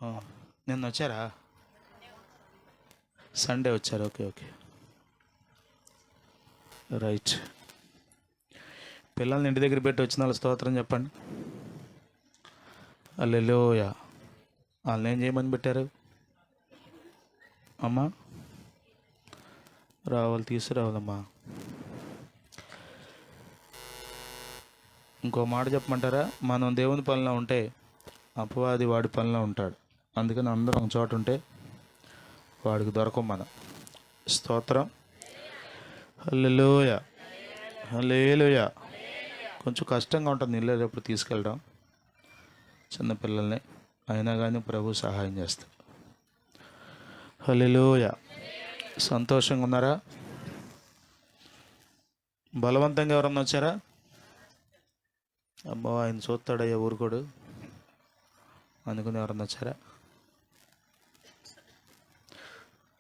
ఆ, నిన్న వచ్చారా? సండే వచ్చారు. Okay okay, right. పిల్లల్ని ఇంటి దగ్గర పెట్టి వచ్చిన వాళ్ళ స్తోత్రం చెప్పండి. హల్లెలూయా. వాళ్ళని ఏం చేయమని పెట్టారు? అమ్మా రావాలి, తీసుకురావాలమ్మా. ఇంకో మాట చెప్పమంటారా? మనం దేవుని పనిలో ఉంటే అపవాది వాడి పనిలో ఉంటాడు. అందుకని అందరం ఒక చోట ఉంటే వాడికి దొరకం మనం. స్తోత్రం. హల్లెలూయా, హల్లెలూయా. కొంచెం కష్టంగా ఉంటుంది వెళ్ళేటప్పుడు తీసుకెళ్ళడం చిన్నపిల్లల్ని, అయినా కానీ ప్రభు సహాయం చేస్తాడు. హల్లెలూయా. సంతోషంగా ఉన్నారా? బలవంతంగా ఎవరన్నా వచ్చారా? అమ్మో ఆయన చూస్తాడయ్యా ఊరుకోడు అనుకుని ఎవరన్నా వచ్చారా?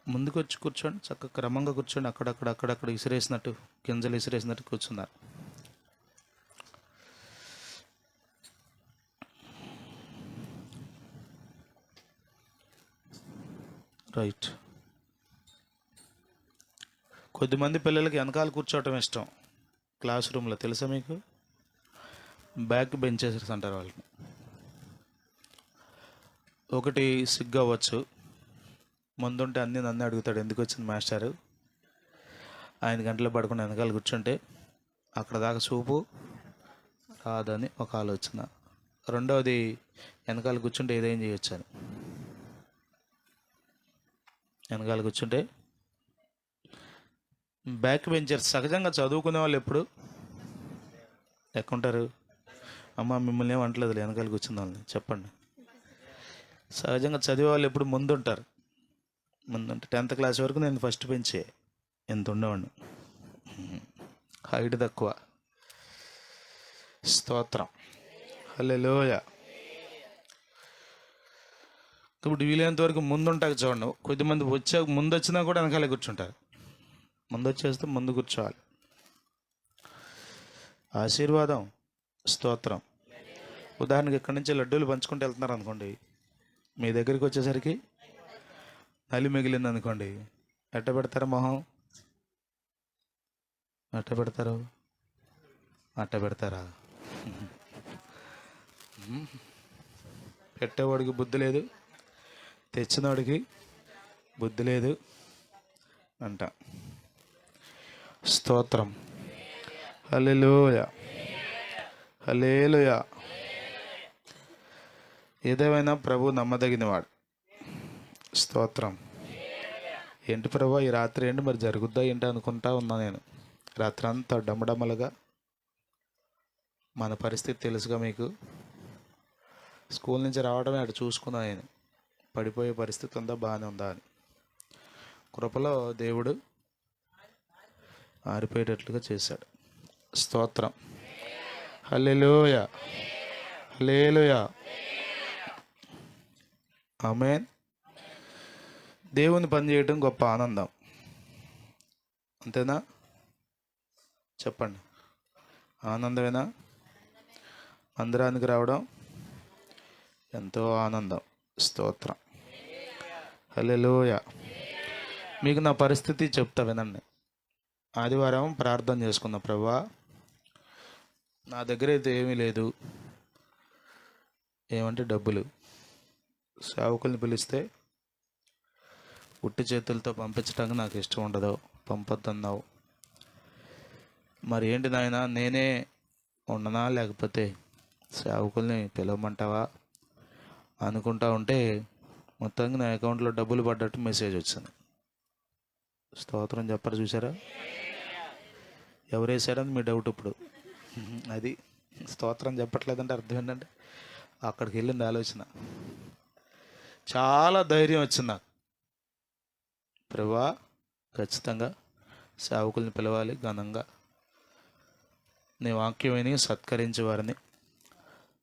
ముందుకు వచ్చి కూర్చోండి, చక్కగా క్రమంగా కూర్చోండి. అక్కడక్కడ ఇసిరేసినట్టు, గింజలు ఇసిరేసినట్టు కూర్చున్నారు. రైట్. కొద్దిమంది పిల్లలకి వెనకాల కూర్చోవటం ఇష్టం. క్లాస్ రూమ్లో తెలుసా మీకు? బ్యాక్ బెంచెస్ అంటారు వాళ్ళని. ఒకటి సిగ్గు అవ్వచ్చు, ముందుంటే అన్నీ నన్ను అడుగుతాడు ఎందుకు వచ్చింది మాస్టారు. ఆయన గంటలో పడకుండా వెనకాల కూర్చుంటే అక్కడ దాకా చూపు రాదని ఒక ఆలోచన. రెండవది, వెనకాల కూర్చుంటే ఏదేం చేయొచ్చు అని. వెనకాల కూర్చుంటే బ్యాక్ బెంచర్స్ సహజంగా చదువుకునే వాళ్ళు ఎప్పుడు ఎక్కుంటారు? అమ్మ మిమ్మల్ని ఏం అంటలేదు, వెనకాల కూర్చున్న వాళ్ళని చెప్పండి. సహజంగా చదివే వాళ్ళు ఎప్పుడు ముందుంటారు. ముందుంటే 10th క్లాస్ వరకు నేను ఫస్ట్ బెంచే, ఎంత ఉండేవాడిని, హైట్ తక్కువ. స్తోత్రం. హల్లెలూయా. ఇప్పుడు వీలైనంత వరకు ముందుంటాక చూడండి. కొద్దిమంది ముందు వచ్చినా కూడా వెనకాలే కూర్చుంటారు. ముందు వచ్చేస్తే ముందు కూర్చోవాలి. ఆశీర్వాదం. స్తోత్రం. ఉదాహరణకి ఇక్కడి నుంచి లడ్డూలు పంచుకుంటూ వెళ్తున్నారు అనుకోండి, మీ దగ్గరికి వచ్చేసరికి నలి మిగిలింది అనుకోండి, ఎట్ట పెడతారు మొహం? ఎట్ట పెడతారు? అట్ట పెడతారా? పెట్టేవాడికి బుద్ధి లేదు, తెచ్చినవాడికి బుద్ధి లేదు అంట. స్తోత్రం. హల్లెలూయా, హల్లెలూయా. ఏదేమైనా ప్రభు నమ్మదగినవాడు. స్తోత్రం. ఏంటి ప్రభు ఈ రాత్రి ఏంటి మరి జరుగుద్దా ఏంటి అనుకుంటా ఉన్నా నేను. రాత్రి అంతా డమ్మడమ్మలుగా. మన పరిస్థితి తెలుసుగా మీకు. స్కూల్ నుంచి రావడమే అటు చూసుకున్నా నేను, పడిపోయే పరిస్థితి ఉందా బాగానే ఉందా అని. కృపలో దేవుడు ఆరిపోయేటట్లుగా చేశాడు. స్తోత్రం. హల్లెలూయా, హల్లెలూయా. ఆమేన్. దేవుని పని చేయడం గొప్ప ఆనందం, అంతేనా? చెప్పండి. ఆనందమేనా? మందిరానికి రావడం ఎంతో ఆనందం. స్తోత్రం. హల్లెలూయా. మీకు నా పరిస్థితి చెప్తా వినండి. ఆదివారం ప్రార్థన చేసుకున్న, ప్రభువా నా దగ్గర అయితే ఏమీ లేదు, ఏమంటే డబ్బులు. సేవకుల్ని పిలిస్తే ఉట్టి చేతులతో పంపించడానికి నాకు ఇష్టం ఉండదు, పంపొద్దన్నావు. మరి ఏంటి నాయన, నేనే ఉండనా లేకపోతే సేవకుల్ని పిలవమంటావా అనుకుంటా ఉంటే మొత్తానికి నా అకౌంట్లో డబ్బులు పడ్డట్టు మెసేజ్ వచ్చింది. స్తోత్రం చెప్పరు చూసారా? ఎవరేసారని మీ డౌట్ ఇప్పుడు. అది స్తోత్రం చెప్పట్లేదంటే అర్థం ఏంటంటే అక్కడికి వెళ్ళింది ఆలోచన. చాలా ధైర్యం వచ్చింది నాకు. ప్రభువా ఖచ్చితంగా సేవకుల్ని పిలవాలి, ఘనంగా నీ వాక్యం విని సత్కరించే వారిని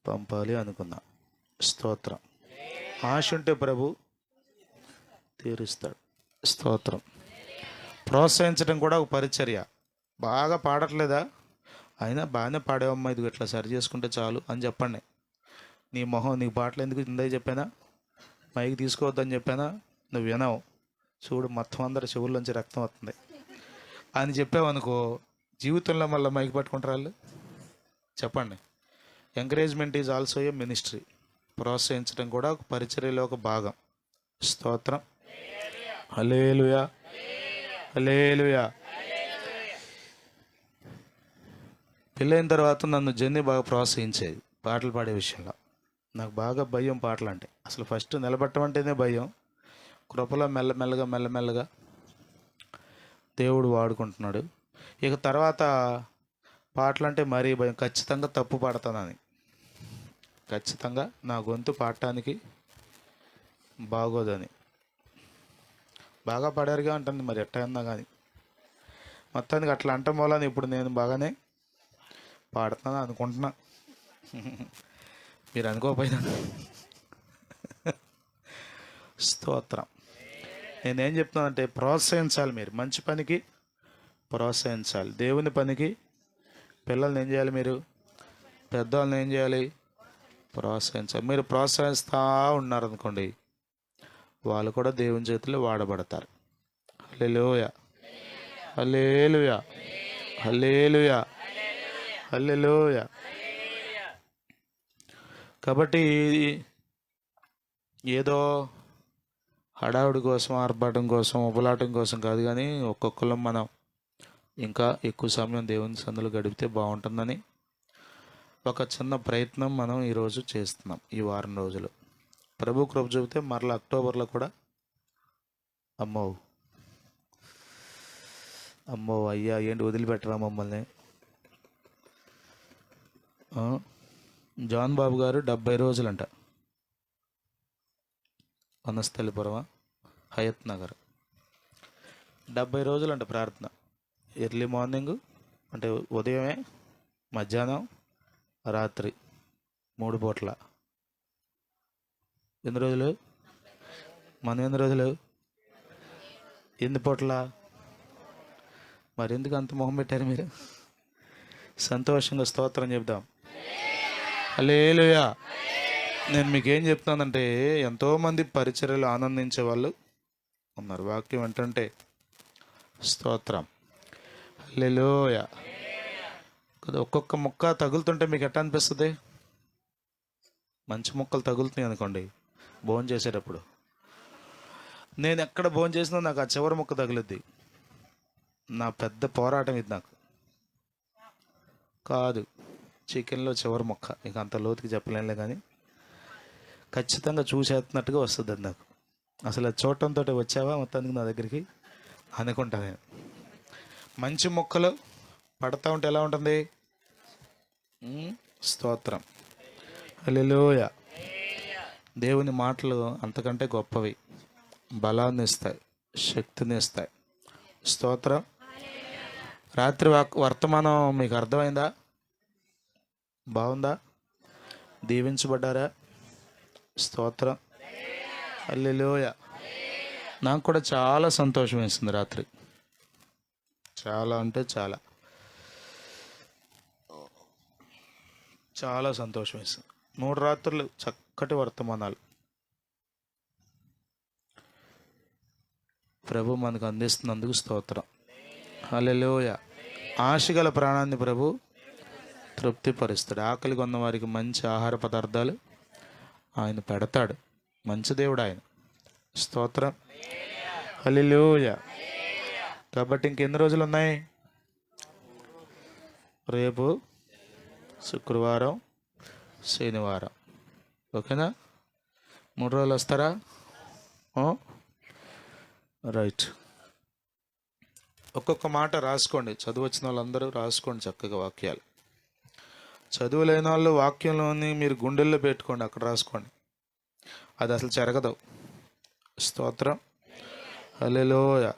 పంపాలి అనుకున్నా. స్తోత్రం. ఆశ ఉంటే ప్రభు తీరుస్తాడు. స్తోత్రం. ప్రోత్సహించడం కూడా ఒక పరిచర్య. బాగా పాడట్లేదా? అయినా బాగానే పాడేవమ్మా, ఇది ఇట్లా సరి చేసుకుంటే చాలు అని చెప్పండి. నీ మొహం, నీ పాటలు ఎందుకు ఇందే చెప్పానా, మైకి తీసుకోవద్దని చెప్పానా, నువ్వు వినవు, చూడు మొత్తం అందరు చెవుల్లోంచి రక్తం వస్తుంది అని చెప్పావనుకో, జీవితంలో మళ్ళీ మైకి పట్టుకుంటారు వాళ్ళు. చెప్పండి. Encouragement is also a ministry. ప్రోత్సహించడం కూడా ఒక పరిచర్యలో ఒక భాగం. స్తోత్రం. హల్లెలూయా, హల్లెలూయా. పెళ్ళైన తర్వాత నన్ను జెన్నీ బాగా ప్రోత్సహించేది పాటలు పాడే విషయంలో. నాకు బాగా భయం పాటలు అంటే. అసలు ఫస్ట్ నిలబట్టమంటేనే భయం. కృపలో మెల్లమెల్లగా దేవుడు వాడుకుంటున్నాడు. ఇక తర్వాత పాటలు అంటే మరీ భయం, ఖచ్చితంగా తప్పు పాడతానని. ఖచ్చితంగా నా గొంతు పాడటానికి బాగోదని. బాగా పాడారుగా అంటుంది, మరి ఎట్ట అన్నా కానీ మొత్తానికి అట్లా అంటాం వల్ల ఇప్పుడు నేను బాగానే పాడుతున్నాను అనుకుంటున్నా. మీరు అనుకోకపోయినా. స్తోత్రం. నేనేం చెప్తున్నానంటే ప్రోత్సహించాలి. మీరు మంచి పనికి ప్రోత్సహించాలి, దేవుని పనికి. పిల్లల్ని ఏం చేయాలి, మీరు పెద్దవాళ్ళని ఏం చేయాలి, ప్రోత్సహించాలి. మీరు ప్రోత్సహిస్తూ ఉన్నారనుకోండి, వాళ్ళు కూడా దేవుని చేతిలో వాడబడతారు. హల్లెలూయా, హల్లెలూయా, హల్లెలూయా, హల్లెలూయా. కాబట్టి ఏదో హడావుడి కోసం, ఆర్భాటం కోసం, ఉబలాటం కోసం కాదు, కానీ ఒక్కొక్కరు మనం ఇంకా ఎక్కువ సమయం దేవుని సందులో గడిపితే బాగుంటుందని ఒక చిన్న ప్రయత్నం మనం ఈరోజు చేస్తున్నాం. ఈ వారం రోజులు ప్రభు కృప చూపితే మరలా అక్టోబర్లో కూడా అమ్మో అమ్మో అయ్యా ఏంటి వదిలిపెట్టరా మమ్మల్ని. జాన్ బాబు గారు 70 రోజులంట. వనస్థలిపురమా, హయత్ నగర్. 70 రోజులంట ప్రార్థన. ఎర్లీ మార్నింగ్ అంటే ఉదయమే, మధ్యాహ్నం, రాత్రి 3 పూట్ల. ఎన్ని రోజులు? మనం ఎన్ని రోజులు? 8 పూట్ల. మరి ఎందుకు అంత మొహం పెట్టారు మీరు? సంతోషంగా స్తోత్రం చెప్దాం. హల్లెలూయా. నేను మీకేం చెప్తానంటే, ఎంతోమంది పరిచర్యలు ఆనందించే వాళ్ళు ఉన్నారు. వాక్యం ఏంటంటే స్తోత్రం. హల్లెలూయా. ఒక్కొక్క ముక్క తగులుతుంటే మీకు ఎట్లా అనిపిస్తుంది? మంచి ముక్కలు తగులుతున్నాయి అనుకోండి భోజనం చేసేటప్పుడు. నేను ఎక్కడ భోజనం చేసినా నాకు ఆ చివరి ముక్క తగులుద్ది. నా పెద్ద పోరాటం ఇది. నాకు కాదు చికెన్లో చివరి ముక్క, ఇక అంత లోతుకి చెప్పలేనులే, కానీ ఖచ్చితంగా చూసేస్తున్నట్టుగా వస్తుంది అది నాకు. అసలు అది చూడటంతో వచ్చావా మొత్తానికి నా దగ్గరికి అనుకుంటా నేను. మంచి మొక్కలు పడతా ఉంటే ఎలా ఉంటుంది? స్తోత్రం. హల్లెలూయా. దేవుని మాటలు అంతకంటే గొప్పవి. బలాన్ని ఇస్తాయి, శక్తిని ఇస్తాయి. స్తోత్రం. రాత్రి వర్తమానం మీకు అర్థమైందా? బాగుందా? దీవించబడ్డారా? స్తోత్రం. హల్లెలూయా. నాకు కూడా చాలా సంతోషం వేసింది రాత్రి. చాలా అంటే చాలా చాలా సంతోషం వేసింది. 3 రాత్రులు చక్కటి వర్తమానాలు ప్రభు మనకు అందిస్తున్నందుకు స్తోత్రం. హల్లెలూయా. ఆశగల ప్రాణాన్ని ప్రభు తృప్తిపరుస్తాడు. ఆకలి కొన్న వారికి మంచి ఆహార పదార్థాలు ఆయన పెడతాడు. మంచి దేవుడు ఆయన. స్తోత్రం. హల్లెలూయా. కాబట్టి ఇంకెన్ని రోజులు ఉన్నాయి? రేపు శుక్రవారం, శనివారం. ఓకేనా? 3 రోజులు వస్తారా? రైట్. ఒక్కొక్క మాట రాసుకోండి. చదువు వచ్చిన వాళ్ళందరూ రాసుకోండి చక్కగా వాక్యాలు. చదువు లేని వాళ్ళు వాక్యంలోని మీరు గుండెల్లో పెట్టుకోండి, అక్కడ రాసుకోండి. అది అసలు జరగదు. స్తోత్రం. హల్లెలూయా.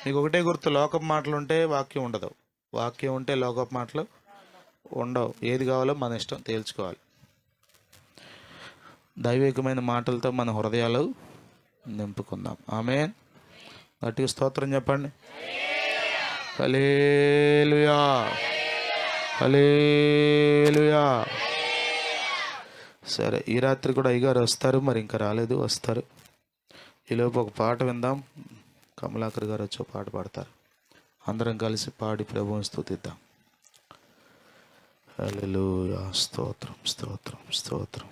మీకు ఒకటే గుర్తు, లోకపు మాటలు ఉంటే వాక్యం ఉండదు, వాక్యం ఉంటే లోకపు మాటలు ఉండవు. ఏది కావాలో మన ఇష్టం తేల్చుకోవాలి. దైవికమైన మాటలతో మన హృదయాలు నింపుకుందాం. ఆమేన్. గట్టిగా స్తోత్రం చెప్పండి. హల్లెలూయా, హల్లెలూయా, సరే, ఈ రాత్రి కూడా అయ్యగారు వస్తారు, మరి ఇంకా రాలేదు, వస్తారు. ఈలోపు ఒక పాట విందాం. కమలాకర్ గారు వచ్చి పాట పాడతారు. అందరం కలిసి పాడి ప్రభువుని స్తుతిద్దాం. హల్లెలూయా, స్తోత్రం స్తోత్రం స్తోత్రం.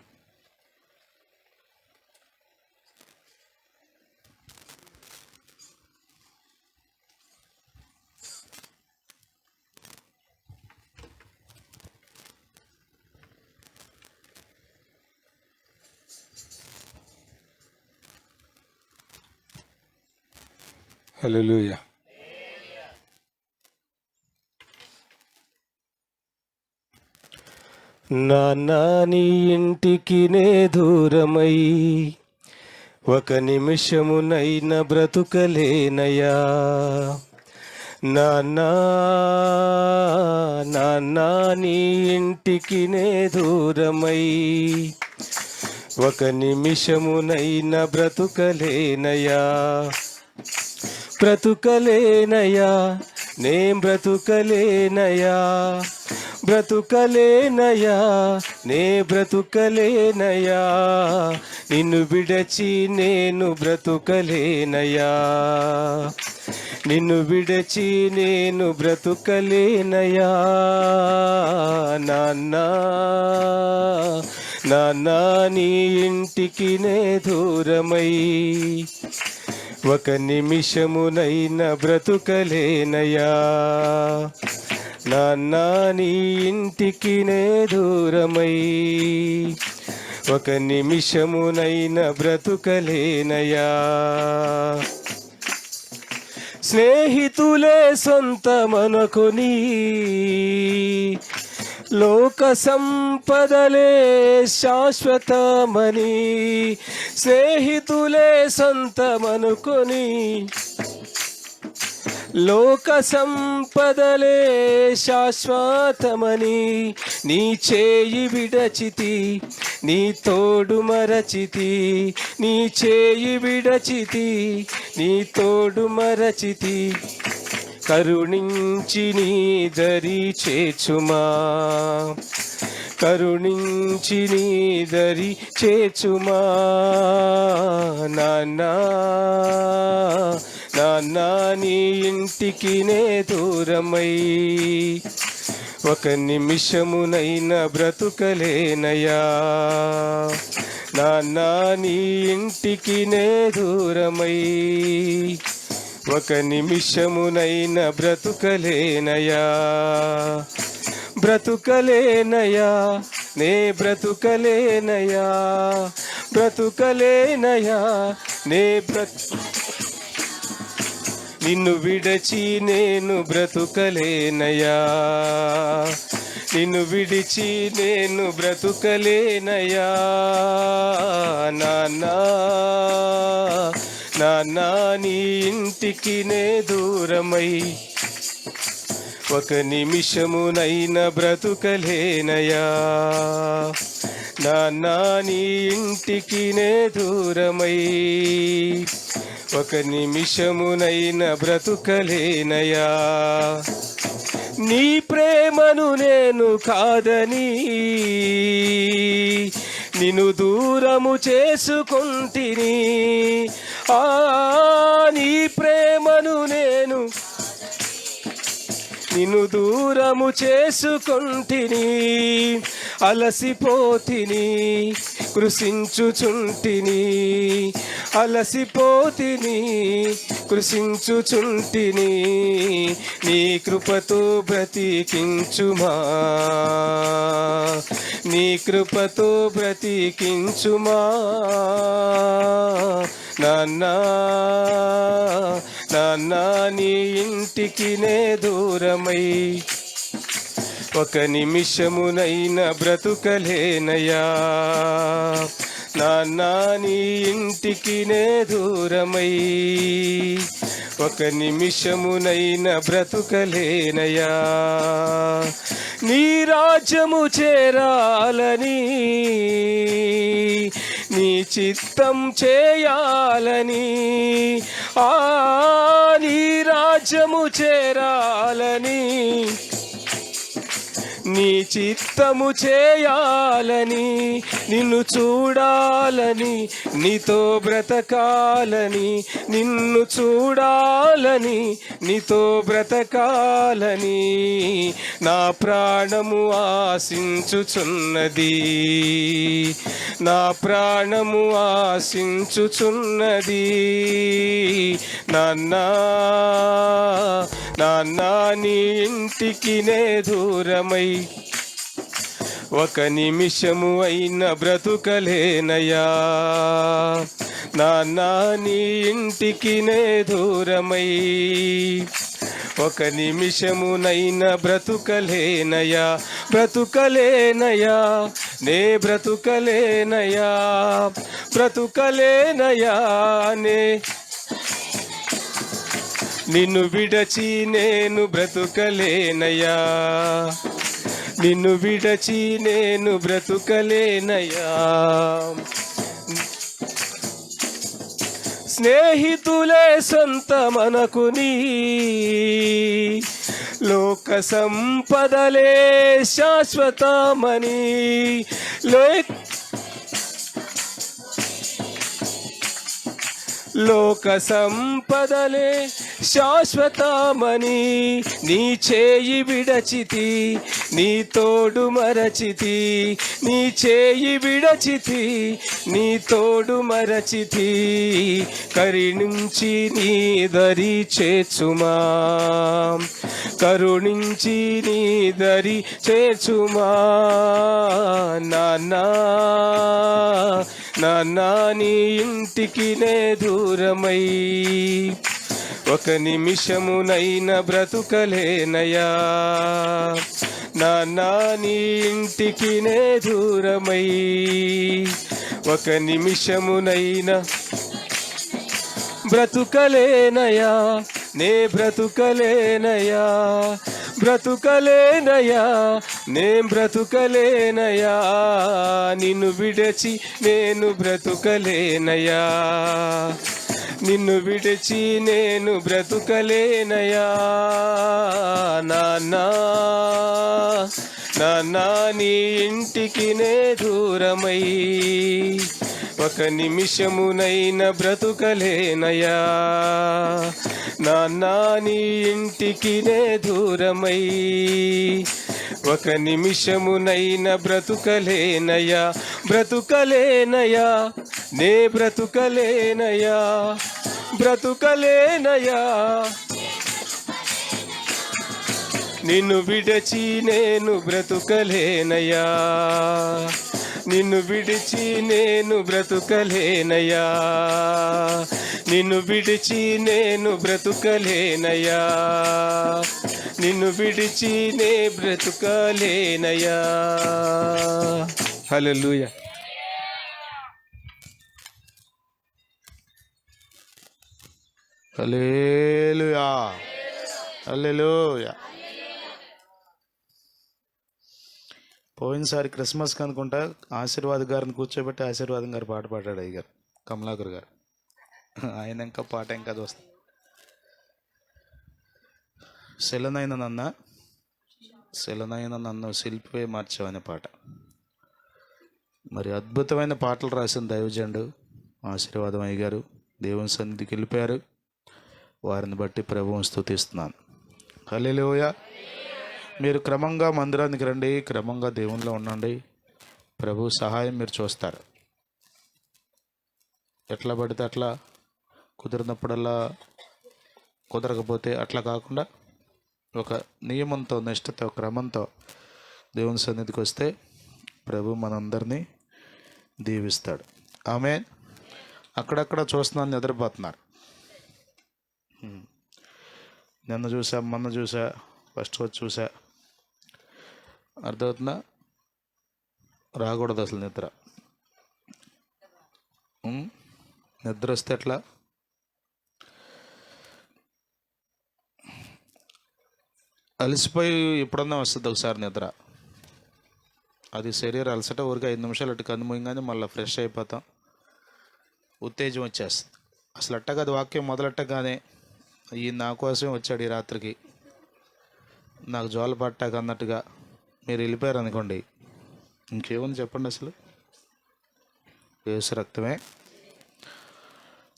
హల్లెలూయా. నాన్నా నీ ఇంటికి నే దూరమై ఒక నిమిషమునైన బ్రతుకలేనయా. నాన్నా నాన్నా నీ ఇంటికి నే దూరమై ఒక నిమిషమునైన బ్రతుకలేనయా. బ్రతుకలేనయా, నేం బ్రతుకలేనయా. బ్రతుకలేనయా, నే బ్రతుకలేనయా. నిన్ను విడచి నేను బ్రతుకలేనయా. నిన్ను విడచి నేను బ్రతుకలేనయా. నాన్నా నాన్నా నీ ఇంటికి నే దూరమై ఒక నిమిషమునైన బ్రతుకలేనయా. నాన్నా నీ ఇంటికి నే దూరమై ఒక నిమిషమునైన బ్రతుకలేనయా. స్నేహితులే సొంతమనుకొని లోక సంపదలే శాశ్వతమని. స్నేహితులే సొంతమనుకొని లోక సంపదలే శాశ్వతమని. నీ చేయి విడచితి, నీ తోడు మరచితి. నీ చేయి విడచితి, నీ తోడు మరచితి. కరుణించి నీ దరి చేర్చుమా. కరుణించి నీ దరి చేర్చుమా. నాన్నా నాన్నా నీ ఇంటికి నే దూరమై ఒక నిమిషమునైన బ్రతుకలేనయా. నాన్నా నీ ఇంటికి నే దూరమై ఒక నిమిషమునైన బ్రతుకలేనయా. బ్రతుకలేనయా, నే బ్రతుకలేనయా. బ్రతుకలేనయా, నే నిన్ను విడచి నేను బ్రతుకలేనయా. నిన్ను విడిచి నేను బ్రతుకలేనయా. నాన్నా నాన్నా నీ ఇంటికి నే దూరమై ఒక నిమిషమునైన బ్రతుకలేనయా. నాన్నా నీ ఇంటికి నే దూరమై ఒక నిమిషమునైన బ్రతుకలేనయా. నీ ప్రేమను నేను కాదని నిన్ను దూరము చేసుకుంటిని. నీ ప్రేమను నేను నిన్ను దూరము చేసుకుంటిని. అలసిపోతిని, కృషించుచుంటిని. అలసిపోతిని, కృషించుచుంటిని. నీ కృపతో బ్రతికించుమా. నీ కృపతో బ్రతికించుమా. నాన్నా నాన్నా నీ ఇంటికి నే దూరమై ఒక నిమిషమునైన బ్రతుకలేనయా. నాన్నా నీ ఇంటికి నే దూరమై ఒక నిమిషమునైన బ్రతుకలేనయా. నీ రాజ్యము చేరాలని, నీ చిత్తం చేయాలని. నీ రాజ్యము చేరాలని, నీ చిత్తము చేయాలని, నిన్ను చూడాలని, నీతో బ్రతకాలని, నిన్ను చూడాలని, నీతో బ్రతకాలని నా ప్రాణము ఆశించుచున్నది, నా ప్రాణము ఆశించుచున్నది. నాన్నా నాన్నా నీ ఇంటికి నే దూరమై ఒక నిమిషము అయిన బ్రతుకలేనయ్యా. నాన్నా నీ ఇంటికి నే దూరమై ఒక నిమిషమునైనా బ్రతుకలేనయ్యా, బ్రతుకలేనయ్యా, నే బ్రతుకలేనయ్యా, బ్రతుకలేనయ్యా, నే నిన్ను విడచి నేను బ్రతుకలేనయ్యా, నిన్ను విడచి నేను బ్రతుకలేనయ్యా. స్నేహితులే సొంత మనకుని, లోక సంపదలే శాశ్వతమని, లోక సంపదలే శాశ్వతమని నీ చేయి విడచితి, నీ తోడు మరచితి, నీ చేయి విడచితి, నీ తోడు మరచితి. కరుణించి నీ దరి చేర్చుమా, కరుణించి నీ దరి చేర్చుమా. నాన్నా నాన్నా నీ ఇంటికి నే దూరమై ఒక నిమిషమునైనా బ్రతుకలేనయ్యా. నాన్నా నీ ఇంటికి నే దూరమై ఒక నిమిషమునైనా బ్రతుకలేనయ్యా, నే బ్రతుకలేనయ్యా, బ్రతుకలేనయ్యా, నే బ్రతుకలేనయ్యా. నిన్ను విడచి నేను బ్రతుకలేనయ్యా, నిన్ను విడిచి నేను బ్రతుకలేనయ్యా. నాన్నా నాన్నా నీ ఇంటికి నే దూరమై ఒక నిమిషమునైనా బ్రతుకలేనయ్యా. నాన్నా నీ ఇంటికి నే దూరమై ఒక నిమిషమునైనా బ్రతుకలేనయ్యా, బ్రతుకలేనయ్యా, నే బ్రతుకలేనయ్యా, బ్రతుకలేనయ్యా. నిన్ను విడచి నేను బ్రతుకలేనయ్యా, నిన్ను విడిచి నేను బ్రతుకలేనయ్యా, నిన్ను విడిచి నేను బ్రతుకలేనయ్యా, నిన్ను విడిచి నే బ్రతుకలేనయ్యా. హల్లెలూయా. హల్లెలూయా, హల్లెలూయా. పోయినసారి క్రిస్మస్కి అనుకుంటా ఆశీర్వాద్ గారిని కూర్చోబెట్టి ఆశీర్వాదం గారు పాట పాడాడు అయ్యారు, కమలాకర్ గారు. ఆయన ఇంకా పాట ఇంకా వస్తుంది. సెలనైన నన్ను శిల్పివే మార్చావు అనే పాట. మరి అద్భుతమైన పాటలు రాసిన దైవజనుడు ఆశీర్వాదం అయ్య గారు దేవుని సన్నిధికి వెళ్ళిపోయారు. వారిని బట్టి ప్రభువుని స్తుతిస్తున్నాను. హల్లెలూయా. మీరు క్రమంగా మందిరానికి రండి, క్రమంగా దేవునిలో ఉండండి. ప్రభు సహాయం మీరు చూస్తారు. ఎట్లా పడితే అట్లా, కుదిరినప్పుడల్లా, కుదరకపోతే అట్లా కాకుండా ఒక నియమంతో, నిష్ఠతో, క్రమంతో దేవుని సన్నిధికి వస్తే ప్రభు మనందరినీ దీవిస్తాడు. ఆమేన్. అక్కడక్కడ చూస్తున్నాను నిద్రపోతున్నారు. నిన్న చూసా, మొన్న చూసా, ఫస్ట్ వచ్చి చూసా. అర్థమవుతుందా? రాకూడదు అసలు నిద్ర. నిద్ర వస్తే ఎట్లా? అలసిపోయి ఎప్పుడన్నా వస్తుంది ఒకసారి నిద్ర. అది శరీరం అలసట. ఊరికే 5 నిమిషాలు అటు కన్ను మూయగానే మళ్ళీ ఫ్రెష్ అయిపోతాం, ఉత్తేజం వచ్చేస్తుంది. అసలు అట్టగా అది వాక్యం మొదలెట్టగానే ఈ నా కోసమే వచ్చాడు ఈ రాత్రికి, నాకు జోల పట్టాక అన్నట్టుగా మీరు వెళ్ళిపోయారు అనుకోండి, ఇంకేముంది చెప్పండి అసలు? యేసు రక్తమే.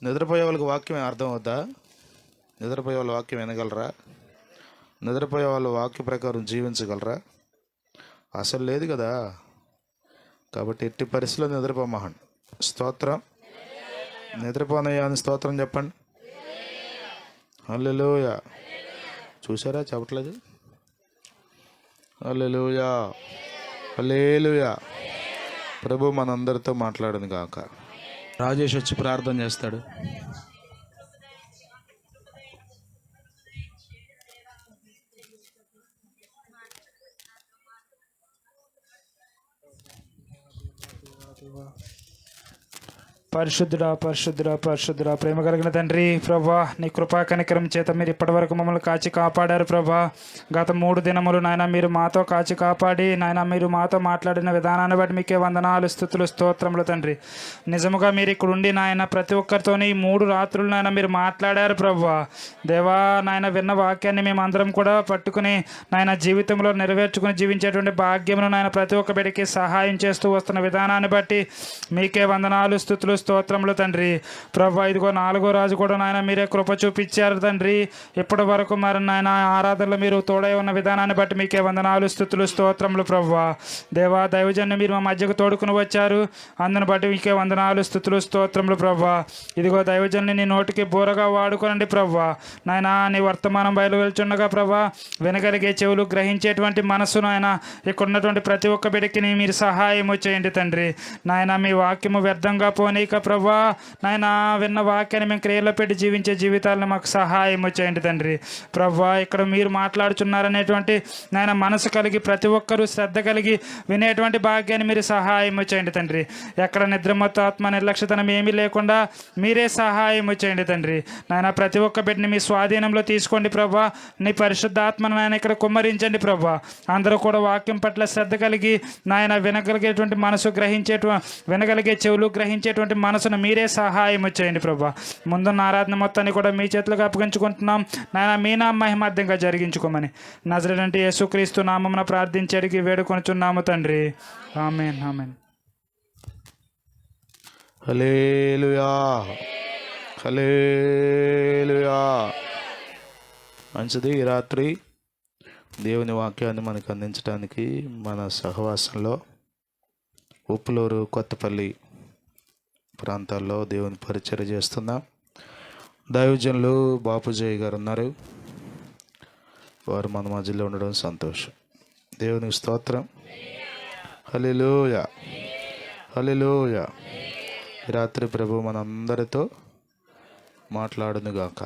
నిద్రపోయే వాళ్ళకి వాక్యం అర్థం అవుద్దా? నిద్రపోయే వాళ్ళ వాక్యం వినగలరా? నిద్రపోయే వాళ్ళ వాక్య ప్రకారం జీవించగలరా? అసలు లేదు కదా. కాబట్టి ఎట్టి పరిస్థితుల్లో నిద్రపోమహండి. స్తోత్రం. నిద్రపోనయ్యా అని స్తోత్రం చెప్పండి. హల్లెలూయా. చూసారా చెప్పట్లేదు? హల్లెలూయా, హల్లెలూయా. ప్రభు మనందరితో మాట్లాడను గాక. రాజేష్ వచ్చి ప్రార్థన చేస్తాడు. పరిశుద్ధుడా పరిశుద్ధుడా పరిశుద్ధుడా, ప్రేమ కలిగిన తండ్రి ప్రభా, నీ కృపా కనికరం చేత మీరు ఇప్పటి వరకు మమ్మల్ని కాచి కాపాడారు ప్రభా. గత 3 దినములు నాయన మీరు మాతో కాచి కాపాడి నాయన మీరు మాతో మాట్లాడిన విధానాన్ని బట్టి మీకే వందనాలు, స్తుతులు, స్తోత్రములు తండ్రి. నిజముగా మీరు ఇక్కడ ఉండి నాయన ప్రతి ఒక్కరితోని 3 రాత్రులు నాయన మీరు మాట్లాడారు ప్రభా. దేవా నాయన విన్న వాక్యాన్ని మేము అందరం కూడా పట్టుకుని నాయన జీవితంలో నెరవేర్చుకుని జీవించేటువంటి భాగ్యమును నాయన ప్రతి ఒక్క బిడ్డకి సహాయం చేస్తూ వస్తున్న విధానాన్ని బట్టి మీకే వందనాలు, స్తుతులు, స్తోత్రములు తండ్రి. ప్రభా ఇదిగో 4వ రాజు కూడా నాయన మీరే కృప చూపించారు తండ్రి. ఇప్పటి వరకు మరి నాయన ఆరాధనలో మీరు తోడై ఉన్న విధానాన్ని బట్టి మీకే వందనాలు, స్తుతులు, స్తోత్రములు ప్రభా. దేవా దైవజన్ని మీరు మా మధ్యకు తోడుకుని వచ్చారు, అందును బట్టి మీకే వందనాలు, స్తుతులు, స్తోత్రములు ప్రభా. ఇదిగో దైవజన్ని నీ నోటికి బోరగా వాడుకోనండి ప్రభా. నాయన నీ వర్తమానం బయలు వెళ్తుండగా ప్రభా, వినగలిగే చెవులు, గ్రహించేటువంటి మనస్సు నాయన ఇక్కడ ఉన్నటువంటి ప్రతి ఒక్క బిడ్డకి మీరు సహాయము చేయండి తండ్రి. నాయన మీ వాక్యము వ్యర్థంగా పోనీక ప్రభా, నాయన విన్న వాక్యాన్ని మేము క్రియలో పెట్టి జీవించే జీవితాలను మాకు సహాయము చేయండి తండ్రి. ప్రభా ఇక్కడ మీరు మాట్లాడుచున్నారనేటువంటి నాయన మనసు కలిగి ప్రతి ఒక్కరూ శ్రద్ధ కలిగి వినేటువంటి భాగ్యాన్ని మీరు సహాయము చేయండి తండ్రి. ఎక్కడ నిద్రమత్తు ఆత్మ నిర్లక్ష్యతనం ఏమీ లేకుండా మీరే సహాయము చేయండి తండ్రి. నాయన ప్రతి ఒక్క బిడ్డని మీ స్వాధీనంలో తీసుకోండి ప్రభా. నీ పరిశుద్ధాత్మను నాయన ఇక్కడ కుమ్మరించండి ప్రభా. అందరూ కూడా వాక్యం పట్ల శ్రద్ధ కలిగి నాయన వినగలిగేటువంటి మనసు వినగలిగే చెవులు, గ్రహించేటువంటి మనసును మీరే సహాయం చేయండి ప్రభా. ముందున్న ఆరాధన మొత్తాన్ని కూడా మీ చేతులకు అప్పగించుకుంటున్నాం నాయన. మీ నామ మహిమార్థంగా జరిగించుకోమని నజరేయుడైన యేసుక్రీస్తు నామమున ప్రార్థించి అడిగి వేడుకొనుచున్నాము తండ్రి. ఆమేన్, ఆమేన్. హల్లెలూయా, హల్లెలూయా. మంచిది. ఈ రాత్రి దేవుని వాక్యాన్ని మనకు అందించడానికి మన సహవాసంలో ఉప్పులూరు, కొత్తపల్లి ప్రాంతాల్లో దేవుని పరిచర్య చేస్తున్నాం. దైవజనులు బాపుజయ్ గారు ఉన్నారు. వారు మన మధ్యలో ఉండడం సంతోషం. దేవునికి స్తోత్రం. హల్లెలూయా, హల్లెలూయా. ఈ రాత్రి ప్రభు మనందరితో మాట్లాడునుగాక.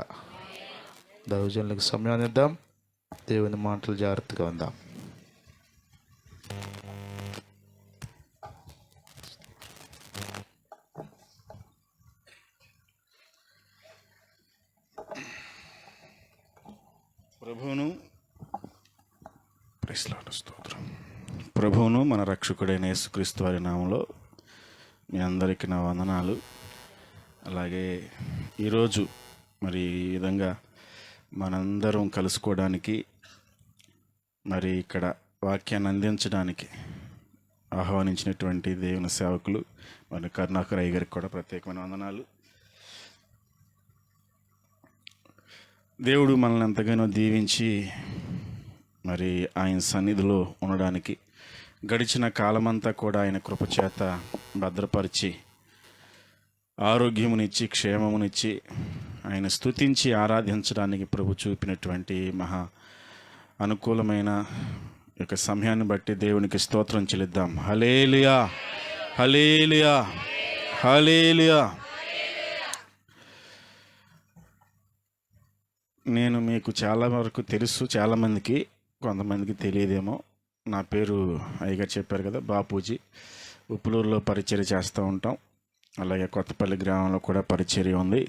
దైవజనులకు సమయాన్ని ఇద్దాం. దేవుని మాటలు జాగ్రత్తగా ఉందాం. ప్రభువును మన రక్షకుడైన యేసుక్రీస్తు వారి నామంలో మీ అందరికీ నా వందనాలు. అలాగే ఈరోజు మరి ఈ విధంగా మనందరం కలుసుకోవడానికి, మరి ఇక్కడ వాక్యాన్ని అందించడానికి ఆహ్వానించినటువంటి దేవుని సేవకులు మరి కరుణాకర్ అయ్య గారికి కూడా ప్రత్యేకమైన వందనాలు. దేవుడు మనల్ని ఎంతగానో దీవించి మరి ఆయన సన్నిధిలో ఉండడానికి గడిచిన కాలమంతా కూడా ఆయన కృపచేత భద్రపరిచి ఆరోగ్యమునిచ్చి క్షేమమునిచ్చి ఆయన స్తుతించి ఆరాధించడానికి ప్రభు చూపినటువంటి మహా అనుకూలమైన యొక్క సమయాన్ని బట్టి దేవునికి స్తోత్రం చెల్లిద్దాం. హల్లెలూయా, హల్లెలూయా, హల్లెలూయా. నేను మీకు చాలా వరకు తెలుసు, చాలామందికి, కొంతమందికి తెలియదేమో. నా పేరు అయ్యగారు చెప్పారు కదా, బాపూజీ. ఉప్పులూరులో పరిచర్య చేస్తూ ఉంటాం. అలాగే కొత్తపల్లి గ్రామంలో కూడా పరిచర్య ఉంది,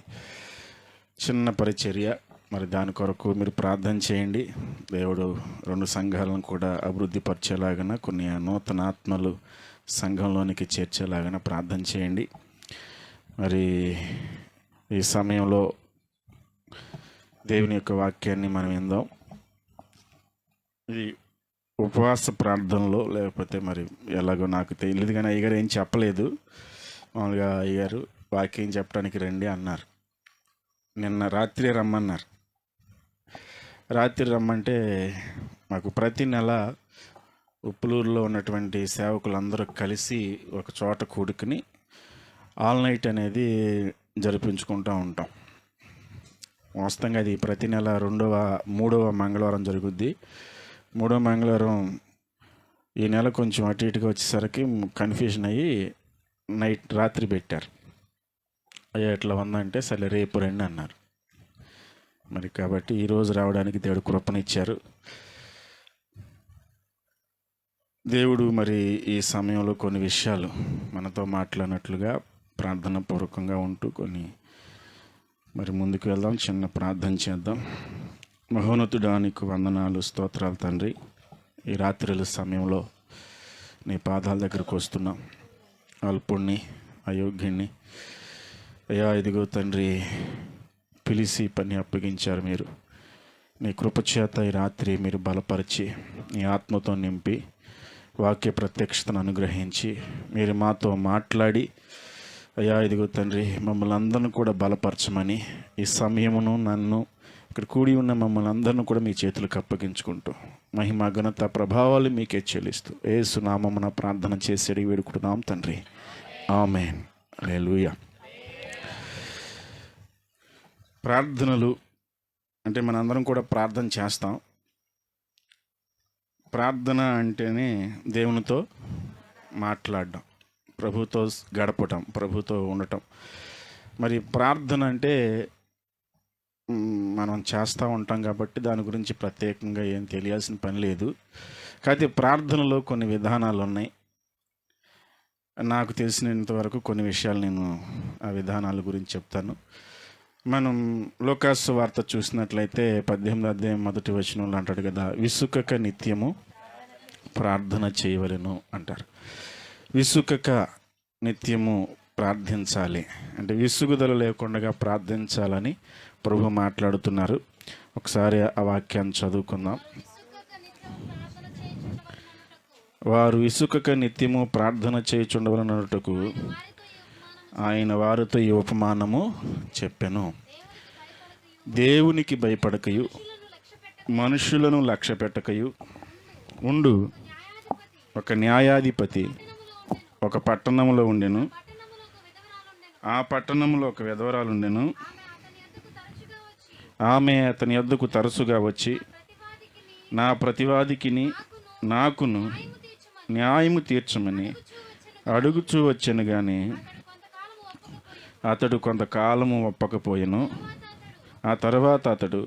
చిన్న పరిచర్య. మరి దాని కొరకు మీరు ప్రార్థన చేయండి. దేవుడు 2 సంఘాలను కూడా అభివృద్ధి పరిచేలాగా, కొన్ని నూతన ఆత్మలు సంఘంలోనికి చేర్చేలాగా ప్రార్థన చేయండి. మరి ఈ సమయంలో దేవుని యొక్క వాక్యాన్ని మనం విందాం. ఇది ఉపవాస ప్రార్థనలో లేకపోతే మరి ఎలాగో నాకు తెలియదు, కానీ అయ్యగారు ఏం చెప్పలేదు. మామూలుగా అయ్యగారు వాక్యం చెప్పడానికి రండి అన్నారు. నిన్న రాత్రి రమ్మన్నారు. రాత్రి రమ్మంటే మాకు ప్రతి నెల ఉప్పులూరులో ఉన్నటువంటి సేవకులందరూ కలిసి ఒక చోట కూడుకుని ఆల్ నైట్ అనేది జరిపించుకుంటూ ఉంటాం. వాస్తవంగా అది ప్రతి నెల మూడవ మంగళవారం జరుగుద్ది. మూడవ మంగళవారం ఈ నెల కొంచెం అటు ఇటుగా వచ్చేసరికి కన్ఫ్యూజన్ అయ్యి రాత్రి పెట్టారు. అయ్యా ఎట్లా ఉందంటే సరే రేపు రండి అన్నారు. మరి కాబట్టి ఈరోజు రావడానికి దేవుడు కృపనిచ్చారు. దేవుడు మరి ఈ సమయంలో కొన్ని విషయాలు మనతో మాట్లాడినట్లుగా ప్రార్థన పూర్వకంగా ఉంటూ కొన్ని మరి ముందుకు వెళ్దాం. చిన్న ప్రార్థన చేద్దాం. మహోన్నతుడా నీకు వందనాలు, స్తోత్రాలు తండ్రి. ఈ రాత్రుల సమయంలో నీ పాదాల దగ్గరకు వస్తున్నాం. అల్పుణ్ణి, అయోగ్యుణ్ణి అయ్యా, ఇదిగో తండ్రి పిలిచి పని అప్పగించారు మీరు. నీ కృపచేత ఈ రాత్రి మీరు బలపరిచి నీ ఆత్మతో నింపి వాక్య ప్రత్యక్షతను అనుగ్రహించి మీరు మాతో మాట్లాడి అయ్యా ఇదిగో తండ్రి మమ్మల్ని అందరిని కూడా బలపరచమని ఈ సమయమును నన్ను ఇక్కడ కూడి ఉన్న మమ్మల్ని అందరిని కూడా మీ చేతులకు అప్పగించుకుంటూ మహిమ ఘనత ప్రభావాలు మీకే చెల్లిస్తూ యేసు నామమున ప్రార్థన చేసేది వేడుకుంటున్నాం తండ్రి. ఆమేన్. హల్లెలూయా. ప్రార్థనలు అంటే మనందరం కూడా ప్రార్థన చేస్తాం. ప్రార్థన అంటేనే దేవునితో మాట్లాడడం, ప్రభుతో గడపటం, ప్రభుతో ఉండటం. మరి ప్రార్థన అంటే మనం చేస్తూ ఉంటాం కాబట్టి దాని గురించి ప్రత్యేకంగా ఏం తెలియాల్సిన పని లేదు. కాకపోతే ప్రార్థనలో కొన్ని విధానాలు ఉన్నాయి. నాకు తెలిసినంతవరకు కొన్ని విషయాలు నేను ఆ విధానాల గురించి చెప్తాను. మనం లోకాసు వార్త చూసినట్లయితే 18వ అధ్యాయం 1వ వచనంలో అంటాడు కదా, విసుకక నిత్యము ప్రార్థన చేయవలెను అంటారు. విసుకక నిత్యము ప్రార్థించాలి అంటే విసుగుదల లేకుండా ప్రార్థించాలని ప్రభు మాట్లాడుతున్నారు. ఒకసారి ఆ వాక్యాన్ని చదువుకుందాం. వారు విసుకక నిత్యము ప్రార్థన చేయుచుండవలనట్టుకు ఆయన వారితో ఈ ఉపమానము చెప్పెను. దేవునికి భయపడకయు మనుషులను లక్ష్య పెట్టకయు ఉండు ఒక న్యాయాధిపతి ఒక పట్టణంలో ఉండెను. ఆ పట్టణంలో ఒక విధవరాలు ఉండెను. ఆమె అతని యొద్దకు తరచుగా వచ్చి నా ప్రతివాదికిని నాకును న్యాయము తీర్చమని అడుగుచూ వచ్చాను, కానీ అతడు కొంతకాలము ఒప్పకపోయెను. ఆ తర్వాత అతడు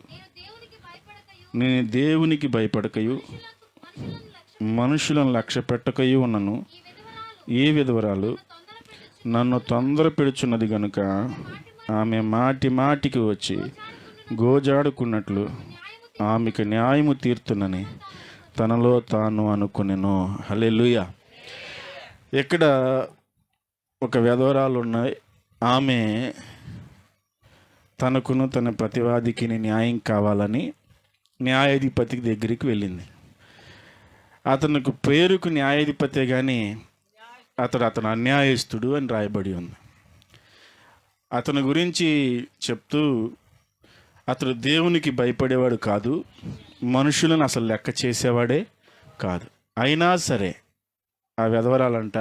నేను దేవునికి భయపడకయు మనుషులను లక్ష్య పెట్టకయు ఉన్నను. ఈ విధవరాలు నన్ను తొందర పెడుచున్నది గనుక ఆమె మాటి మాటికి వచ్చి గోజాడుకున్నట్లు ఆమెకు న్యాయము తీర్తునని తనలో తాను అనుకునెను. హల్లెలూయా. ఇక్కడ ఒక విధవరాలు ఉన్నాయి. ఆమె తనకును తన ప్రతివాదికి న్యాయం కావాలని న్యాయాధిపతి దగ్గరికి వెళ్ళింది. అతనికి పేరుకు న్యాయాధిపతే కానీ అతను అన్యాయస్తుడు అని రాయబడి ఉంది. అతని గురించి చెప్తూ అతడు దేవునికి భయపడేవాడు కాదు, మనుషులను అసలు లెక్క చేసేవాడే కాదు. అయినా సరే ఆ విధవరాలంట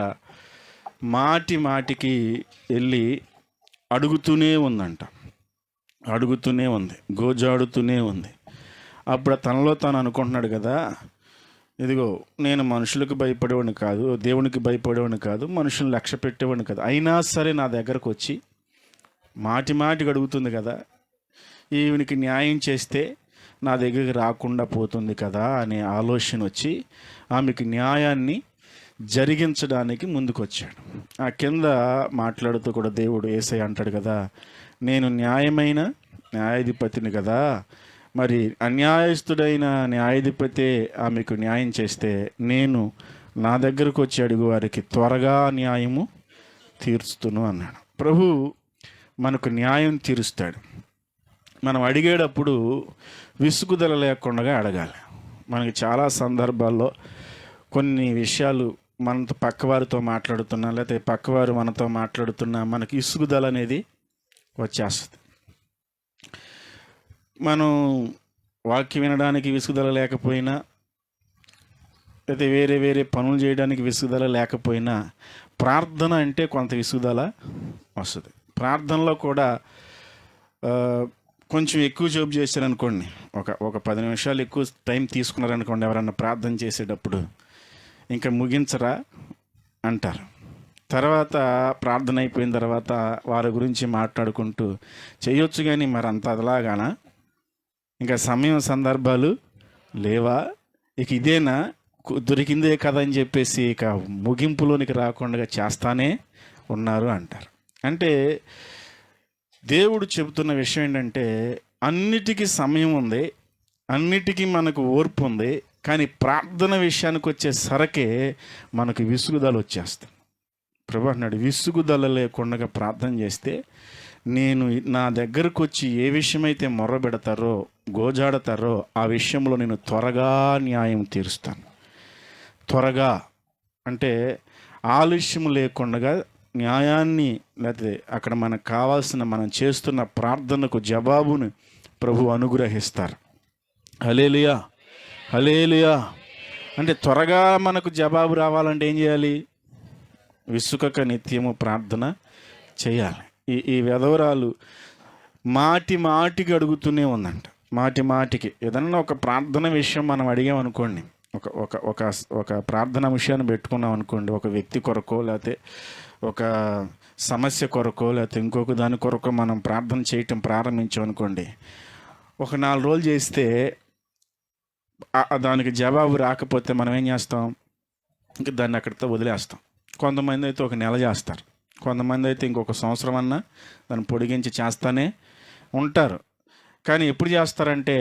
మాటి మాటికి వెళ్ళి అడుగుతూనే ఉంది, గోజాడుతూనే ఉంది. అప్పుడు తనలో తాను అనుకుంటున్నాడు కదా, ఇదిగో నేను మనుషులకు భయపడేవాడిని కాదు, దేవునికి భయపడేవాడిని కాదు, మనుషులను లక్ష్య పెట్టేవాడిని కాదు, అయినా సరే నా దగ్గరకు వచ్చి మాటికి అడుగుతుంది కదా, ఈవినికి న్యాయం చేస్తే నా దగ్గరికి రాకుండా పోతుంది కదా అనే ఆలోచన వచ్చి ఆమెకు న్యాయాన్ని జరిగించడానికి ముందుకొచ్చాడు. ఆ కింద మాట్లాడుతూ కూడా దేవుడు యేసయ్య అంటాడు కదా, నేను న్యాయమైన న్యాయాధిపతిని కదా, మరి అన్యాయస్తుడైన న్యాయాధిపతే ఆమెకు న్యాయం చేస్తే నేను నా దగ్గరకు వచ్చి అడుగు వారికి త్వరగా న్యాయము తీర్చుతును అన్నాడు. ప్రభు మనకు న్యాయం తీరుస్తాడు. మనం అడిగేటప్పుడు విసుగుదల లేకుండా అడగాలి. మనకి చాలా సందర్భాల్లో కొన్ని విషయాలు మనతో పక్కవారితో మాట్లాడుతున్నా, లేకపోతే పక్కవారు మనతో మాట్లాడుతున్నా మనకి విసుగుదల అనేది వచ్చేస్తుంది. మనం వాక్యం వినడానికి విసుగుదల లేకపోయినా, అయితే వేరే వేరే పనులు చేయడానికి విసుగుదల లేకపోయినా, ప్రార్థన అంటే కొంత విసుగుదల వస్తుంది. ప్రార్థనలో కూడా కొంచెం ఎక్కువ జోబు చేశారనుకోండి, ఒక 10 నిమిషాలు ఎక్కువ టైం తీసుకున్నారనుకోండి, ఎవరన్నా ప్రార్థన చేసేటప్పుడు ఇంకా ముగించరా అంటారు. తర్వాత ప్రార్థన అయిపోయిన తర్వాత వారి గురించి మాట్లాడుకుంటూ చేయొచ్చు, కానీ మరి అంత అదలాగానా, ఇంకా సమయం సందర్భాలు లేవా, ఇక ఇదేనా దొరికిందే కదా అని చెప్పేసి ఇక ముగింపులోనికి రాకుండా చేస్తానే ఉన్నారు అంటారు. అంటే దేవుడు చెబుతున్న విషయం ఏంటంటే, అన్నిటికీ సమయం ఉంది, అన్నిటికీ మనకు ఓర్పు ఉంది, కానీ ప్రార్థన విషయానికి వచ్చేసరికే మనకు విసుగుదల వచ్చేస్తుంది. ప్రభు అన్నాడు, విసుగుదల లేకుండా ప్రార్థన చేస్తే నేను నా దగ్గరకు వచ్చి ఏ విషయమైతే మొర్రబెడతారో, గోజాడతారో ఆ విషయంలో నేను త్వరగా న్యాయం తీరుస్తాను. త్వరగా అంటే ఆలస్యం లేకుండా న్యాయాన్ని, లేకపోతే అక్కడ మనకు కావాల్సిన మనం చేస్తున్న ప్రార్థనకు జవాబును ప్రభు అనుగ్రహిస్తారు. హల్లెలూయా, హల్లెలూయా. అంటే త్వరగా మనకు జవాబు రావాలంటే ఏం చేయాలి? విసుకక నిత్యము ప్రార్థన చేయాలి. ఈ విధవరాలు మాటి మాటికి అడుగుతూనే ఉందంట. మాటి మాటికి ఏదన్నా ఒక ప్రార్థన విషయం మనం అడిగామనుకోండి, ఒక ప్రార్థన విషయాన్ని పెట్టుకున్నాం అనుకోండి, ఒక వ్యక్తి కొరకో, లేకపోతే ఒక సమస్య కొరకో, లేకపోతే ఇంకొక దాని కొరకో మనం ప్రార్థన చేయటం ప్రారంభించామనుకోండి, ఒక 4 రోజులు చేస్తే దానికి జవాబు రాకపోతే మనం ఏం చేస్తాం? ఇంకా దాన్ని అక్కడితో వదిలేస్తాం. కొంతమంది అయితే ఒక నెల చేస్తారు, కొంతమంది అయితే ఇంకొక సంవత్సరం అన్నా దాన్ని పొడిగించి చేస్తూనే ఉంటారు. కానీ ఎప్పుడు చేస్తారంటే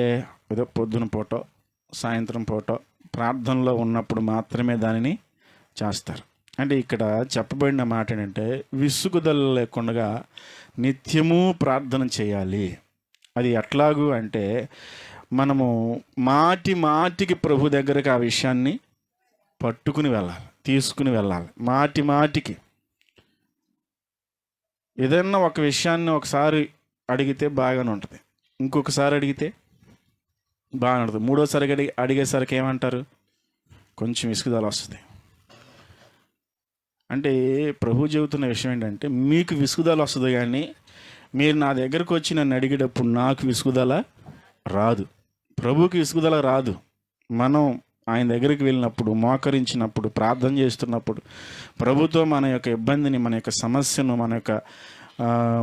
ఏదో పొద్దున పూటో సాయంత్రం పూటో ప్రార్థనలో ఉన్నప్పుడు మాత్రమే దానిని చేస్తారు. అంటే ఇక్కడ చెప్పబడిన మాట ఏంటంటే, విసుగుదల లేకుండా నిత్యము ప్రార్థన చేయాలి. అది ఎట్లాగూ అంటే, మనము మాటి మాటికి ప్రభు దగ్గరకు ఆ విషయాన్ని పట్టుకుని వెళ్ళాలి, తీసుకుని వెళ్ళాలి. మాటి మాటికి ఏదైనా ఒక విషయాన్ని ఒకసారి అడిగితే బాగానే ఉంటుంది, ఇంకొకసారి అడిగితే బాగానే ఉంటుంది, మూడోసారి అడిగేసరికి ఏమంటారు? కొంచెం విసుగుదల వస్తుంది. అంటే ప్రభు చెబుతున్న విషయం ఏంటంటే, మీకు విసుగుదల వస్తుంది, కానీ మీరు నా దగ్గరకు వచ్చి నన్ను అడిగేటప్పుడు నాకు విసుగుదల రాదు. ప్రభుకి విసుగుదల రాదు. మనం ఆయన దగ్గరికి వెళ్ళినప్పుడు, మోకరించినప్పుడు, ప్రార్థన చేస్తున్నప్పుడు, ప్రభుతో మన యొక్క ఇబ్బందిని, మన యొక్క సమస్యను, మన యొక్క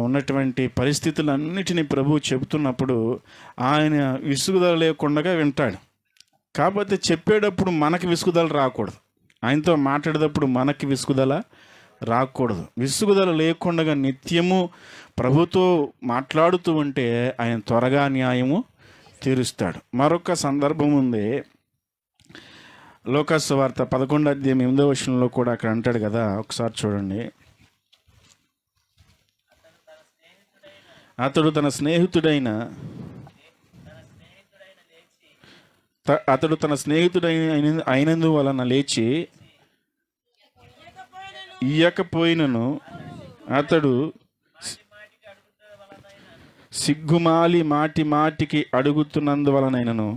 ఉన్నటువంటి పరిస్థితులన్నిటినీ ప్రభువు చెబుతున్నప్పుడు ఆయన విసుగుదల లేకుండా వింటాడు. కాకపోతే చెప్పేటప్పుడు మనకి విసుగుదల రాకూడదు, ఆయనతో మాట్లాడేటప్పుడు మనకి విసుగుదల రాకూడదు. విసుగుదల లేకుండా నిత్యము ప్రభుతో మాట్లాడుతూ ఉంటే ఆయన త్వరగా న్యాయము తీరుస్తాడు. మరొక సందర్భం ఉంది, లూకా సువార్త 11:8 కూడా అక్కడ అంటాడు కదా, ఒకసారి చూడండి. అతడు తన స్నేహితుడైన అయినందువలన లేచి ఇయ్యకపోయినను అతడు సిగ్గుమాలి మాటి మాటికి అడుగుతున్నందువలనైనను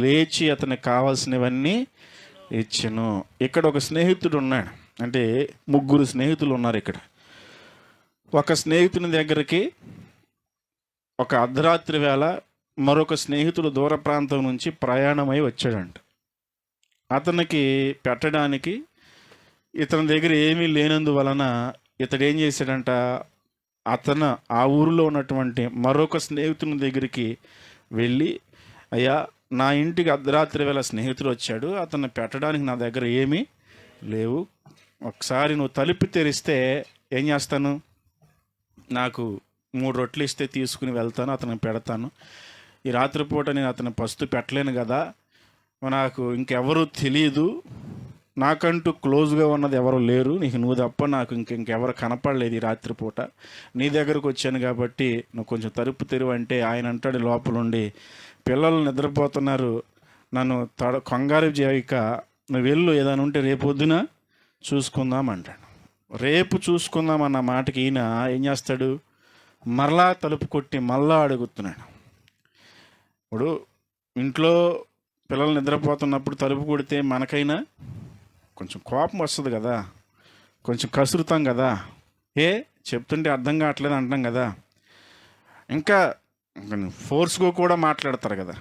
లేచి అతనికి కావాల్సినవన్నీ ఇచ్చెను. ఇక్కడ ఒక స్నేహితుడు ఉన్నాడు, అంటే 3 స్నేహితులు ఉన్నారు ఇక్కడ. ఒక స్నేహితుని దగ్గరికి ఒక అర్ధరాత్రి వేళ మరొక స్నేహితుడు దూర ప్రాంతం నుంచి ప్రయాణమై వచ్చాడంట. అతనికి పెట్టడానికి ఇతని దగ్గర ఏమీ లేనందువలన ఇతడు ఏం చేశాడంట, అతను ఆ ఊరిలో ఉన్నటువంటి మరొక స్నేహితుని దగ్గరికి వెళ్ళి, అయ్యా నా ఇంటికి అర్ధరాత్రి వేళ స్నేహితుడు వచ్చాడు, అతన్ని పెట్టడానికి నా దగ్గర ఏమీ లేవు, ఒకసారి నువ్వు తలుపు తెరిస్తే ఏం చేస్తాను, నాకు 3 రొట్టెలు ఇస్తే తీసుకుని వెళ్తాను, అతనికి పెడతాను. ఈ రాత్రిపూట నేను అతను పస్తు పెట్టలేను కదా, నాకు ఇంకెవరూ తెలియదు, నాకంటూ క్లోజ్గా ఉన్నది ఎవరు లేరు, నువ్వు తప్ప నాకు ఇంకెవరు కనపడలేదు ఈ రాత్రిపూట, నీ దగ్గరకు వచ్చాను కాబట్టి నువ్వు కొంచెం తలుపు తెరువు అంటే ఆయన అంటాడు లోపలుండి, పిల్లలు నిద్రపోతున్నారు, నన్ను కంగారు చేయక నువ్వు వెళ్ళు, ఏదైనా ఉంటే రేపు పొద్దున చూసుకుందాం అంటాడు. రేపు చూసుకుందాం అన్న మాటకి ఈయన ఏం చేస్తాడు, మరలా తలుపు కొట్టి మళ్ళా అడుగుతున్నాడు. ఇప్పుడు ఇంట్లో పిల్లలు నిద్రపోతున్నప్పుడు తలుపు కొడితే మనకైనా కొంచెం కోపం వస్తుంది కదా, కొంచెం కసురుతాం కదా, చెప్తుంటే అర్థం కావట్లేదు అంటాం కదా, ఇంకా ఫోర్స్గా కూడా మాట్లాడతారు కదా.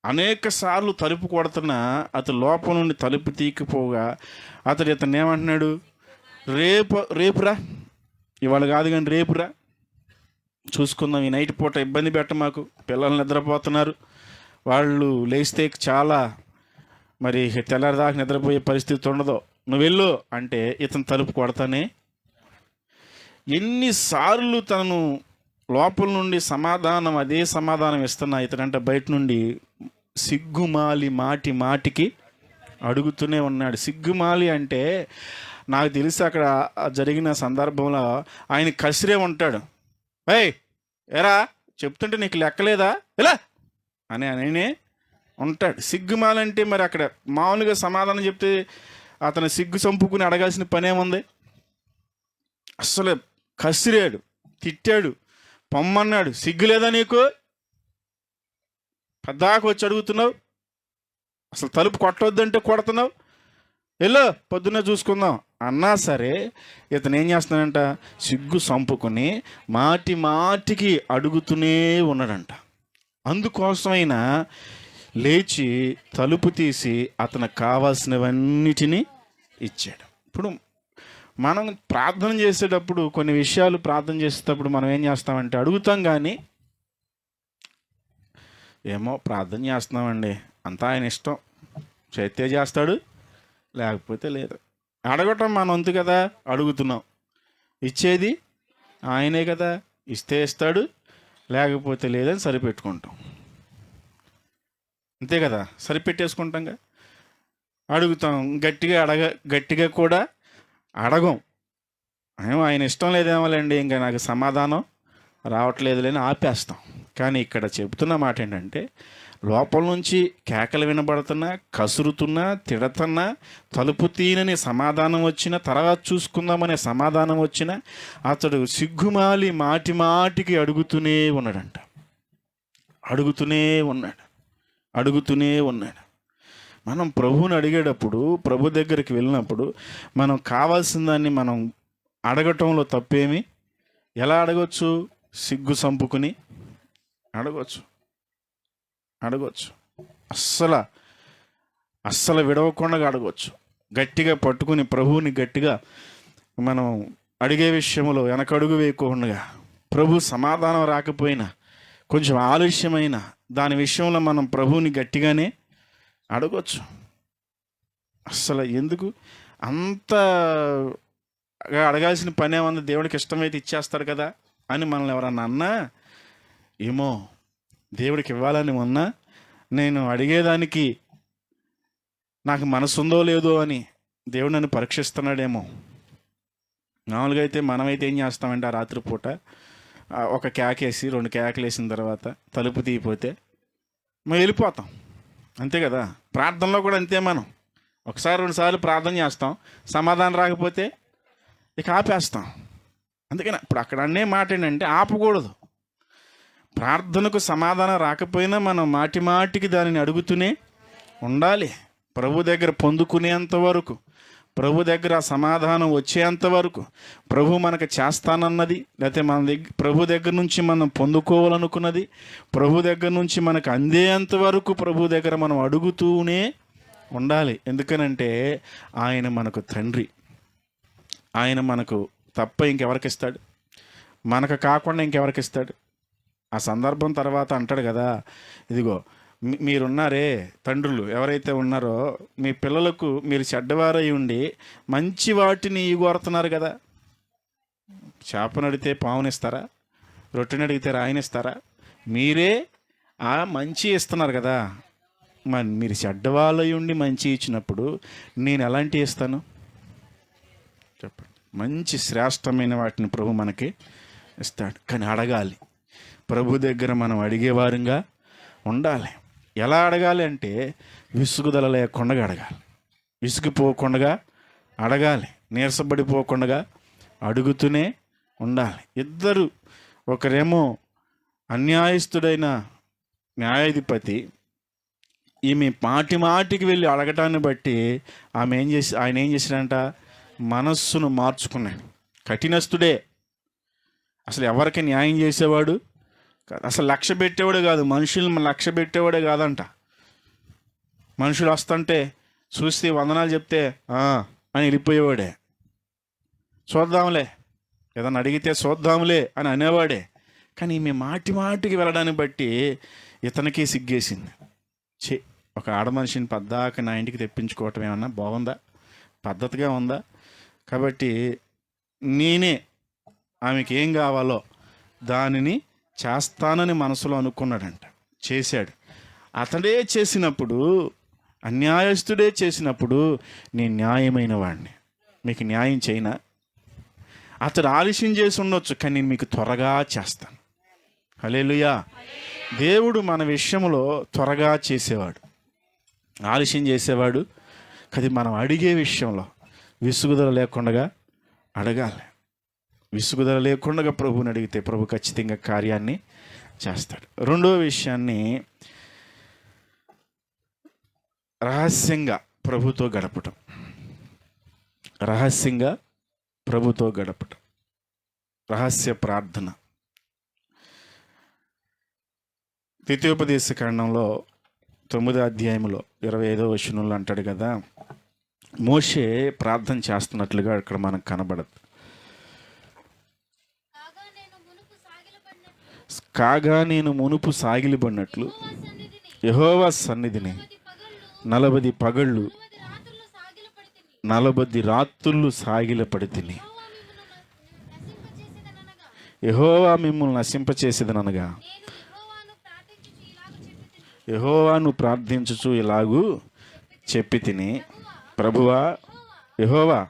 అనేక సార్లు తలుపు కొడుతున్నా అతను లోపల నుండి తలుపు తీకిపోగా ఇతను ఏమంటున్నాడు, రేపురా, ఇవాళ కాదు కానీ రేపురా చూసుకుందాం, ఈ నైట్ పూట ఇబ్బంది పెట్ట, మాకు పిల్లలు నిద్రపోతున్నారు, వాళ్ళు లేస్తే చాలా మరి తెల్లారిదాకా నిద్రపోయే పరిస్థితి ఉండదు, నువ్వు వెళ్ళు అంటే ఇతను తలుపు కొడతానే. ఎన్నిసార్లు తను లోపల నుండి అదే సమాధానం ఇస్తున్నా, ఇతనంటే బయట నుండి సిగ్గుమాలి మాటికి అడుగుతూనే ఉన్నాడు. సిగ్గుమాలి అంటే నాకు తెలిసి అక్కడ జరిగిన సందర్భంలో ఆయన కసిరే ఉంటాడు. ఎరా చెప్తుంటే నీకు లెక్కలేదా ఇలా అని ఆయనే ఉంటాడు. సిగ్గుమాలంటే మరి అక్కడ మామూలుగా సమాధానం చెప్తే అతను సిగ్గు చంపుకుని అడగాల్సిన పనేముంది? అసలు కసిరాడు, తిట్టాడు, పొమ్మన్నాడు. సిగ్గు లేదా నీకు? పెద్దాక వచ్చి అడుగుతున్నావు, అసలు తలుపు కొట్టవద్దంటే కొడుతున్నావు, వెళ్ళు పొద్దున్నే చూసుకుందాం అన్నా సరే ఇతను ఏం చేస్తున్నాడంట, సిగ్గు చంపుకుని మాటికి అడుగుతూనే ఉన్నాడంట. అందుకోసమైనా లేచి తలుపు తీసి అతనికి కావాల్సినవన్నిటినీ ఇచ్చాడు. ఇప్పుడు మనం ప్రార్థన చేసేటప్పుడు కొన్ని విషయాలు ప్రార్థన చేసేటప్పుడు మనం ఏం చేస్తామంటే అడుగుతాం, కానీ ఏమో ప్రార్థన చేస్తున్నామండి, అంతా ఆయన ఇష్టం, చేస్తే చేస్తాడు లేకపోతే లేదు. అడగటం మన వంతు కదా, అడుగుతున్నాం, ఇచ్చేది ఆయనే కదా, ఇస్తే ఇస్తాడు లేకపోతే లేదని సరిపెట్టుకుంటాం, అంతే కదా, సరిపెట్టేసుకుంటాంగా. అడుగుతాం, గట్టిగా కూడా అడగం, ఏమో ఆయన ఇష్టం లేదేమోలేండి, ఇంకా నాకు సమాధానం రావట్లేదులేని ఆపేస్తాం. కానీ ఇక్కడ చెబుతున్న మాట ఏంటంటే లోపల నుంచి కేకలు వినబడుతున్నా, కసురుతున్నా, తిడతన్నా, తలుపు తీనని సమాధానం వచ్చినా, తర్వాత చూసుకుందామనే సమాధానం వచ్చినా అతడు సిగ్గుమాలి మాటికి అడుగుతూనే ఉన్నాడంట. అడుగుతూనే ఉన్నాడు. మనం ప్రభువుని అడిగేటప్పుడు, ప్రభు దగ్గరికి వెళ్ళినప్పుడు మనం కావాల్సిన దాన్ని మనం అడగటంలో తప్పేమి. ఎలా అడగొచ్చు? సిగ్గు చంపుకుని అడగొచ్చు. అస్సలు విడవకుండా అడగవచ్చు. గట్టిగా పట్టుకుని ప్రభువుని గట్టిగా మనం అడిగే విషయంలో వెనకడుగు వేయకుండా, ప్రభు సమాధానం రాకపోయినా కొంచెం ఆలస్యమైన దాని విషయంలో మనం ప్రభువుని గట్టిగానే అడగొచ్చు. అస్సలు ఎందుకు అంత అడగాల్సిన పనే ఉంది, దేవుడికి ఇష్టమైతే ఇచ్చేస్తాడు కదా అని మనల్ని ఎవరన్నా అన్నా, ఏమో దేవుడికి ఇవ్వాలని ఉన్నా నేను అడిగేదానికి నాకు మనసు ఉందో లేదో అని దేవుడు నన్ను పరీక్షిస్తున్నాడేమో. మామూలుగా అయితే మనమైతే ఏం చేస్తామంటే ఆ రాత్రిపూట ఒక కేకేసి 2 కేకలు వేసిన తర్వాత తలుపు తీయిపోతే మనం వెళ్ళిపోతాం, అంతే కదా. ప్రార్థనలో కూడా అంతే, మనం 1-2 సార్లు ప్రార్థన చేస్తాం, సమాధానం రాకపోతే ఇక ఆపేస్తాం. అందుకని ఇప్పుడు అక్కడ అనే మాట ఏంటంటే ఆపకూడదు. ప్రార్థనకు సమాధానం రాకపోయినా మనం మాటికి దానిని అడుగుతూనే ఉండాలి. ప్రభు దగ్గర పొందుకునేంత వరకు, ప్రభు దగ్గర సమాధానం వచ్చేంత వరకు, ప్రభు మనకు చేస్తానన్నది, లేకపోతే ప్రభు దగ్గర నుంచి మనం పొందుకోవాలనుకున్నది, ప్రభు దగ్గర నుంచి మనకు అందేంత వరకు ప్రభు దగ్గర మనం అడుగుతూనే ఉండాలి. ఎందుకనంటే ఆయన మనకు తండ్రి, ఆయన మనకు తప్ప ఇంకెవరికి ఇస్తాడు? మనకు కాకుండా ఇంకెవరికి ఇస్తాడు? ఆ సందర్భం తర్వాత అంటాడు కదా, ఇదిగో మీరున్నారే తండ్రులు ఎవరైతే ఉన్నారో మీ పిల్లలకు మీరు చెడ్డవారై ఉండి మంచి వాటిని ఇగోరుతున్నారు కదా. చేపను అడిగితే పావునిస్తారా? రొట్టెని అడిగితే రాయినిస్తారా? మీరే ఆ మంచి ఇస్తున్నారు కదా. మరి మీరు చెడ్డవాళ్ళై ఉండి మంచి ఇచ్చినప్పుడు నేను ఎలాంటి ఇస్తాను చెప్పండి? మంచి శ్రేష్టమైన వాటిని ప్రభు మనకి ఇస్తాడు. కానీ అడగాలి. ప్రభు దగ్గర మనం అడిగేవారుగా ఉండాలి. ఎలా అడగాలి అంటే విసుగుదల లేకుండా అడగాలి, విసుగుపోకుండా అడగాలి, నీరసపడిపోకుండా అడుగుతూనే ఉండాలి. ఇద్దరు, ఒకరేమో అన్యాయస్తుడైన న్యాయాధిపతి, ఈమె మాటి మాటికి వెళ్ళి అడగటాన్ని బట్టి ఆయన ఏం చేశాడంట, మనస్సును మార్చుకున్నాడు. కఠినస్తుడే, అసలు ఎవరికి న్యాయం చేసేవాడు కాదు, అసలు లక్ష్య పెట్టేవాడే కాదు, మనుషులను లక్ష్య పెట్టేవాడే కాదంట. మనుషులు వస్తుంటే చూస్తే వందనాలు చెప్తే అని వెళ్ళిపోయేవాడే, చూద్దాంలే ఏదన్నా అడిగితే చూద్దాంలే అని అనేవాడే. కానీ ఈమె మాటి మాటికి వెళ్ళడాన్ని బట్టి ఇతనికి సిగ్గేసింది. ఒక ఆడ మనిషిని పద్దాక నా ఇంటికి తెప్పించుకోవటం ఏమన్నా బాగుందా, పద్ధతిగా ఉందా? కాబట్టి నేనే ఆమెకి ఏం కావాలో దానిని చేస్తానని మనసులో అనుకున్నాడంట. చేశాడు. అతడే చేసినప్పుడు, అన్యాయస్తుడే చేసినప్పుడు నేను న్యాయమైన వాడిని, మీకు న్యాయం చేయనా? అతడు ఆలస్యం చేసి ఉండొచ్చు, కానీ నేను మీకు త్వరగా చేస్తాను. హల్లెలూయా. దేవుడు మన విషయంలో త్వరగా చేసేవాడు, ఆలస్యం చేసేవాడు. కానీ మనం అడిగే విషయంలో విసుగుదల లేకుండా అడగాలి. విసుగుదల లేకుండా ప్రభువుని అడిగితే ప్రభు ఖచ్చితంగా కార్యాన్ని చేస్తాడు. రెండో విషయాన్ని, రహస్యంగా ప్రభుతో గడపటం. రహస్యంగా ప్రభుతో గడపటం, రహస్య ప్రార్థన. ద్వితీయోపదేశ కాండంలో 9వ అధ్యాయంలో 25వ వచనంలో అంటాడు కదా, మోషే ప్రార్థన చేస్తున్నట్లుగా ఇక్కడ మనకు కనబడదు. కాగా నేను మునుపు సాగిలిపడినట్లు యెహోవా సన్నిధిని 40 పగళ్ళు 40 రాత్రులు సాగిలపడితిని. యెహోవా మిమ్మల్ని నశింపచేసేదనగా యెహోవాను ప్రార్థించుచు ఇలాగూ చెప్పి తిని, ప్రభువా యెహోవా,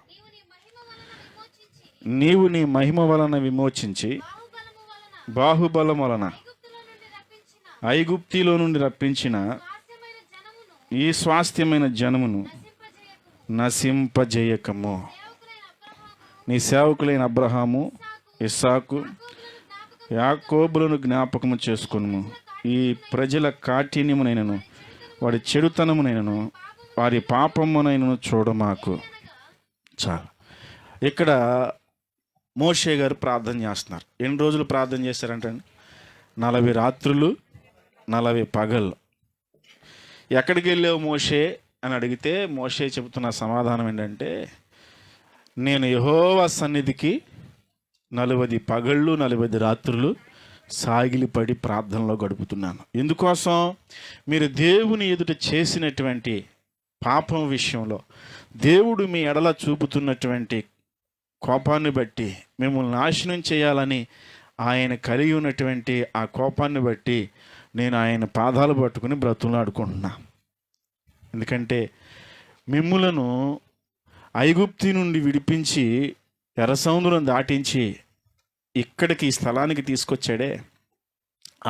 నీవు నీ మహిమ వలన విమోచించి బాహుబలం వలన ఐగుప్తిలో నుండి రప్పించిన ఈ స్వాస్థ్యమైన జనమును నశింపజేయకము. నీ సేవకులైన అబ్రహాము, ఇస్సాకు, యాకోబులను జ్ఞాపకము చేసుకొనుము. ఈ ప్రజల కాఠిన్యమునైనను వారి చెడుతనమునైనను వారి పాపమునైనను చూడమాకు. చాలు. ఇక్కడ మోషే గారు ప్రార్థన చేస్తున్నారు. ఎన్ని రోజులు ప్రార్థన చేస్తారంటే 40 రాత్రులు 40 పగళ్ళు. ఎక్కడికి వెళ్ళావు మోషే అని అడిగితే మోషే చెబుతున్న సమాధానం ఏంటంటే, నేను యెహోవా సన్నిధికి 40 పగళ్ళు 40 రాత్రులు సాగిలిపడి ప్రార్థనలో గడుపుతున్నాను. ఎందుకోసం? మీరు దేవుని ఎదుట చేసినటువంటి పాపం విషయంలో దేవుడు మీ ఎడల చూపుతున్నటువంటి కోపాన్ని బట్టి, మిమ్మల్ని నాశనం చేయాలని ఆయన కలిగి ఉన్నటువంటి ఆ కోపాన్ని బట్టి నేను ఆయన పాదాలు పట్టుకుని బ్రతులాడుకుంటున్నా. ఎందుకంటే మిమ్ములను ఐగుప్తి నుండి విడిపించి ఎర్ర సముద్రం దాటించి ఇక్కడికి ఈ స్థలానికి తీసుకొచ్చాడే,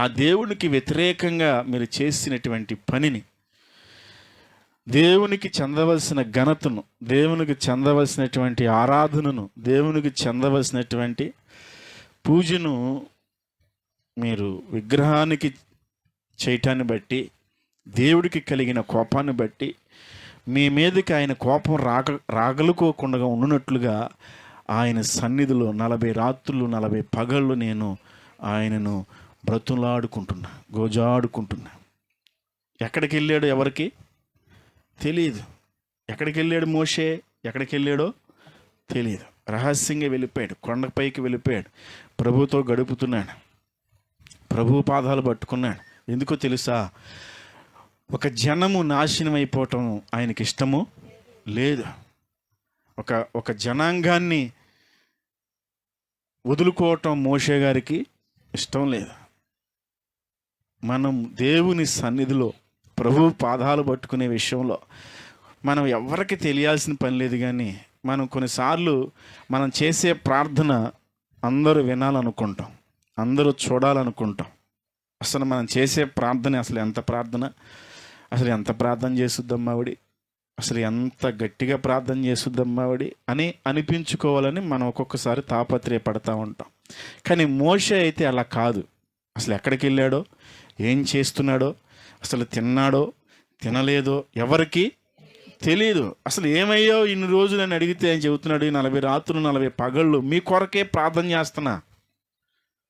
ఆ దేవునికి వ్యతిరేకంగా మీరు చేసినటువంటి పనిని, దేవునికి చెందవలసిన ఘనతను, దేవునికి చెందవలసినటువంటి ఆరాధనను, దేవునికి చెందవలసినటువంటి పూజను మీరు విగ్రహానికి చేయటాన్ని బట్టి, దేవుడికి కలిగిన కోపాన్ని బట్టి, మీ మీదకి ఆయన కోపం రాగలుకోకుండా ఉన్నట్లుగా ఆయన సన్నిధిలో 40 రాత్రులు 40 పగళ్ళు నేను ఆయనను బ్రతులాడుకుంటున్నా, గోజాడుకుంటున్నా. ఎక్కడికి వెళ్ళాడు ఎవరికి తెలియదు. ఎక్కడికి వెళ్ళాడు మోషే, ఎక్కడికి వెళ్ళాడో తెలియదు. రహస్యంగా వెళ్ళిపోయాడు, కొండపైకి వెళ్ళిపోయాడు, ప్రభుతో గడుపుతున్నాడు, ప్రభు పాదాలు పట్టుకున్నాడు. ఎందుకో తెలుసా? ఒక జనము నాశనం అయిపోవటం ఆయనకి ఇష్టము లేదు. ఒక జనాంగాన్ని వదులుకోవటం మోషే గారికి ఇష్టం లేదు. మనం దేవుని సన్నిధిలో ప్రభు పాదాలు పట్టుకునే విషయంలో మనం ఎవరికి తెలియాల్సిన పని లేదు. కానీ మనం కొన్నిసార్లు మనం చేసే ప్రార్థన అందరూ వినాలనుకుంటాం, అందరూ చూడాలనుకుంటాం. అసలు మనం చేసే ప్రార్థన అసలు ఎంత ప్రార్థన, అసలు ఎంత ప్రార్థన చేస్తుందమ్మా ఆవిడ, అసలు ఎంత గట్టిగా ప్రార్థన చేస్తుందమ్మా ఆవిడ అని అనిపించుకోవాలని మనం ఒక్కొక్కసారి తాపత్రయపడతా ఉంటాం. కానీ మోషే అయితే అలా కాదు. అసలు ఎక్కడికి వెళ్ళాడో, ఏం చేస్తున్నాడో, అసలు తిన్నాడో తినలేదో ఎవరికి తెలియదు. అసలు ఏమయ్యో ఇన్ని రోజులు అని అడిగితే ఆయన చెబుతున్నాడు, 40 రాత్రులు 40 పగళ్ళు మీ కొరకే ప్రార్థన చేస్తున్నా,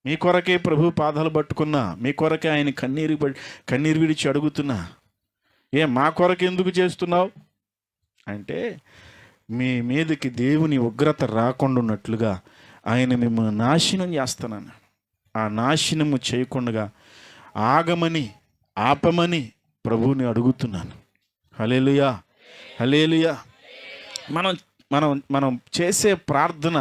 మీ కొరకే ప్రభు పాదాలు పట్టుకున్నా, మీ కొరకే ఆయన కన్నీరు విడిచి అడుగుతున్నా, మా కొరకు ఎందుకు చేస్తున్నావు అంటే మీ మీదకి దేవుని ఉగ్రత రాకుండా ఉన్నట్లుగా ఆయన మిమ్మల్ని నాశనం చేస్తున్నాను. ఆ నాశనము చేయకుండా ఆపమని ప్రభువుని అడుగుతున్నాను. హల్లెలూయా, హల్లెలూయా. మనం చేసే ప్రార్థన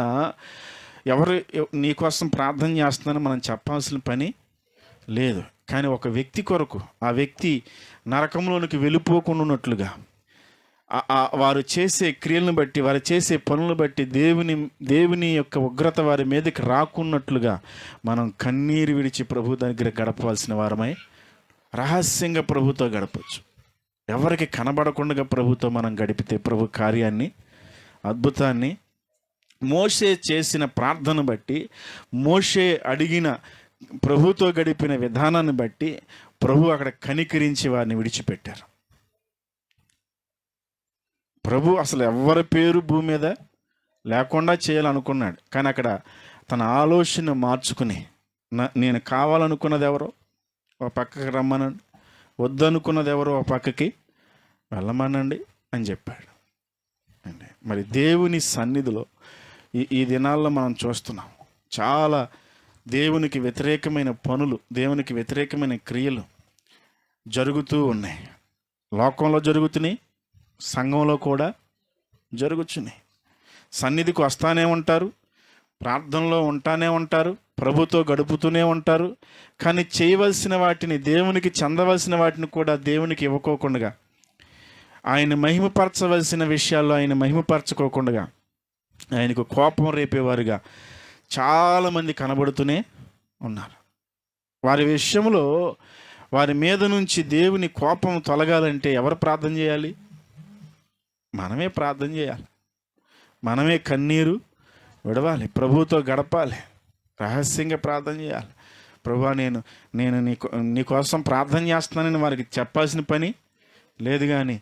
నీకోసం ప్రార్థన చేస్తున్నాను మనం చెప్పాల్సిన పని లేదు. కానీ ఒక వ్యక్తి కొరకు, ఆ వ్యక్తి నరకంలోనికి వెళ్ళిపోకుండా ఉన్నట్లుగా, వారు చేసే క్రియలను బట్టి, వారు చేసే పనులను బట్టి దేవుని యొక్క ఉగ్రత వారి మీదకి రాకున్నట్లుగా మనం కన్నీరు విడిచి ప్రభు దగ్గర గడపవలసిన వారమై రహస్యంగా ప్రభుతో గడపచ్చు. ఎవరికి కనబడకుండా ప్రభుతో మనం గడిపితే ప్రభు కార్యాన్ని, అద్భుతాన్ని, మోషే చేసిన ప్రార్థన బట్టి, మోషే అడిగిన ప్రభుతో గడిపిన విధానాన్ని బట్టి ప్రభు అక్కడ కనికరించి వారిని విడిచిపెట్టారు. ప్రభు అసలు ఎవరి పేరు భూమి మీద లేకుండా చేయాలనుకున్నాడు. కానీ అక్కడ తన ఆలోచన మార్చుకుని, నేను కావాలనుకున్నది ఎవరో ఒక పక్కకి రమ్మనండి, వద్దనుకున్నది ఎవరో ఒక పక్కకి వెళ్ళమనండి అని చెప్పాడు అండి. మరి దేవుని సన్నిధిలో ఈ దినాల్లో మనం చూస్తున్నాం చాలా దేవునికి వ్యతిరేకమైన పనులు, దేవునికి వ్యతిరేకమైన క్రియలు జరుగుతూ ఉన్నాయి. లోకంలో జరుగుతున్నాయి, సంఘంలో కూడా జరుగుతున్నాయి. సన్నిధికి వస్తానే ఉంటారు, ప్రార్థనలో ఉంటానే ఉంటారు, ప్రభుతో గడుపుతూనే ఉంటారు. కానీ చేయవలసిన వాటిని, దేవునికి చెందవలసిన వాటిని కూడా దేవునికి ఇవ్వకోకుండా, ఆయన మహిమపరచవలసిన విషయాల్లో ఆయన మహిమపరచుకోకుండా, ఆయనకు కోపం రేపేవారుగా చాలామంది కనబడుతూనే ఉన్నారు. వారి విషయంలో వారి మీద నుంచి దేవుని కోపం తొలగాలంటే ఎవరు ప్రార్థన చేయాలి? మనమే ప్రార్థన చేయాలి, మనమే కన్నీరు విడవాలి, ప్రభువుతో గడపాలి, రహస్యంగా ప్రార్థన చేయాలి. ప్రభువా నేను నీకోసం ప్రార్థన చేస్తున్నానని వారికి చెప్పాల్సిన పని లేదు. కానీ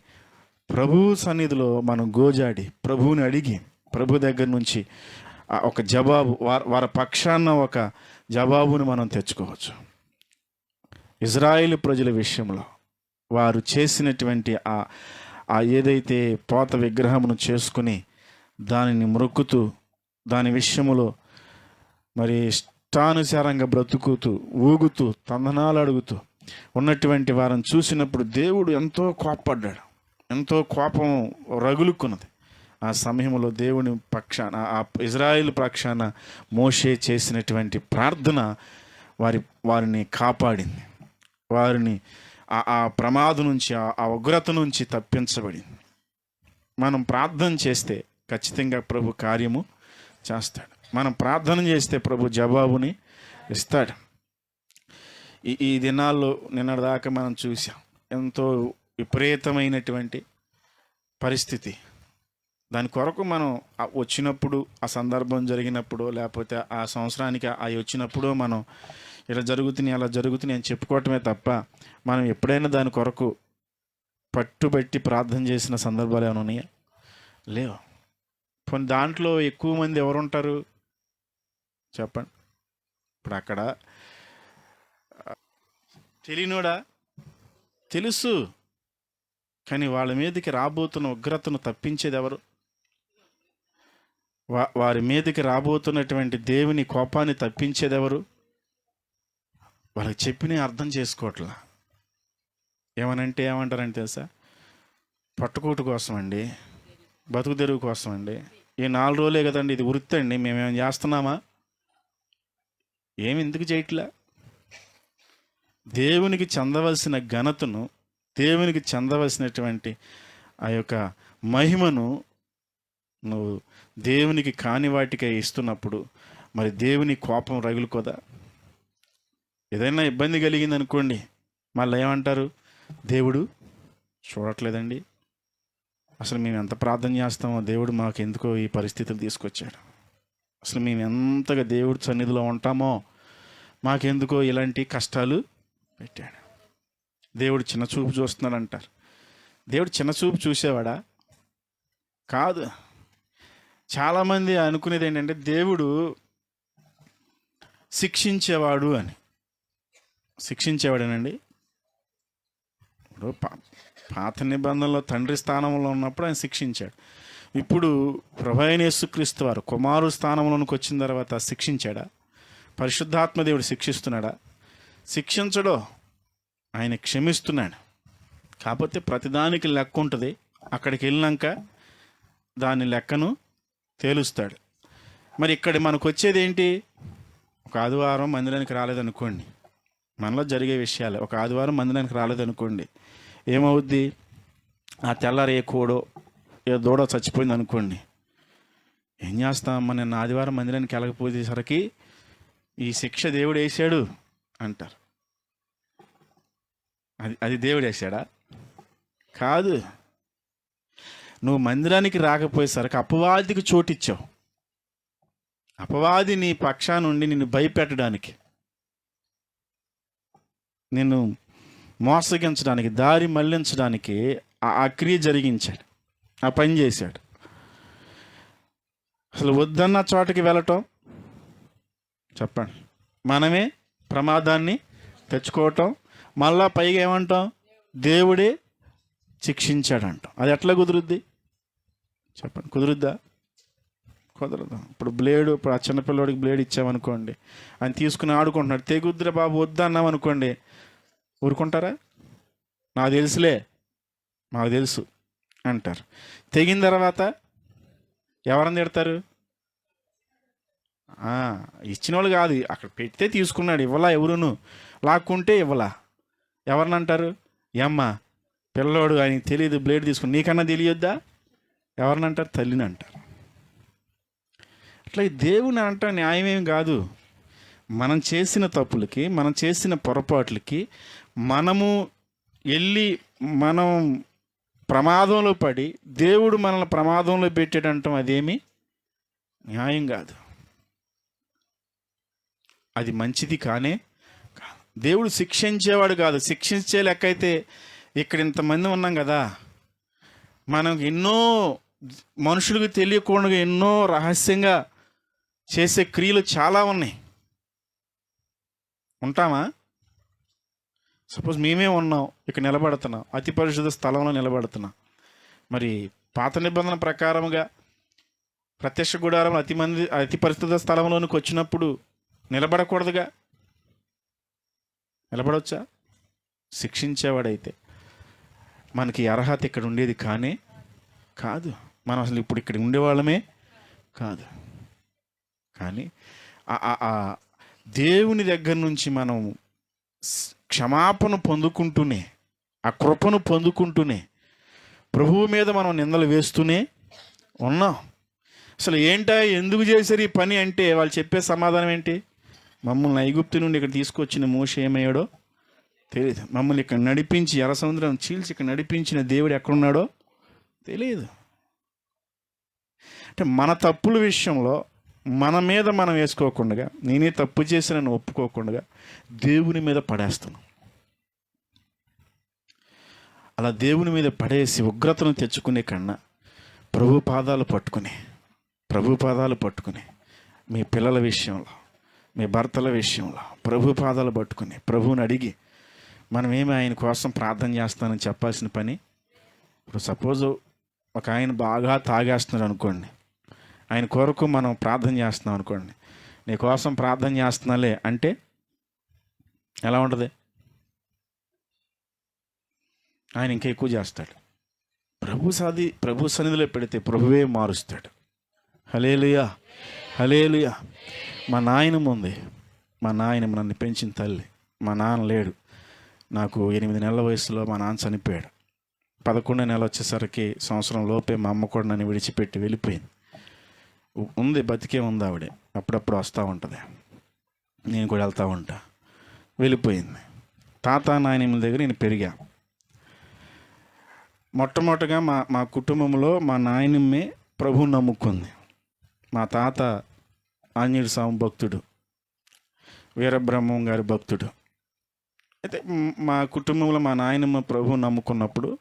ప్రభువు సన్నిధిలో మనం గోజాడి ప్రభువుని అడిగి ప్రభు దగ్గర నుంచి ఒక జవాబు, వారి పక్షాన ఒక జవాబుని మనం తెచ్చుకోవచ్చు. ఇజ్రాయేలు ప్రజల విషయంలో వారు చేసినటువంటి ఆ ఏదైతే పోత విగ్రహమును చేసుకుని దానిని మొక్కుతూ, దాని విషయంలో మరి ఇష్టానుసారంగా బ్రతుకుతూ, ఊగుతూ, తందనాలు అడుగుతూ ఉన్నటువంటి వారిని చూసినప్పుడు దేవుడు ఎంతో కోపపడ్డాడు, ఎంతో కోపం రగులుకున్నది. ఆ సమయంలో దేవుని పక్షాన, ఆ ఇజ్రాయేలు పక్షాన మోషే చేసినటువంటి ప్రార్థన వారిని కాపాడింది, వారిని ఆ ప్రమాదం నుంచి, ఆ ఉగ్రత నుంచి తప్పించబడింది. మనం ప్రార్థన చేస్తే ఖచ్చితంగా ప్రభు కార్యము చేస్తాడు. మనం ప్రార్థన చేస్తే ప్రభు జవాబుని ఇస్తాడు. ఈ దినాల్లో నిన్నటిదాకా మనం చూసాం ఎంతో విపరీతమైనటువంటి పరిస్థితి. దాని కొరకు మనం వచ్చినప్పుడు, ఆ సందర్భం జరిగినప్పుడు, లేకపోతే ఆ సంవత్సరానికి అవి వచ్చినప్పుడు మనం ఇలా జరుగుతున్నాయి, అలా జరుగుతున్నాయి అని చెప్పుకోవటమే తప్ప మనం ఎప్పుడైనా దాని కొరకు పట్టుబట్టి ప్రార్థన చేసిన సందర్భాలు ఏమైనా ఉన్నాయా? లేవు. కొన్ని దాంట్లో ఎక్కువ మంది ఎవరుంటారు చెప్పండి? ఇప్పుడు అక్కడ తెలియనోడా? తెలుసు. కానీ వాళ్ళ మీదకి రాబోతున్న ఉగ్రతను తప్పించేది ఎవరు? వారి మీదకి రాబోతున్నటువంటి దేవుని కోపాన్ని తప్పించేది ఎవరు? వాళ్ళకి చెప్పిన అర్థం చేసుకోవట్లా. ఏమంటారంటే తెలుసా? పట్టుకోటు కోసం అండి, బతుకు తెరువు కోసం అండి, ఈ 4 రోజులే కదండి, ఇది వృత్తి అండి, మేమేమైనా చేస్తున్నామా? ఎందుకు చేయట్లా? దేవునికి చెందవలసిన ఘనతను, దేవునికి చెందవలసినటువంటి ఆ యొక్క మహిమను నువ్వు దేవునికి కాని వాటికే ఇస్తున్నప్పుడు మరి దేవుని కోపం రగులుకోదా? ఏదైనా ఇబ్బంది కలిగింది అనుకోండి, మళ్ళీ ఏమంటారు? దేవుడు చూడట్లేదండి, అసలు మేము ఎంత ప్రార్థన చేస్తామో దేవుడు మాకు ఎందుకో ఈ పరిస్థితులు తీసుకొచ్చాడు, అసలు మేము ఎంతగా దేవుడి సన్నిధిలో ఉంటామో మాకెందుకో ఇలాంటి కష్టాలు పెట్టాడు, దేవుడు చిన్న చూపు చూస్తున్నాడు అంటారు. దేవుడు చిన్న చూపు చూసేవాడా? కాదు. చాలామంది అనుకునేది ఏంటంటే దేవుడు శిక్షించేవాడు అని. శిక్షించేవాడేనండి. ఇప్పుడు పాత నిబంధనలో తండ్రి స్థానంలో ఉన్నప్పుడు ఆయన శిక్షించాడు. ఇప్పుడు ప్రభువైన యేసుక్రీస్తు వారు కుమారు స్థానంలోనికి వచ్చిన తర్వాత శిక్షించాడా? పరిశుద్ధాత్మ దేవుడు శిక్షిస్తున్నాడా? శిక్షించడో, ఆయన క్షమిస్తున్నాడు. కాకపోతే ప్రతిదానికి లెక్క ఉంటుంది. అక్కడికి వెళ్ళినాక దాని లెక్కను తేలుస్తాడు. మరి ఇక్కడ మనకు వచ్చేది ఏంటి? ఒక ఆదివారం మందిరానికి రాలేదనుకోండి, మనలో జరిగే విషయాలు. ఒక ఆదివారం మందిరానికి రాలేదనుకోండి, ఏమవుద్ది? ఆ తెల్లారి ఏ కోడో ఏ దూడో చచ్చిపోయింది అనుకోండి, ఏం చేస్తామమ్మా, నిన్న ఆదివారం మందిరానికి వెళ్ళకపోయేసరికి ఈ శిక్ష దేవుడు వేసాడు అంటారు. అది దేవుడు వేసాడా? కాదు. నువ్వు మందిరానికి రాకపోయేసరికి అపవాదికి చోటిచ్చావు. అపవాది నీ పక్షా నుండి నిన్ను భయపెట్టడానికి, నిన్ను మోసగించడానికి, దారి మళ్లించడానికి ఆ క్రియ జరిగించాడు, ఆ పని చేశాడు. అసలు వద్దన్న చోటకి వెళ్ళటం, చెప్పండి, మనమే ప్రమాదాన్ని తెచ్చుకోవటం, మళ్ళా పైగా ఏమంటాం? దేవుడే శిక్షించాడంటాం. అది ఎట్లా కుదురుద్ది? చెప్పండి, కుదురుద్దా? కుదరదు. ఇప్పుడు ఆ చిన్నపిల్లడికి బ్లేడ్ ఇచ్చామనుకోండి, ఆయన తీసుకుని ఆడుకుంటున్నాడు, తెగుద్దురా బాబు వద్దా అన్నాం అనుకోండి, ఊరుకుంటారా? నాకు తెలుసులే, మాకు తెలుసు అంటారు. తెగిన తర్వాత ఎవరని తిడతారు? ఇచ్చిన వాళ్ళు కాదు, అక్కడ పెడితే తీసుకున్నాడు, ఇవ్వలా, ఎవరును లాక్కుంటే ఇవ్వలా, ఎవరిని అంటారు? ఏమ్మా పిల్లోడు ఆయనకి తెలియదు, బ్లేడ్ తీసుకుని, నీకన్నా తెలియొద్దా? ఎవరిని అంటారు? తల్లిని అంటారు. అట్లా దేవుని అంట న్యాయమేం కాదు. మనం చేసిన తప్పులకి, మనం చేసిన పొరపాట్లకి మనము మనం ప్రమాదంలో పడి దేవుడు మనల్ని ప్రమాదంలో పెట్టాడంటాం, అదేమి న్యాయం కాదు. అది మంచిది కానే కాదు. దేవుడు శిక్షించేవాడు కాదు. శిక్షించే లెక్క అయితే ఇక్కడ ఇంతమంది ఉన్నాం కదా, మనం ఎన్నో మనుషులకు తెలియకుండా ఎన్నో రహస్యంగా చేసే క్రియలు చాలా ఉన్నాయి. ఉంటామా? సపోజ్ మేమే ఉన్నాం, ఇక్కడ నిలబడుతున్నాం, అతి పరిశుద్ధ స్థలంలో నిలబడుతున్నాం. మరి పాత నిబంధన ప్రకారముగా ప్రత్యక్ష గుడారంలో అతి పరిశుద్ధ స్థలంలోనికి వచ్చినప్పుడు నిలబడకూడదుగా? నిలబడవచ్చా? శిక్షించేవాడైతే మనకి అర్హత ఇక్కడ ఉండేది కానే కాదు. మనం అసలు ఇప్పుడు ఇక్కడ ఉండేవాళ్ళమే కాదు. కానీ ఆ దేవుని దగ్గర నుంచి మనం క్షమాపణ పొందుకుంటూనే, ఆ కృపను పొందుకుంటూనే ప్రభువు మీద మనం నిందలు వేస్తూనే ఉన్నాం. అసలు ఏంటా, ఎందుకు చేశారు ఈ పని అంటే వాళ్ళు చెప్పే సమాధానం ఏంటి? మమ్మల్ని ఐగుప్తు నుండి ఇక్కడ తీసుకొచ్చిన మోషే ఏమయ్యాడో తెలియదు, మమ్మల్ని ఇక్కడ నడిపించి ఎర్ర సముద్రం చీల్చి ఇక్కడ నడిపించిన దేవుడు ఎక్కడున్నాడో తెలియదు. అంటే మన తప్పుల విషయంలో మన మీద మనం వేసుకోకుండా, నేనే తప్పు చేసినని ఒప్పుకోకుండా దేవుని మీద పడేస్తున్నాం. అలా దేవుని మీద పడేసి ఉగ్రతను తెచ్చుకునే కన్నా ప్రభు పాదాలు పట్టుకుని మీ పిల్లల విషయంలో, మీ భర్తల విషయంలో ప్రభు పాదాలు పట్టుకుని ప్రభువుని అడిగి మనమేమి ఆయన కోసం ప్రార్థన చేస్తానని చెప్పాల్సిన పని. ఇప్పుడు సపోజ్ ఒక ఆయన బాగా తాగేస్తున్నాడు అనుకోండి, ఆయన కొరకు మనం ప్రార్థన చేస్తున్నాం అనుకోండి, నీ కోసం ప్రార్థన చేస్తున్నాలే అంటే ఎలా ఉంటుంది? ఆయన ఇంకా ఎక్కువ చేస్తాడు. ప్రభు సన్నిధిలో పెడితే ప్రభువే మారుస్తాడు. హల్లెలూయా, హల్లెలూయా. మా నాయనమ్మ ఉంది, మా నాయనమ్మ నన్ను పెంచిన తల్లి. మా నాన్న లేడు, నాకు 8 నెలల వయసులో మా నాన్న చనిపోయాడు. 11వ నెల వచ్చేసరికి సంవత్సరం లోపే మా అమ్మ కూడా నన్ను విడిచిపెట్టి వెళ్ళిపోయింది. ఉంది, బతికే ఉంది ఆవిడ, అప్పుడప్పుడు వస్తూ ఉంటుంది, నేను కూడా వెళ్తూ ఉంటా. వెళ్ళిపోయింది. తాత నాయనమ్మల దగ్గర నేను పెరిగా. మొట్టమొదటిగా మా కుటుంబంలో మా నాయనమ్మే ప్రభువుని నమ్ముకుంది. మా తాత ఆంజనేయ స్వామి భక్తుడు, వీరబ్రహ్మం గారి భక్తుడు. అయితే మా కుటుంబంలో మా నాయనమ్మ ప్రభువుని నమ్ముకున్నప్పుడు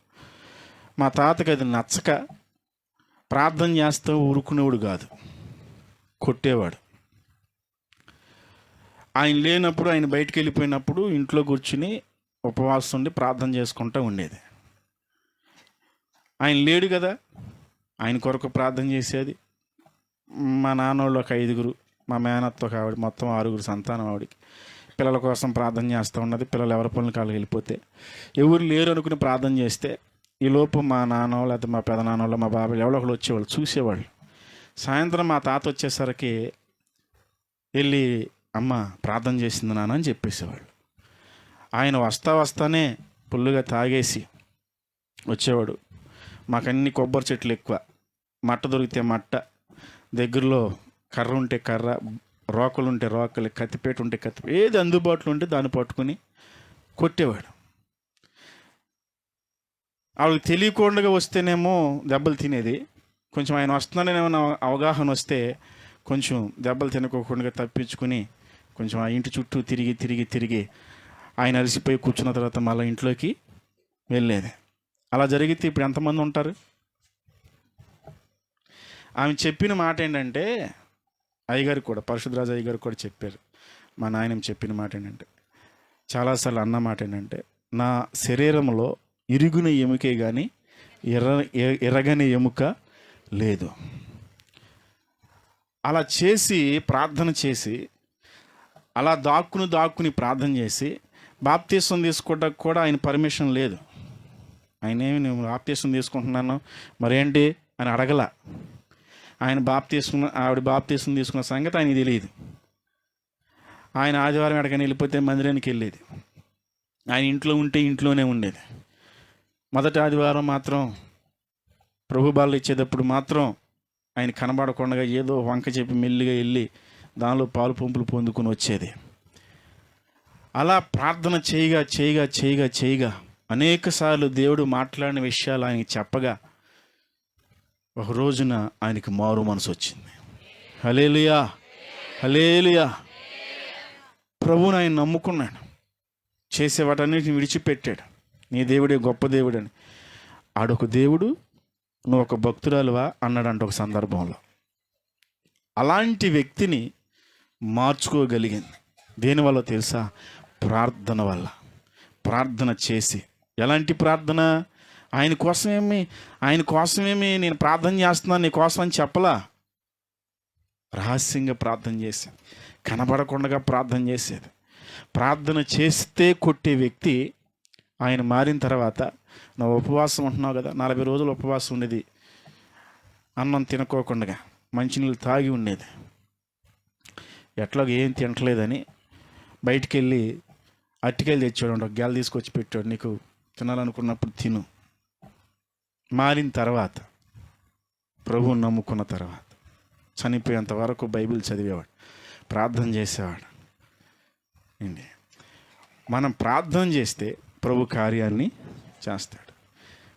మా తాతకి అది నచ్చక ప్రార్థన చేస్తూ ఊరుకునేవాడు కాదు, కొట్టేవాడు. ఆయన లేనప్పుడు, ఆయన బయటికి వెళ్ళిపోయినప్పుడు ఇంట్లో కూర్చుని ఉపవాసం ఉండి ప్రార్థన చేసుకుంటూ ఉండేది. ఆయన లేడు కదా, ఆయన కొరకు ప్రార్థన చేసేది. మా నాన్నోళ్ళు ఒక 5, మా మేనత్త ఒక ఆవిడ, మొత్తం 6 సంతానం ఆవిడకి. పిల్లల కోసం ప్రార్థన చేస్తూ ఉన్నది. పిల్లలు ఎవరి పనులు కాళ్ళకి వెళ్ళిపోతే ఎవరు లేరు అనుకుని ప్రార్థన చేస్తే ఈలోపు మా నాన్న లేకపోతే మా పెదనాన్నోళ్ళు, మా బాబాయ్ ఎవరో ఒకళ్ళు వచ్చేవాళ్ళు, చూసేవాళ్ళు. సాయంత్రం మా తాత వచ్చేసరికి వెళ్ళి అమ్మ ప్రార్థన చేసింది నాన్న అని చెప్పేసేవాళ్ళు. ఆయన వస్తానే పుల్లుగా తాగేసి వచ్చేవాడు. మాకన్నీ కొబ్బరి చెట్లు ఎక్కువ, మట్ట దొరికితే మట్ట, దగ్గరలో కర్ర ఉంటే కర్ర, రోకలు ఉంటే రోకలు, కత్తిపేట ఉంటే కత్తిపేట, ఏది అందుబాటులో ఉంటే దాన్ని పట్టుకుని కొట్టేవాడు. ఆవిడకి తెలియకుండా వస్తేనేమో దెబ్బలు తినేది. కొంచెం ఆయన వస్తున్నానని ఏమైనా అవగాహన వస్తే కొంచెం దెబ్బలు తినకోకుండా తప్పించుకుని కొంచెం ఆ ఇంటి చుట్టూ తిరిగి ఆయన అలసిపోయి కూర్చున్న తర్వాత మళ్ళీ ఇంట్లోకి వెళ్ళేది. అలా జరిగితే ఇప్పుడు ఎంతమంది ఉంటారు? ఆమె చెప్పిన మాట ఏంటంటే, అయ్యగారు కూడా, పరిశుద్ధరాజు అయ్యగారు కూడా చెప్పారు, మా నాయనమ్మ చెప్పిన మాట ఏంటంటే, చాలాసార్లు అన్న మాట ఏంటంటే, నా శరీరంలో ఇరుగున ఎముకే కానీ ఎరగని ఎముక లేదు. అలా చేసి ప్రార్థన చేసి, అలా దాక్కుని ప్రార్థన చేసి బాప్తీసం తీసుకోవడానికి కూడా ఆయన పర్మిషన్ లేదు. ఆయన ఏమి నేను బాప్తీసం తీసుకుంటున్నాను మరేంటి అని అడగల. ఆవిడ బాప్తీసం తీసుకున్న సంగతి ఆయనకి తెలియదు. ఆయన ఆదివారం ఎక్కడికైనా వెళ్ళిపోతే మందిరానికి వెళ్ళేది. ఆయన ఇంట్లో ఉంటే ఇంట్లోనే ఉండేది. మొదటి ఆదివారం మాత్రం ప్రభు బాలు ఇచ్చేటప్పుడు మాత్రం ఆయన కనబడకుండా ఏదో వంక చెప్పి మెల్లిగా వెళ్ళి దానిలో పాలు పంపులు పొందుకుని వచ్చేది. అలా ప్రార్థన చేయగా అనేక సార్లు దేవుడు మాట్లాడిన విషయాలు ఆయనకి చెప్పగా ఒక రోజున ఆయనకి మారు మనసు వచ్చింది. హల్లెలూయా, హల్లెలూయా. ప్రభువుని ఆయన నమ్ముకున్నాడు, చేసే వాటన్నిటిని విడిచిపెట్టాడు. నీ దేవుడే గొప్ప దేవుడు అని. ఆడొక దేవుడు, నువ్వు ఒక భక్తురాలువా అన్నాడంట ఒక సందర్భంలో. అలాంటి వ్యక్తిని మార్చుకోగలిగింది దేనివల్ల తెలుసా? ప్రార్థన వల్ల. ప్రార్థన చేసి. ఎలాంటి ప్రార్థన? ఆయన కోసమేమి నేను ప్రార్థన చేస్తున్నాను నీ కోసం అని చెప్పలా. రహస్యంగా ప్రార్థన చేసేది, కనబడకుండా ప్రార్థన చేసేది. ప్రార్థన చేస్తే కొట్టే వ్యక్తి ఆయన మారిన తర్వాత, నువ్వు ఉపవాసం ఉంటున్నావు కదా, 40 రోజులు ఉపవాసం ఉండేది, అన్నం తినకోకుండా మంచినీళ్ళు తాగి ఉండేది. ఎట్లాగో ఏం తినట్లేదని బయటికి వెళ్ళి అరటికాయలు తెచ్చాడు, ఒక గెల తీసుకొచ్చి పెట్టాడు, నీకు తినాలనుకున్నప్పుడు తిను. మారిన తర్వాత, ప్రభువుని నమ్ముకున్న తర్వాత చనిపోయేంత వరకు బైబిల్ చదివేవాడు, ప్రార్థన చేసేవాడు. ఏంటి, మనం ప్రార్థన చేస్తే ప్రభు కార్యాన్ని చేస్తాడు.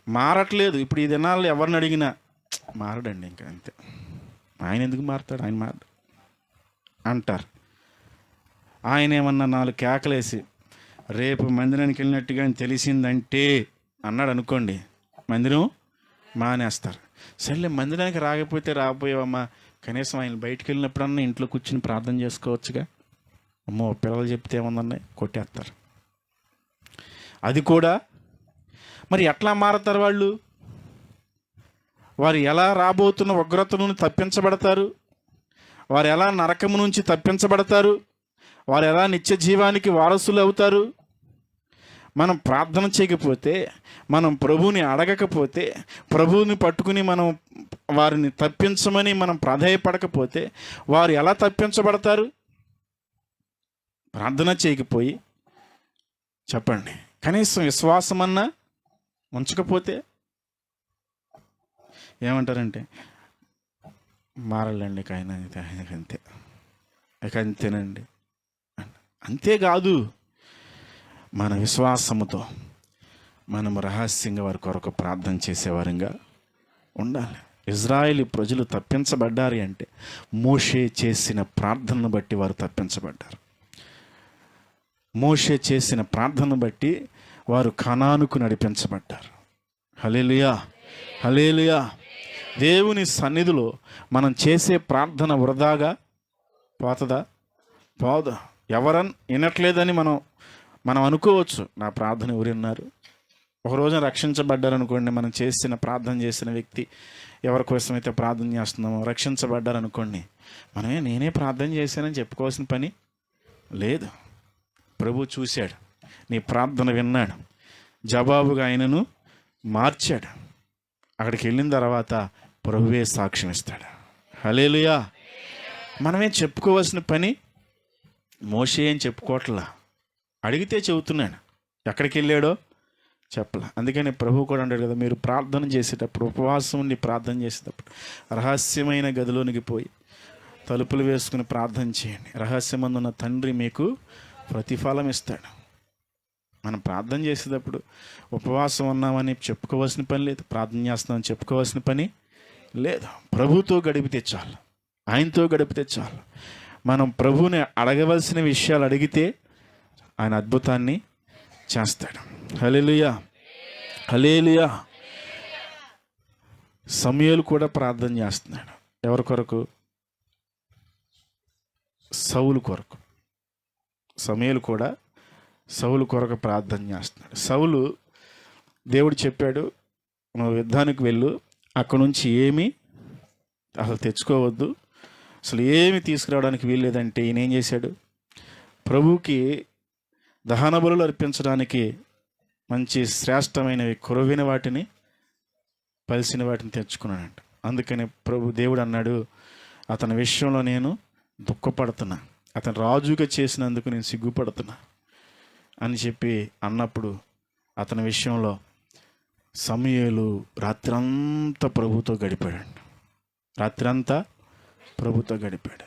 మారట్లేదు. ఇప్పుడు ఈ దినాల్లో ఎవరిని అడిగినా మారడండి, ఇంకా అంతే. ఆయన ఎందుకు మారుతాడు, ఆయన మారడు అంటారు. ఆయన ఏమన్నా 4 కేకలేసి రేపు మందిరానికి వెళ్ళినట్టుగా తెలిసిందంటే అన్నాడు అనుకోండి, మందిరం మానేస్తారు. సర్లే మందిరానికి రాకపోతే రాకపోయావమ్మా, కనీసం ఆయన బయటికి వెళ్ళినప్పుడన్నా ఇంట్లో కూర్చుని ప్రార్థన చేసుకోవచ్చుగా. అమ్మో పిల్లలు చెప్తే ఏముందన్నాయి కొట్టేస్తారు. అది కూడా మరి ఎట్లా మారతారు వాళ్ళు? వారు ఎలా రాబోతున్న ఉగ్రత నుండి తప్పించబడతారు? వారు ఎలా నరకము నుంచి తప్పించబడతారు? వారు ఎలా నిత్య జీవానికి వారసులు అవుతారు? మనం ప్రార్థన చేయకపోతే, మనం ప్రభువుని అడగకపోతే, ప్రభువుని పట్టుకుని మనం వారిని తప్పించమని మనం ప్రాధేయపడకపోతే వారు ఎలా తప్పించబడతారు? ప్రార్థన చేయకపోయి చెప్పండి, కనీసం విశ్వాసమన్నా ఉంచకపోతే ఏమంటారంటే మారాలండి ఆయనకి అంతే, ఇక అంతేనండి. అంతేకాదు, మన విశ్వాసముతో మనము రహస్యంగా వారి కొరకు ప్రార్థన చేసేవారంగా ఉండాలి. ఇజ్రాయేలీ ప్రజలు తప్పించబడ్డారు అంటే మోషే చేసిన ప్రార్థనను బట్టి వారు తప్పించబడ్డారు. మోషే చేసిన ప్రార్థనను బట్టి వారు కనానుకు నడిపించబడ్డారు. హల్లెలూయా, హల్లెలూయా. దేవుని సన్నిధిలో మనం చేసే ప్రార్థన వృధాగా పోతుందా? పోదు. ఎవరని వినట్లేదని మనం అనుకోవచ్చు. నా ప్రార్థన ఎవరు విన్నారు? ఒక రోజున రక్షించబడ్డారనుకోండి, మనం ప్రార్థన చేసిన వ్యక్తి ఎవరి కోసమైతే ప్రార్థన చేస్తున్నామో రక్షించబడ్డారనుకోండి, నేనే ప్రార్థన చేశానని చెప్పుకోవాల్సిన పని లేదు. ప్రభు చూశాడు, నీ ప్రార్థన విన్నాడు, జవాబుగా ఆయనను మార్చాడు. అక్కడికి వెళ్ళిన తర్వాత ప్రభువే సాక్ష్యం ఇస్తాడు. హల్లెలూయా. మనమేం చెప్పుకోవాల్సిన పని మోషే ఏం చెప్పుకోవట్లా, అడిగితే చెబుతున్నాడు. ఎక్కడికి వెళ్ళాడో చెప్పలా. అందుకని ప్రభు కూడా అంటాడు కదా, మీరు ప్రార్థన చేసేటప్పుడు, ఉపవాసం ఉండి ప్రార్థన చేసేటప్పుడు రహస్యమైన గదిలోనికి పోయి తలుపులు వేసుకుని ప్రార్థన చేయండి. రహస్యమందున్న తండ్రి మీకు ప్రతిఫలం ఇస్తాడు. మనం ప్రార్థన చేసేటప్పుడు ఉపవాసం ఉన్నామని చెప్పుకోవాల్సిన పని లేదు, ప్రార్థన చేస్తున్నామని చెప్పుకోవాల్సిన పని లేదు. ప్రభుతో గడిపితే చాలు, ఆయనతో గడిపితే చాలు. మనం ప్రభువుని అడగవలసిన విషయాలు అడిగితే ఆయన అద్భుతాన్ని చేస్తాడు. హల్లెలూయా, హల్లెలూయా. సమూయేలు కూడా ప్రార్థన చేస్తున్నాడు. ఎవరి కొరకు? సౌలు కొరకు. సమూయేలు కూడా సౌలు కొరకు ప్రార్థన చేస్తున్నాడు. సౌలు, దేవుడు చెప్పాడు, నువ్వు యుద్ధానికి వెళ్ళు, అక్కడ నుంచి ఏమీ అసలు తెచ్చుకోవద్దు, అసలు ఏమి తీసుకురావడానికి వీల్లేదంటే ఈయన ఏం చేశాడు? ప్రభువుకి దహన బలులు అర్పించడానికి మంచి శ్రేష్టమైనవి, కొరవిన వాటిని, పలిసిన వాటిని తెచ్చుకున్నాడంట. అందుకని దేవుడు అన్నాడు, అతని విషయంలో నేను దుఃఖపడుతున్నా, అతను రాజుగా చేసినందుకు నేను సిగ్గుపడుతున్నా అని చెప్పి అన్నప్పుడు అతని విషయంలో సమూయేలు రాత్రంతా ప్రభుతో గడిపాడు. రాత్రంతా ప్రభుతో గడిపాడు.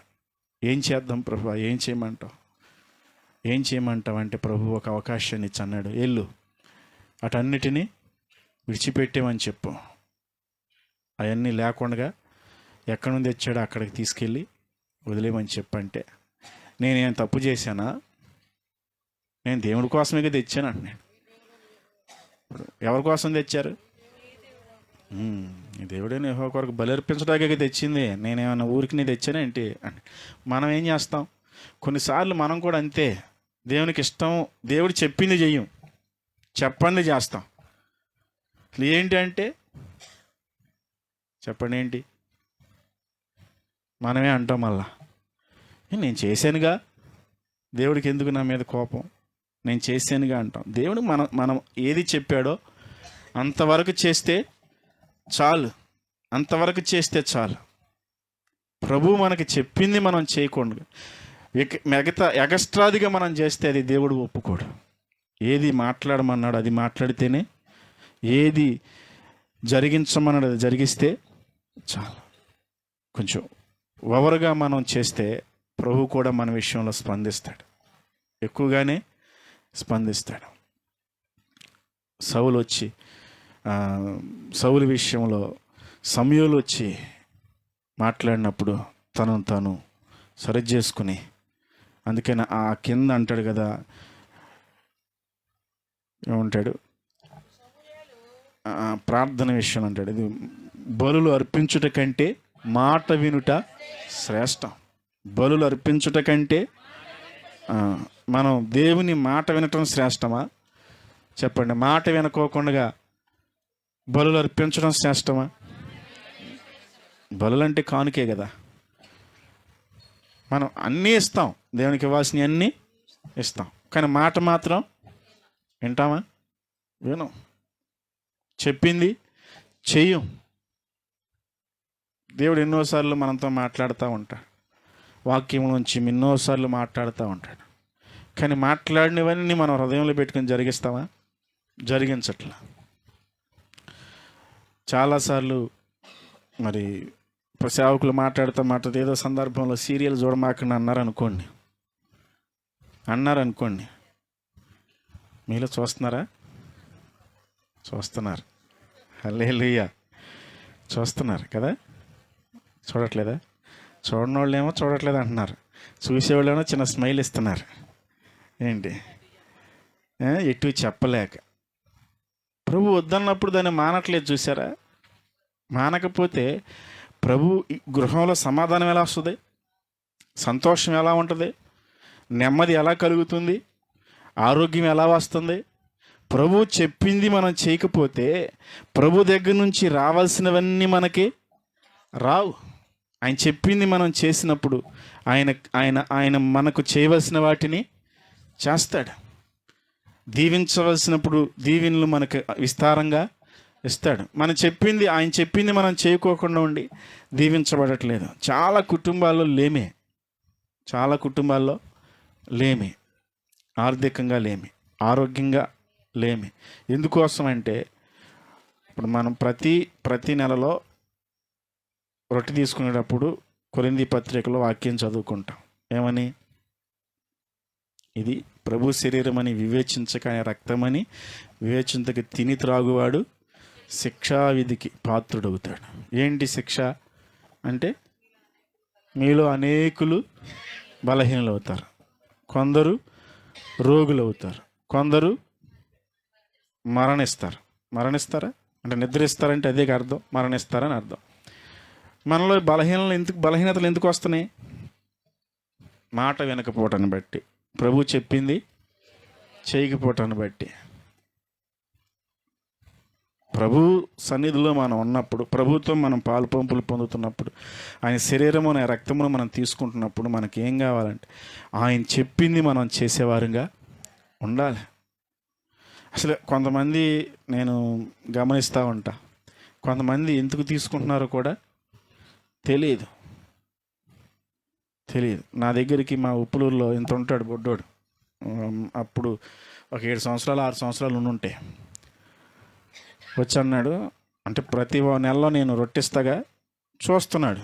ఏం చేద్దాం ప్రభు, ఏం చేయమంటావు, ఏం చేయమంటావు అంటే ప్రభు ఒక అవకాశాన్ని ఇచ్చి అన్నాడు, వెళ్ళు, అటన్నిటినీ విడిచిపెట్టేమని చెప్పు. అవన్నీ లేకుండా ఎక్కడి నుండి తెచ్చాడో అక్కడికి తీసుకెళ్ళి వదిలేమని చెప్పంటే, నేనేం తప్పు చేశానా? నేను దేవుడి కోసమే తెచ్చాను అంటున్నాడు. ఎవరి కోసం తెచ్చారు? దేవుడే యెహోవా కొరకు బలి అర్పించడానికి తెచ్చింది, నేనేమన్నా ఊరికి నీ తెచ్చానా ఏంటి అంటే మనం ఏం చేస్తాం? కొన్నిసార్లు మనం కూడా అంతే, దేవునికి ఇష్టం, దేవుడు చెప్పింది చెయ్యం, చెప్పండి చేస్తాం. అసలు ఏంటి అంటే చెప్పండి ఏంటి మనమే అంటాం. మళ్ళా నేను చేశానుగా, దేవుడికి ఎందుకు నా మీద కోపం, నేను చేశానుగా అంటాం. దేవుడు మనం ఏది చెప్పాడో అంతవరకు చేస్తే చాలు, అంతవరకు చేస్తే చాలు. ప్రభు మనకి చెప్పింది మనం చేయకుండా మిగతా ఎగస్ట్రాదిగా మనం చేస్తే అది దేవుడు ఒప్పుకోడు. ఏది మాట్లాడమన్నాడు అది మాట్లాడితేనే, ఏది జరిగించమన్నాడు అది జరిగిస్తే చాలు. కొంచెం ఓవర్గా మనం చేస్తే ప్రభు కూడా మన విషయంలో స్పందిస్తాడు, ఎక్కువగానే స్పందిస్తాడు. సౌలు విషయంలో సమూయేలు వచ్చి మాట్లాడినప్పుడు తనను తాను సరి చేసుకుని, అందుకని ఆ కింద అంటాడు కదా, ఏమంటాడు? ప్రార్థన విషయం అంటాడు, ఇది బలులు అర్పించుట కంటే మాట వినుట శ్రేష్టం. బలులు అర్పించుట కంటే మనం దేవుని మాట వినటం శ్రేష్టమా? చెప్పండి. మాట వినుకోకుండా బలులు అర్పించడం శ్రేష్టమా? బలులు అంటే కానుకే కదా. మనం అన్నీ ఇస్తాం, దేవునికి ఇవ్వాల్సినవి అన్నీ ఇస్తాం, కానీ మాట మాత్రం వింటామా? వినం. చెప్పింది చెయ్యం. దేవుడు ఎన్నోసార్లు మనతో మాట్లాడుతూ ఉంటాడు, వాక్యం నుంచి ఎన్నోసార్లు మాట్లాడుతూ ఉంటాడు, కానీ మాట్లాడినవన్నీ మనం హృదయంలో పెట్టుకుని జరిగిస్తామా? జరిగించట్లా. చాలాసార్లు మరి సేవకులు మాట్లాడుతూ ఏదో సందర్భంలో సీరియల్ చూడమాకని అన్నారనుకోండి, మీలో చూస్తున్నారా? చూస్తున్నారు. హల్లెలూయా. చూస్తున్నారు కదా? చూడట్లేదా? చూడని వాళ్ళేమో చూడట్లేదు అంటున్నారు, చూసేవాళ్ళేమో చిన్న స్మైల్ ఇస్తున్నారు. ఏంటి ఎటు చెప్పలేక. ప్రభు వద్దన్నప్పుడు దాన్ని మానట్లేదు, చూసారా? మానకపోతే ప్రభు గృహంలో సమాధానం ఎలా వస్తుంది? సంతోషం ఎలా ఉంటుంది? నెమ్మది ఎలా కలుగుతుంది? ఆరోగ్యం ఎలా వస్తుంది? ప్రభు చెప్పింది మనం చేయకపోతే ప్రభు దగ్గర నుంచి రావాల్సినవన్నీ మనకి రావు. ఆయన చెప్పింది మనం చేసినప్పుడు ఆయన ఆయన ఆయన మనకు చేయవలసిన వాటిని చేస్తాడు. దీవించవలసినప్పుడు దీవెనలు మనకు విస్తారంగా ఇస్తాడు. ఆయన చెప్పింది మనం చేయకోకుండా ఉండి దీవించబడట్లేదు. చాలా కుటుంబాల్లో లేమి, ఆర్థికంగా లేమి, ఆరోగ్యంగా లేమి. ఎందుకోసం అంటే ఇప్పుడు మనం ప్రతి నెలలో రొట్టె తీసుకునేటప్పుడు కొరింథీ పత్రికలో వాక్యం చదువుకుంటాం. ఏమని? ఇది ప్రభు శరీరం అని వివేచించక ఆయన రక్తమని వివేచించక తిని త్రాగువాడు శిక్షావిధికి పాత్రుడవుతాడు. ఏంటి శిక్ష అంటే? మీలో అనేకులు బలహీనలు అవుతారు, కొందరు రోగులు అవుతారు, కొందరు మరణిస్తారా అంటే నిద్రిస్తారంటే అదే అర్థం, మరణిస్తారని అర్థం. మనలో బలహీనతలు ఎందుకు వస్తున్నాయి? మాట వినకపోవటాన్ని బట్టి, ప్రభు చెప్పింది చేయకపోవటాన్ని బట్టి. ప్రభు సన్నిధిలో మనం ఉన్నప్పుడు, ప్రభుత్వం మనం పాలు పంపులు పొందుతున్నప్పుడు, ఆయన శరీరము ఆయన రక్తమును మనం తీసుకుంటున్నప్పుడు మనకి ఏం కావాలంటే ఆయన చెప్పింది మనం చేసేవారుగా ఉండాలి. అసలు కొంతమంది నేను గమనిస్తూ ఉంటా, కొంతమంది ఎందుకు తీసుకుంటున్నారో కూడా తెలియదు. నా దగ్గరికి మా ఉప్పులూరులో ఇంత ఉంటాడు బొడ్డోడు, అప్పుడు ఒక 7 సంవత్సరాలు 6 సంవత్సరాలు ఉండుంటే వచ్చి అన్నాడు, అంటే ప్రతి నెలలో నేను రొట్టిస్తాగా చూస్తున్నాడు.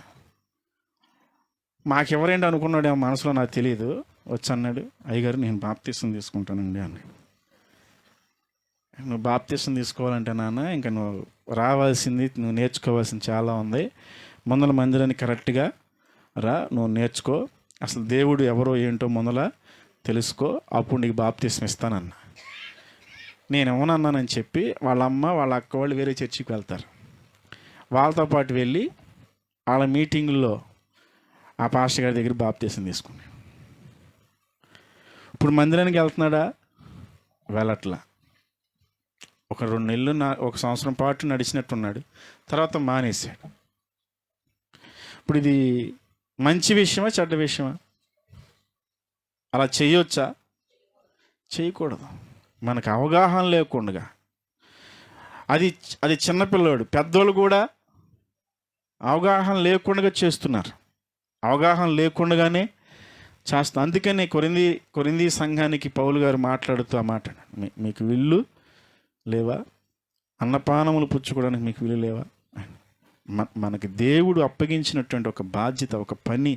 మాకెవరేంటి అనుకున్నాడు ఆ మనసులో, నాకు తెలియదు. వచ్చి అన్నాడు, అయ్యగారు నేను బాప్తీసం తీసుకుంటానండి అన్నాడు. నువ్వు బాప్తీసం తీసుకోవాలంటే నాన్న ఇంకా నువ్వు రావాల్సింది, నువ్వు నేర్చుకోవాల్సింది చాలా ఉంది. ముందల మందిరాన్ని కరెక్ట్గా నువ్వు నేర్చుకో, అసలు దేవుడు ఎవరో ఏంటో ముందల తెలుసుకో, అప్పుడు నీకు బాప్తీసం ఇస్తానన్న. నేను ఏమన్నానని చెప్పి వాళ్ళ అమ్మ వాళ్ళ అక్క వాళ్ళు వేరే చర్చికి వెళ్తారు. వాళ్ళతో పాటు వెళ్ళి వాళ్ళ మీటింగుల్లో ఆ పాస్టర్ గారి దగ్గర బాప్తీసం తీసుకున్నాడు. ఇప్పుడు మందిరానికి వెళ్తున్నాడా? వెళ్ళట్లా. ఒక 2 నెలలు 1 సంవత్సరం పాటు నడిచినట్టున్నాడు, తర్వాత మానేశాడు. ఇప్పుడు ఇది మంచి విషయమా చెడ్డ విషయమా? అలా చేయొచ్చా? చేయకూడదు. మనకు అవగాహన లేకుండా అది చిన్నపిల్లవాడు, పెద్దోళ్ళు కూడా అవగాహన లేకుండా చేస్తున్నారు. అవగాహన లేకుండానే చేస్తాం. అందుకని కొరింథీ సంఘానికి పౌలు గారు మాట్లాడుతూ ఆ మాట, మీకు విల్లు లేవా? అన్నపానములు పుచ్చుకోవడానికి మీకు విల్లు లేవా? మనకి దేవుడు అప్పగించినటువంటి ఒక బాధ్యత, ఒక పని,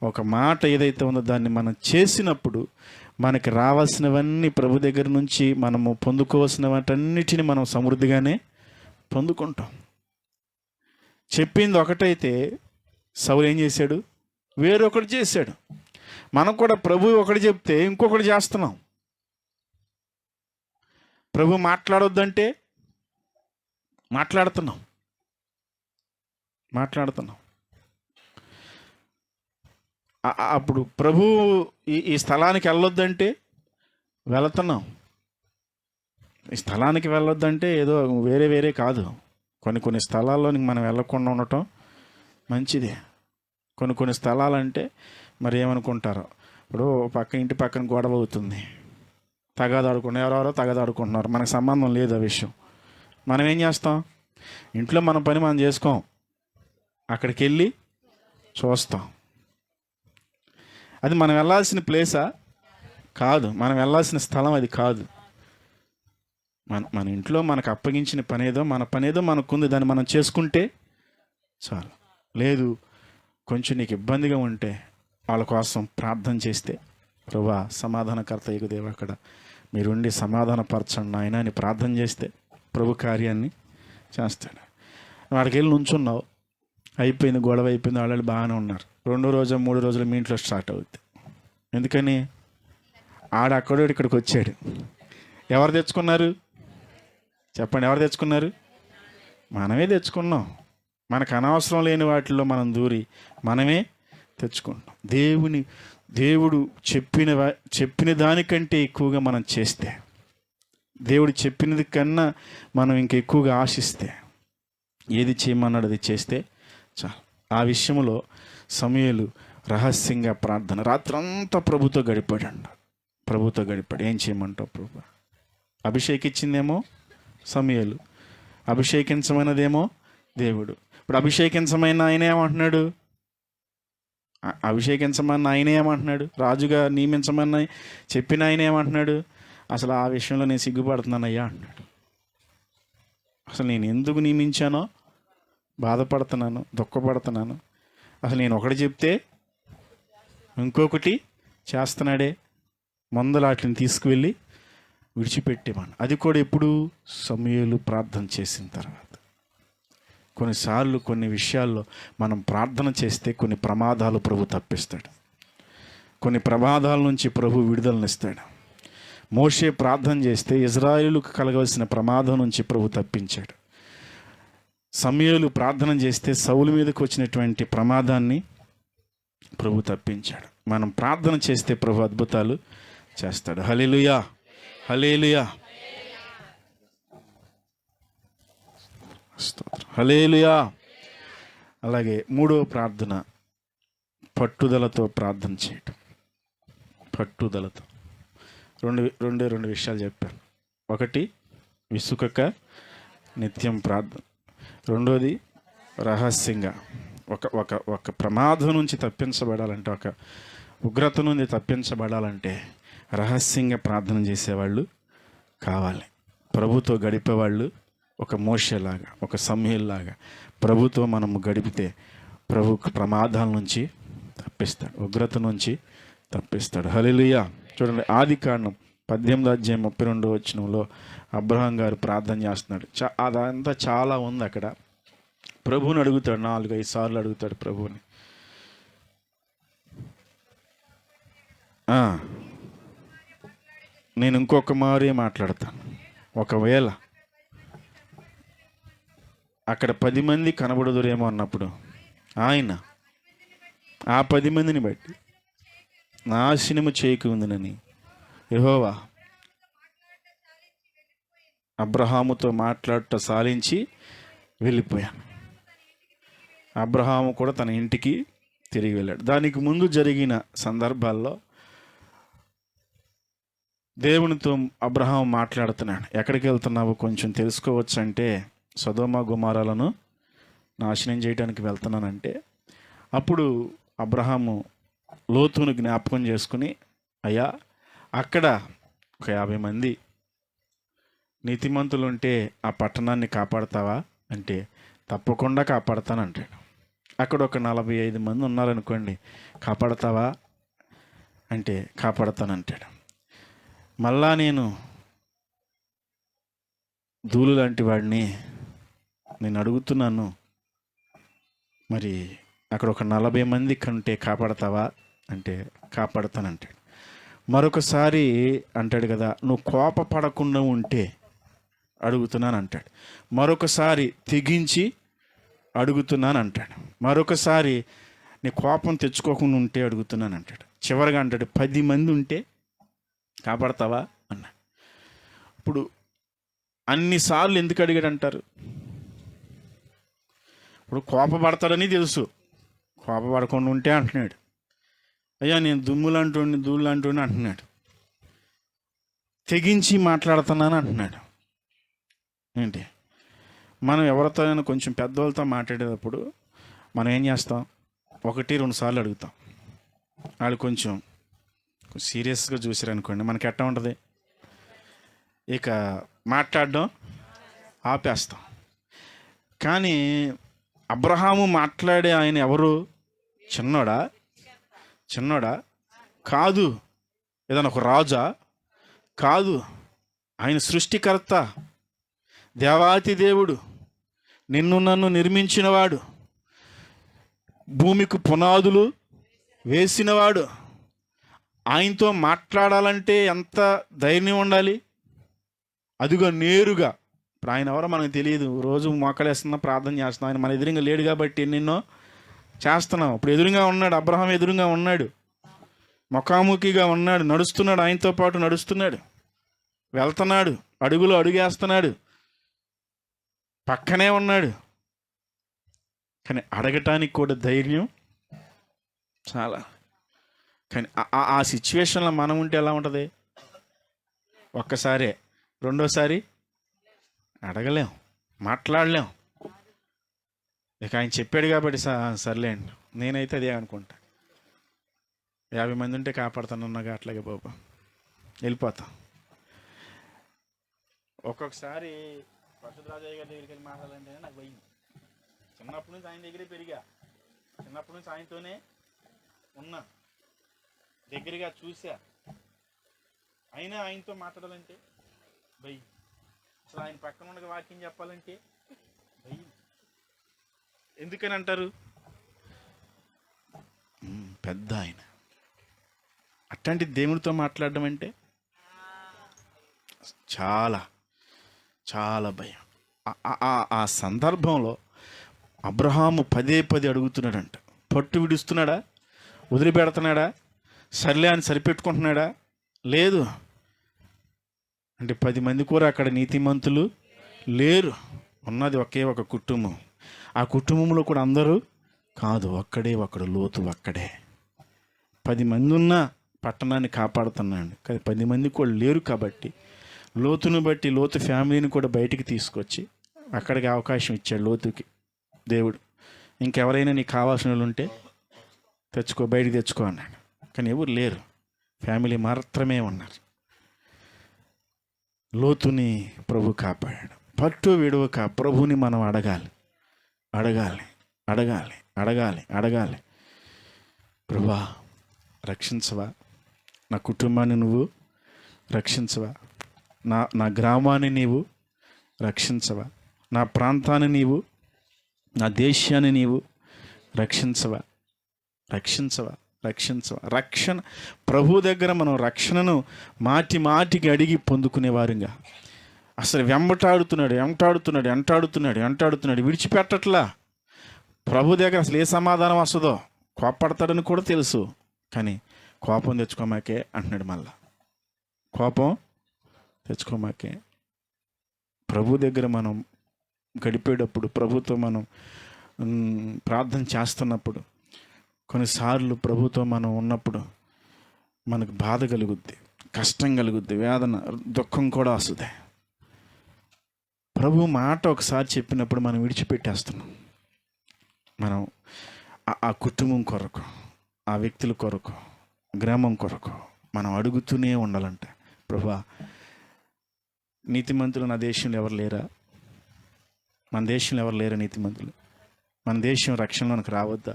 ఒక మాట ఏదైతే ఉందో దాన్ని మనం చేసినప్పుడు మనకి రావాల్సినవన్నీ ప్రభు దగ్గర నుంచి మనము పొందుకోవాల్సిన వాటన్నిటిని మనం సమృద్ధిగానే పొందుకుంటాం. చెప్పింది ఒకటైతే సౌలు ఏం చేశాడు? వేరొకటి చేశాడు. మనం కూడా ప్రభు ఒకటి చెప్తే ఇంకొకటి చేస్తున్నాం. ప్రభు మాట్లాడొద్దంటే మాట్లాడుతున్నాం. అప్పుడు ప్రభు ఈ స్థలానికి వెళ్ళొద్దంటే వెళుతున్నాం. ఈ స్థలానికి వెళ్ళొద్దంటే ఏదో వేరే కాదు. కొన్ని స్థలాల్లోనికి మనం వెళ్ళకుండా ఉండటం మంచిదే. కొన్ని స్థలాలంటే మరి ఏమనుకుంటారో, ఇప్పుడు ఇంటి పక్కన గొడవ అవుతుంది, ఎవరెవరో తగాదాడుకుంటున్నారు, మనకు సంబంధం లేదు ఆ విషయం. మనం ఏం చేస్తాం? ఇంట్లో మన పని మనం చేసుకోం, అక్కడికి వెళ్ళి చూస్తాం. అది మనం వెళ్ళాల్సిన ప్లేసా? కాదు. మనం వెళ్ళాల్సిన స్థలం అది కాదు. మన ఇంట్లో మనకు అప్పగించిన మన పనేదో మనకుంది, దాన్ని మనం చేసుకుంటే చాలు. లేదు కొంచెం నీకు ఇబ్బందిగా ఉంటే వాళ్ళ కోసం ప్రార్థన చేస్తే, ప్రభువా సమాధానకర్త యెహోవా అక్కడ మీరుండి సమాధానపరచండి నాయన అని ప్రార్థన చేస్తే ప్రభు కార్యాన్ని చేస్తాడు. వాడికి వెళ్ళి నుంచున్నావు, అయిపోయింది, గొడవ అయిపోయింది, వాళ్ళు బాగానే ఉన్నారు. 2వ రోజు 3 రోజులు మీ ఇంట్లో స్టార్ట్ అవుద్ది. ఎందుకని? అక్కడో ఇక్కడికి వచ్చాడు. ఎవరు తెచ్చుకున్నారు చెప్పండి? ఎవరు తెచ్చుకున్నారు? మనమే తెచ్చుకున్నాం. మనకు అనవసరం లేని వాటిల్లో మనం దూరి మనమే తెచ్చుకుంటాం. దేవుడు చెప్పిన దానికంటే ఎక్కువగా మనం చేస్తే, దేవుడు చెప్పినది కన్నా మనం ఇంక ఎక్కువగా ఆశిస్తే, ఏది చేయమన్నాడు అది చేస్తే చాలు. ఆ విషయంలో సమూయేలు రహస్యంగా ప్రార్థన రాత్రంతా ప్రభుతో గడిపాడు. ఏం చేయమంటావు ప్రభు? అభిషేకించిందేమో సమూయేలు, అభిషేకించమైనదేమో దేవుడు. ఇప్పుడు అభిషేకించమైన ఆయన ఏమంటున్నాడు? రాజుగా నియమించమన్న చెప్పిన ఆయన ఏమంటున్నాడు? అసలు ఆ విషయంలో నేను సిగ్గుపడుతున్నానయ్యా అంటున్నాడు. అసలు నేను ఎందుకు నియమించానో బాధపడుతున్నాను, దుఃఖపడుతున్నాను. అసలు నేను ఒకటి చెప్తే ఇంకొకటి చేస్తున్నాడే. మందులు వాటిని తీసుకువెళ్ళి విడిచిపెట్టేవాడు. అది కూడా ఎప్పుడు? సమూయేలు ప్రార్థన చేసిన తర్వాత. కొన్నిసార్లు కొన్ని విషయాల్లో మనం ప్రార్థన చేస్తే కొన్ని ప్రమాదాలు ప్రభు తప్పిస్తాడు. కొన్ని ప్రమాదాల నుంచి ప్రభు విడుదలనిస్తాడు. మోషే ప్రార్థన చేస్తే ఇజ్రాయేలుకు కలగవలసిన ప్రమాదం నుంచి ప్రభు తప్పించాడు. సమూయేలు ప్రార్థన చేస్తే సౌలు మీదకి వచ్చినటువంటి ప్రమాదాన్ని ప్రభు తప్పించాడు. మనం ప్రార్థన చేస్తే ప్రభు అద్భుతాలు చేస్తాడు. హల్లెలూయా, హల్లెలూయా, స్తోత్రం, హల్లెలూయా. అలాగే 3వ ప్రార్థన, పట్టుదలతో ప్రార్థన చేయటం. పట్టుదలతో రెండు విషయాలు చెప్పాను. ఒకటి, విసుకక నిత్యం ప్రార్థన. 2వది, రహస్యంగా ఒక ప్రమాదం నుంచి తప్పించబడాలంటే, ఒక ఉగ్రత నుండి తప్పించబడాలంటే రహస్యంగా ప్రార్థన చేసేవాళ్ళు కావాలి. ప్రభుతో గడిపేవాళ్ళు ఒక మోషేలాగా, ఒక సమూయేలులాగా ప్రభుతో మనము గడిపితే ప్రభు ప్రమాదాల నుంచి తప్పిస్తాడు, ఉగ్రత నుంచి తప్పిస్తాడు. హల్లెలూయా. చూడండి, ఆదికాండం 18వ అధ్యాయం 32వ వచనంలో అబ్రహాం గారు ప్రార్థన చేస్తున్నాడు. అదంతా చాలా ఉంది అక్కడ. ప్రభువుని అడుగుతాడు, 4-5 సార్లు అడుగుతాడు ప్రభువుని. నేను ఇంకొక మారే మాట్లాడతాను. ఒకవేళ అక్కడ 10 మంది కనబడదురేమో అన్నప్పుడు ఆయన ఆ 10 మందిని బట్టి నాశనము చేయకుందునని యెహోవా అబ్రహాముతో మాట్లాడట సాలించి వెళ్ళిపోయాను. అబ్రహాము కూడా తన ఇంటికి తిరిగి వెళ్ళాడు. దానికి ముందు జరిగిన సందర్భాల్లో దేవునితో అబ్రహాం మాట్లాడుతున్నాడు. ఎక్కడికి వెళ్తున్నావు కొంచెం తెలుసుకోవచ్చు అంటే, సొదొమ గొమొర్రాలను నాశనం చేయడానికి వెళ్తున్నానంటే, అప్పుడు అబ్రహాము లోతును జ్ఞాపకం చేసుకుని, అయ్యా అక్కడ ఒక 50 మంది నీతిమంతులు ఉంటే ఆ పట్టణాన్ని కాపాడతావా అంటే, తప్పకుండా కాపాడతానంటాడు. అక్కడ ఒక 45 మంది ఉన్నారనుకోండి, కాపాడతావా అంటే కాపాడతానంటాడు. మళ్ళా నేను ధూళి లాంటి వాడిని, నేను అడుగుతున్నాను, మరి అక్కడ ఒక 40 మంది కంటే కాపాడతావా అంటే కాపాడతానంటాడు. మరొకసారి అంటాడు కదా, నువ్వు కోపపడకుండా ఉంటే అడుగుతున్నాను అంటాడు. మరొకసారి తెగించి అడుగుతున్నాను అంటాడు. మరొకసారి నీ కోపం తెచ్చుకోకుండా ఉంటే అడుగుతున్నాను అంటాడు. చివరిగా అంటాడు, 10 మంది ఉంటే కాపాడతావా అన్నాడు. ఇప్పుడు అన్నిసార్లు ఎందుకు అడిగాడు అంటారు? ఇప్పుడు కోపపడతాడని తెలుసు, కోపపడకుండా ఉంటే అంటున్నాడు. అయ్యా నేను దుమ్ములాంటి ధూళిలాంటి అంటున్నాడు. తెగించి మాట్లాడుతున్నాను అంటున్నాడు. ఏంటి, మనం ఎవరితోనైనా కొంచెం పెద్దవాళ్ళతో మాట్లాడేటప్పుడు మనం ఏం చేస్తాం? 1-2 సార్లు అడుగుతాం. వాళ్ళు కొంచెం సీరియస్గా చూసారనుకోండి, మనకి ఎట్టా ఉంటుంది? ఇక మాట్లాడడం ఆపేస్తాం. కానీ అబ్రహాము మాట్లాడే ఆయన ఎవరు? చిన్నోడా కాదు. ఏదైనా ఒక రాజా కాదు. ఆయన సృష్టికర్త, దేవాతి దేవుడు, నిన్ను నన్ను నిర్మించినవాడు, భూమికి పునాదులు వేసినవాడు. ఆయనతో మాట్లాడాలంటే ఎంత ధైర్యం ఉండాలి. అదిగో నేరుగా. ఇప్పుడు ఆయన ఎవరో మనకు తెలియదు. రోజు మోకలేస్తున్నా, ప్రార్థన చేస్తున్నాం. ఆయన మన ఎదురుగా లేడు కాబట్టి ఎన్నెన్నో చేస్తున్నాం. ఇప్పుడు ఎదురుగా ఉన్నాడు, అబ్రహాం ఎదురుగా ఉన్నాడు, ముఖాముఖిగా ఉన్నాడు, నడుస్తున్నాడు, ఆయనతో పాటు నడుస్తున్నాడు, వెళ్తున్నాడు, అడుగులో అడుగేస్తున్నాడు, పక్కనే ఉన్నాడు. కానీ అడగటానికి కూడా ధైర్యం చాలా. కానీ ఆ సిచ్యువేషన్లో మనం ఉంటే ఎలా ఉంటుంది? ఒక్కసారే, రెండోసారి అడగలేం, మాట్లాడలేం. ఇక ఆయన చెప్పాడు కాబట్టి సర్లేండి, నేనైతే అదే అనుకుంటా. 50 మంది ఉంటే కాపాడుతానన్నాగా, అట్లాగే బాబా వెళ్ళిపోతాం. ఒక్కొక్కసారి పరశురాజయ్య గారి దగ్గరికి వెళ్ళి మాట్లాడాలంటే నాకు భయం. చిన్నప్పటి నుంచి ఆయన దగ్గరే పెరిగా, చిన్నప్పటి నుంచి ఆయనతోనే ఉన్నా, దగ్గరగా చూసా. అయినా ఆయనతో మాట్లాడాలంటే భయం. అసలు ఆయన పక్కన ఉండగా వాక్యం చెప్పాలంటే భయం. ఎందుకని అంటారు? పెద్ద ఆయన. అట్లాంటి దేవుడితో మాట్లాడడం అంటే చాలా చాలా భయం. ఆ సందర్భంలో అబ్రహాము పదే అడుగుతున్నాడంట. పట్టు విడుస్తున్నాడా? వదిలిపెడుతున్నాడా? సర్లే అని సరిపెట్టుకుంటున్నాడా? లేదు. అంటే 10 మంది కూడా అక్కడ నీతిమంతులు లేరు. ఉన్నది ఒకే ఒక కుటుంబం. ఆ కుటుంబంలో కూడా అందరూ కాదు, ఒకడు లోతు ఒక్కడే. 10 మంది ఉన్న పట్టణాన్ని కాపాడుతున్నాడు, కానీ 10 మంది కూడా లేరు. కాబట్టి లోతును బట్టి లోతు ఫ్యామిలీని కూడా బయటికి తీసుకొచ్చి అక్కడికి అవకాశం ఇచ్చాడు లోతుకి దేవుడు. ఇంకెవరైనా నీకు కావాల్సిన వాళ్ళు ఉంటే తెచ్చుకో, బయటికి తెచ్చుకో అన్నాడు. కానీ ఎవరు లేరు, ఫ్యామిలీ మాత్రమే ఉన్నారు. లోతుని ప్రభు కాపాడాడు. పట్టు విడవక ప్రభుని మనం అడగాలి, అడగాలి, అడగాలి, అడగాలి, అడగాలి. ప్రభువా రక్షించవా, నా కుటుంబాన్ని నువ్వు రక్షించవా, నా గ్రామాన్ని నీవు రక్షించవా, నా ప్రాంతాన్ని నీవు, నా దేశాన్ని నీవు రక్షించవా, రక్షించవా, రక్షించవా. రక్షణ ప్రభు దగ్గర మనం రక్షణను మాటికి అడిగి పొందుకునేవారుగా. అసలు వెంటాడుతున్నాడు, విడిచిపెట్టట్లా. ప్రభు దగ్గర అసలు ఏ సమాధానం వస్తుందో, కోపడతాడని కూడా తెలుసు, కానీ కోపం తెచ్చుకోమాకే అంటున్నాడు. మళ్ళా కోపం తెచ్చుకోమాకే. ప్రభు దగ్గర మనం గడిపేటప్పుడు, ప్రభుతో మనం ప్రార్థన చేస్తున్నప్పుడు, కొన్నిసార్లు ప్రభుతో మనం ఉన్నప్పుడు మనకు బాధ కలుగుద్ది, కష్టం కలుగుద్ది, వేదన, దుఃఖం కూడా వస్తుంది. ప్రభు మాట ఒకసారి చెప్పినప్పుడు మనం విడిచిపెట్టేస్తున్నాం. మనం ఆ కుటుంబం కొరకు, ఆ వ్యక్తుల కొరకు, గ్రామం కొరకు మనం అడుగుతూనే ఉండాలంట. ప్రభువా నీతిమంతులు నా దేశంలో ఎవరు లేరా? మన దేశంలో ఎవరు లేరా నీతిమంతులు? మన దేశం రక్షణలోనికి రావద్దా?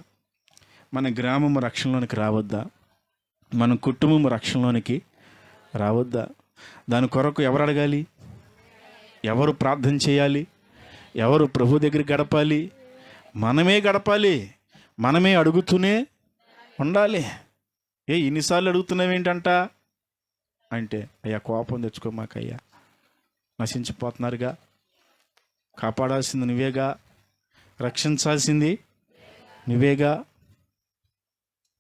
మన గ్రామం రక్షణలోనికి రావద్దా? మన కుటుంబం రక్షణలోనికి రావద్దా? దాని కొరకు ఎవరు అడగాలి? ఎవరు ప్రార్థన చేయాలి? ఎవరు ప్రభు దగ్గర గడపాలి? మనమే గడపాలి, మనమే అడుగుతూనే ఉండాలి. ఇన్నిసార్లు అడుగుతున్నావేంటంట అంటే, అయ్యా కోపం తెచ్చుకోమాకయ్యా, నశించిపోతున్నారుగా, కాపాడాల్సింది నువ్వేగా, రక్షించాల్సింది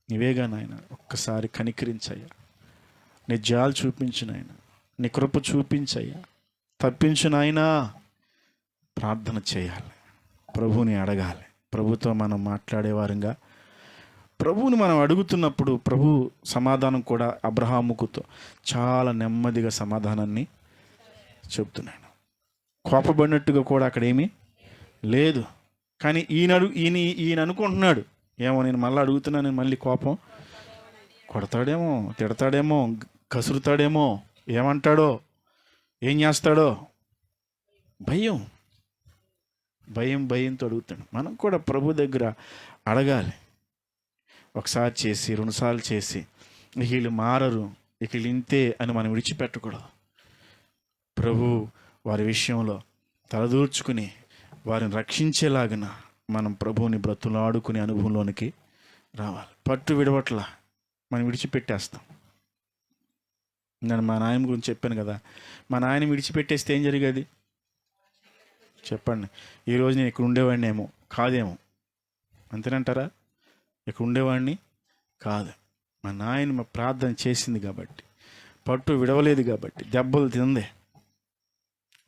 నువ్వేగా నాయన. ఒక్కసారి కనికరించయ్యా, నీ జాలు చూపించు నాయన, నీ కృప చూపించయ్యా, తప్పించు నాయనా. ప్రార్థన చేయాలి, ప్రభువుని అడగాలి. ప్రభుతో మనం మాట్లాడేవారుగా, ప్రభువుని మనం అడుగుతున్నప్పుడు ప్రభు సమాధానం కూడా అబ్రహాముకుతో చాలా నెమ్మదిగా సమాధానాన్ని చెప్తున్నాను. కోపబడినట్టుగా కూడా అక్కడేమీ లేదు. కానీ ఈయన అనుకుంటున్నాడు, ఏమో నేను మళ్ళీ అడుగుతున్నాను, మళ్ళీ కోపం కొడతాడేమో, తిడతాడేమో, కసురుతాడేమో, ఏమంటాడో, ఏం చేస్తాడో, భయంతో అడుగుతాడు. మనం కూడా ప్రభు దగ్గర అడగాలి. ఒకసారి చేసి, 2 సార్లు చేసి, వీళ్ళు మారరు, ఇక ఇంతే అని మనం విడిచిపెట్టకూడదు. ప్రభు వారి విషయంలో తలదూర్చుకుని వారిని రక్షించేలాగిన మనం ప్రభువుని బ్రతులాడుకునే అనుభవంలోనికి రావాలి. పట్టు విడవట్ల మనం విడిచిపెట్టేస్తాం. నేను మా నాయన గురించి చెప్పాను కదా, మా నాయన విడిచిపెట్టేస్తే ఏం జరిగేది చెప్పండి? ఈరోజు నేను ఇక్కడ ఉండేవాడిని ఏమో కాదేమో, అంతేనంటారా? ఇక్కడ ఉండేవాడిని కాదు. మా నాయన మా ప్రార్థన చేసింది కాబట్టి, పట్టు విడవలేదు కాబట్టి, దెబ్బలు తిందే,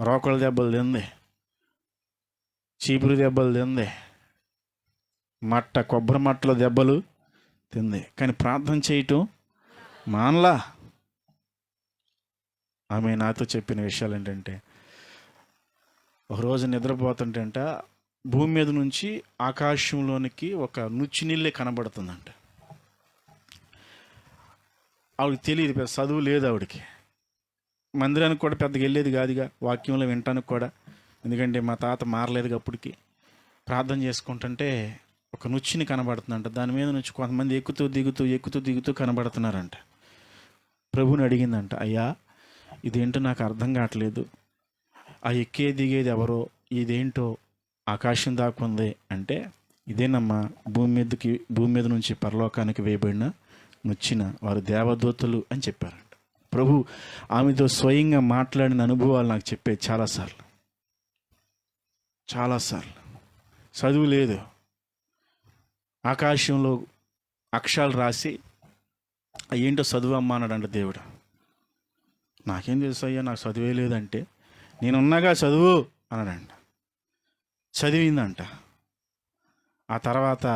రోకళ్ళ దెబ్బలు తిందే, చీపురు దెబ్బలు తిందే, కొబ్బరి మట్టలో దెబ్బలు తిందే, కానీ ప్రార్థన చేయటం మానలా. ఆమె నాతో చెప్పిన విషయాలు ఏంటంటే, ఒకరోజు నిద్రపోతుంటేంట భూమి మీద నుంచి ఆకాశంలోనికి ఒక నుచ్చి నీళ్ళే కనబడుతుందంట. ఆవిడకి తెలియదు, పెద్ద చదువు లేదు ఆవిడకి, మందిరానికి కూడా పెద్దగా వెళ్ళేది కాదుగా, వాక్యంలో వినటానికి కూడా, ఎందుకంటే మా తాత మారలేదుగా అప్పటికి. ప్రార్థన చేసుకుంటుంటే ఒక నుచ్చిని కనబడుతుందంట. దాని మీద నుంచి కొంతమంది ఎక్కుతూ దిగుతూ కనబడుతున్నారంట. ప్రభుని అడిగిందంట, అయ్యా ఇదేంటో నాకు అర్థం కావట్లేదు, ఆ ఎక్కే దిగేది ఎవరో, ఇదేంటో ఆకాశం దాకుంది అంటే, ఇదేనమ్మా భూమి మీద నుంచి పరలోకానికి వేయబడిన నుచ్చిన వారు దేవదూతలు అని చెప్పారంట. ప్రభు ఆమెతో స్వయంగా మాట్లాడిన అనుభవాలు నాకు చెప్పేది చాలాసార్లు. చదువు లేదు, ఆకాశంలో అక్షరాలు రాసి ఏంటో చదువు అమ్మా అన్నాడంట దేవుడు. నాకేం తెలుసు అయ్యా, నాకు చదివే లేదంటే, నేనున్నాగా చదువు అన్నాడంట. చదివిందంట. ఆ తర్వాత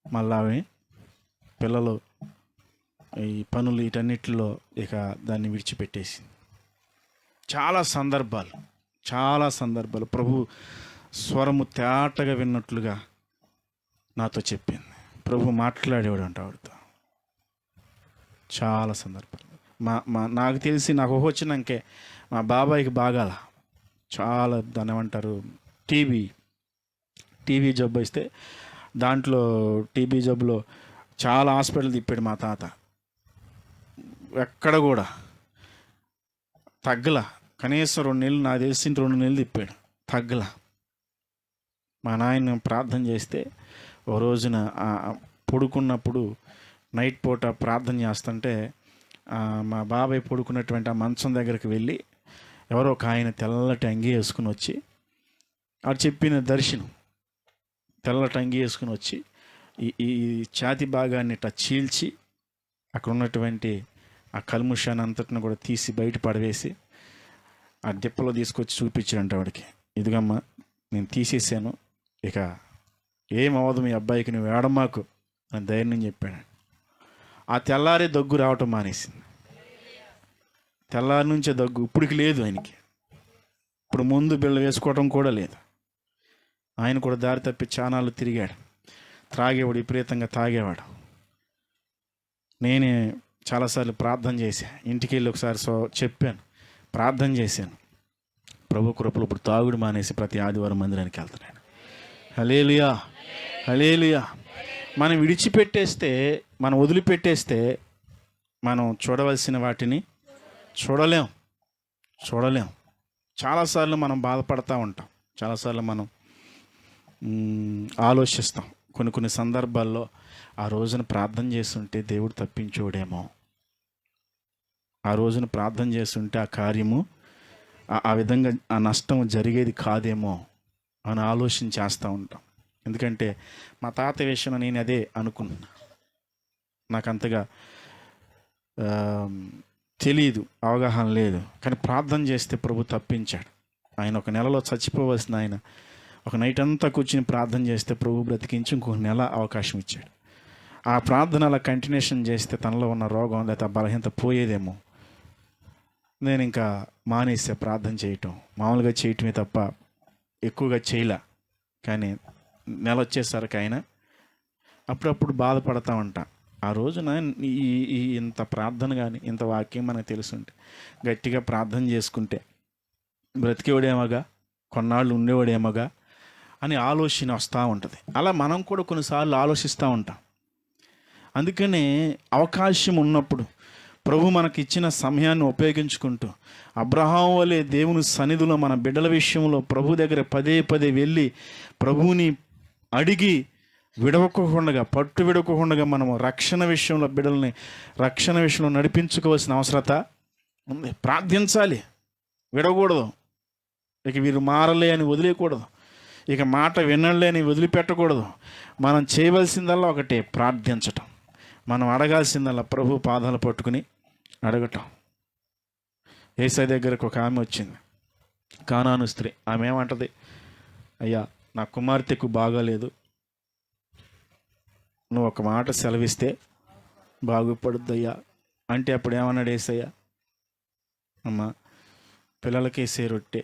మళ్ళా పిల్లలు ఈ పనులు వీటన్నిటిలో ఇక దాన్ని విడిచిపెట్టేసింది. చాలా సందర్భాలు ప్రభు స్వరము తేటగా విన్నట్లుగా నాతో చెప్పింది. ప్రభు మాట్లాడేవాడు అంట ఆవిడతో. చాలా సందర్భాలు నాకు తెలిసి నాకు వచ్చినాకే మా బాబాయికి బాగాల చాలా దాన్ని ఏమంటారు టీబీ జబ్బు ఇస్తే, దాంట్లో టీబీ జబ్బులో చాలా హాస్పిటల్ తిప్పాడు మా తాత. ఎక్కడ కూడా తగ్గల. కనీసం 2 నెలలు, నాకు తెలిసి 2 నెలలు తిప్పాడు, తగ్గల. మా నాయన ప్రార్థన చేస్తే ఓ రోజున పడుకున్నప్పుడు నైట్ పూట ప్రార్థన చేస్తుంటే మా బాబాయ్ పడుకున్నటువంటి ఆ మంచం దగ్గరికి వెళ్ళి ఎవరో ఒక ఆయన తెల్లటి అంగి వేసుకుని వచ్చి, ఆడు చెప్పిన దర్శనం, తెల్లటి అంగి వేసుకుని వచ్చి ఈ ఛాతి భాగాన్ని ఇట్లా చీల్చి అక్కడ ఉన్నటువంటి ఆ కల్ముషాన్ని అంతటిని కూడా తీసి బయట పడవేసి ఆ డిప్పలో తీసుకొచ్చి చూపించాడంట వాడికి. ఇదిగమ్మా నేను తీసేసాను, ఇక ఏమవదు మీ అబ్బాయికి, నువ్వు ఏడమాకు అని ధైర్యం చెప్పాడు. ఆ తెల్లారే దగ్గు రావటం మానేసింది. తెల్లారి నుంచే దగ్గు ఇప్పటికి లేదు ఆయనకి. ఇప్పుడు ముందు బిళ్ళ వేసుకోవటం కూడా లేదు. ఆయన కూడా దారి తప్పి చానాలు తిరిగాడు. త్రాగేవాడు, విపరీతంగా తాగేవాడు. నేనే చాలాసార్లు ప్రార్థన చేశాను. ఇంటికి వెళ్ళి ఒకసారి చెప్పాను, ప్రార్థన చేశాను. ప్రభు కృపలో ఇప్పుడు తాగుడు మానేసి ప్రతి ఆదివారం మందిరానికి వెళ్తున్నాను. హల్లెలూయా. మనం విడిచిపెట్టేస్తే, మనం వదిలిపెట్టేస్తే మనం చూడవలసిన వాటిని చూడలేం. చాలాసార్లు మనం బాధపడతా ఉంటాం, చాలాసార్లు మనం ఆలోచిస్తాం. కొన్ని సందర్భాల్లో ఆ రోజున ప్రార్థన చేస్తుంటే దేవుడు తప్పించోడేమో, ఆ రోజున ప్రార్థన చేస్తుంటే ఆ కార్యము ఆ విధంగా ఆ నష్టం జరిగేది కాదేమో అని ఆలోచన చేస్తూ ఉంటాం. ఎందుకంటే మా తాత విషయంలో నేను అదే అనుకున్నాను. నాకు అంతగా తెలియదు, అవగాహన లేదు. కానీ ప్రార్థన చేస్తే ప్రభు తప్పించాడు. ఆయన ఒక నెలలో చచ్చిపోవలసిన ఆయన ఒక నైట్ అంతా కూర్చుని ప్రార్థన చేస్తే ప్రభు బ్రతికించి ఇంకొక నెల అవకాశం ఇచ్చాడు. ఆ ప్రార్థన అలా కంటిన్యూషన్ చేస్తే తనలో ఉన్న రోగం లేదా బలహీనత పోయేదేమో. నేను ఇంకా మానేసే ప్రార్థన చేయటం, మామూలుగా చేయటమే తప్ప ఎక్కువగా చేయలే. కానీ నెల వచ్చేసరికి ఆయన అప్పుడప్పుడు బాధపడతా ఉంటా. ఆ రోజున ఇంత ప్రార్థన కానీ ఇంత వాక్యం మనకు తెలుసుంటే, గట్టిగా ప్రార్థన చేసుకుంటే బ్రతికేవాడేమోగా, కొన్నాళ్ళు ఉండేవాడేమోగా అని ఆలోచన వస్తూ ఉంటుంది. అలా మనం కూడా కొన్నిసార్లు ఆలోచిస్తూ ఉంటాం. అందుకనే అవకాశం ఉన్నప్పుడు ప్రభు మనకి ఇచ్చిన సమయాన్ని ఉపయోగించుకుంటూ అబ్రహాం వలె దేవుని సన్నిధిలో మన బిడ్డల విషయంలో ప్రభు దగ్గర పదే పదే వెళ్ళి ప్రభువుని అడిగి పట్టు విడవకుండా మనము రక్షణ విషయంలో బిడ్డల్ని రక్షణ విషయంలో నడిపించుకోవాల్సిన అవసరత ఉంది. ప్రార్థించాలి, విడవకూడదు. ఇక వీరు మారలే అని వదిలేయకూడదు, ఇక మాట వినలే అని వదిలిపెట్టకూడదు. మనం చేయవలసిందల్లా ఒకటే, ప్రార్థించటం. మనం అడగాల్సిందల్లా ప్రభు పాదాలు పట్టుకుని అడగటం. యేసయ్య దగ్గరకు ఒక ఆమె వచ్చింది, కానాను స్త్రీ. ఆమె ఏమంటది? అయ్యా, నా కుమార్తెకు బాగాలేదు, నువ్వు ఒక మాట సెలవిస్తే బాగుపడుద్దయ్యా అంటే అప్పుడు ఏమన్నాడు యేసయ్య? అమ్మ, పిల్లలకి వేసే రొట్టె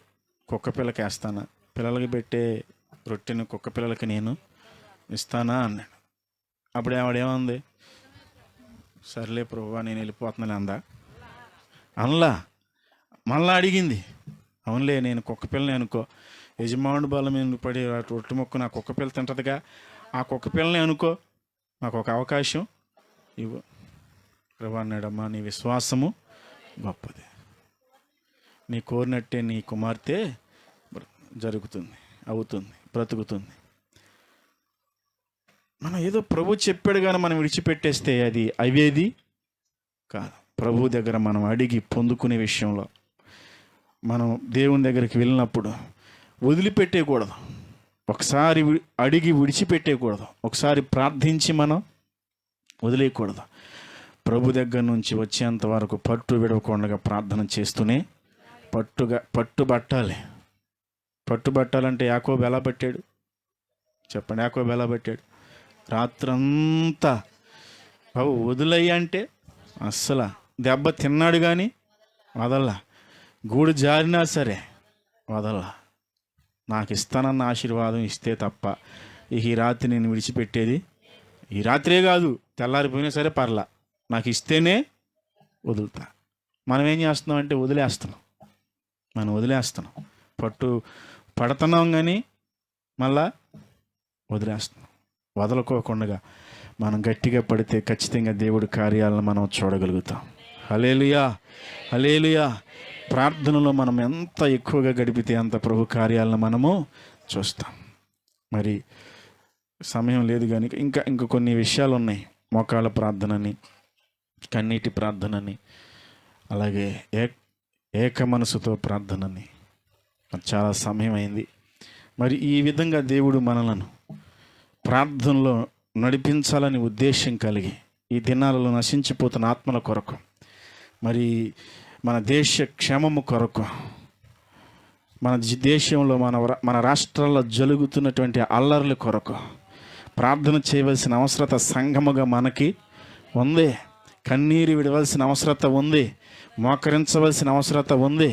కుక్క పిల్లకి వేస్తానా? పిల్లలకి పెట్టే రొట్టెను కుక్క పిల్లలకి నేను ఇస్తానా అన్నాడు. అప్పుడు ఆవిడేమంది? సర్లే ప్రభువా, నేను వెళ్ళిపోతున్నాను అందా? అనలా, మళ్ళా అడిగింది. అవునులే, నేను కుక్క పిల్లని అనుకో, యజమానుడు బలం మీద పడి రొట్టె మొక్కు నా కుక్క పిల్ల తింటదిగా, ఆ కుక్క పిల్లని అనుకో, నాకు ఒక అవకాశం ఇవ్వు. ప్రభు అన్నాడమ్మా, నీ విశ్వాసము గొప్పది, నీ కోరినట్టే నీ కుమార్తె జరుగుతుంది, అవుతుంది, బ్రతుకుతుంది. మనం ఏదో ప్రభు చెప్పాడు కానీ మనం విడిచిపెట్టేస్తే అది అవేది కాదు. ప్రభు దగ్గర మనం అడిగి పొందుకునే విషయంలో మనం దేవుని దగ్గరికి వెళ్ళినప్పుడు వదిలిపెట్టేయకూడదు. ఒకసారి అడిగి విడిచిపెట్టేయకూడదు, ఒకసారి ప్రార్థించి మనం వదిలేయకూడదు. ప్రభు దగ్గర నుంచి వచ్చేంత వరకు పట్టు విడవకుండా ప్రార్థన చేస్తూనే పట్టుబట్టాలి. పట్టుబట్టాలంటే యాకోబు ఎలా పట్టాడు చెప్పండి? యాకోబు ఎలా పట్టాడు? రాత్రంతా బాబు వదిలేయి అంటే అస్సలు దెబ్బ తిన్నాడు కానీ వదల్లా, గూడు జారినా సరే వదల్లా. నాకు ఇస్తానన్న ఆశీర్వాదం ఇస్తే తప్ప ఈ రాత్రి నేను విడిచిపెట్టేది, ఈ రాత్రే కాదు తెల్లారిపోయినా సరే పర్లా, నాకు ఇస్తేనే వదులుతా. మనం ఏం చేస్తున్నాం అంటే మనం వదిలేస్తున్నాం. పట్టు పడుతున్నాం కానీ మళ్ళా వదిలేస్తున్నాం. వదలుకోకుండా మనం గట్టిగా పడితే ఖచ్చితంగా దేవుడి కార్యాలను మనం చూడగలుగుతాం. హల్లెలూయా, హల్లెలూయా. ప్రార్థనలో మనం ఎంత ఎక్కువగా గడిపితే అంత ప్రభు కార్యాలను మనము చూస్తాం. మరి సమయం లేదు కానీ ఇంకా కొన్ని విషయాలు ఉన్నాయి. మోకాళ్ళ ప్రార్థనని, కన్నీటి ప్రార్థనని, అలాగే ఏక మనసుతో ప్రార్థనని. చాలా సమయం అయింది. మరి ఈ విధంగా దేవుడు మనలను ప్రార్థనలో నడిపించాలని ఉద్దేశం కలిగి ఈ దినాలలో నశించిపోతున్న ఆత్మల కొరకు, మరి మన దేశ క్షేమము కొరకు, మన దేశంలో మన రాష్ట్రాల్లో జరుగుతున్నటువంటి అల్లర్ల కొరకు ప్రార్థన చేయవలసిన అవసరత సంఘముగా మనకి ఉంది. కన్నీరు విడవలసిన అవసరత ఉంది, మోకరించవలసిన అవసరత ఉంది.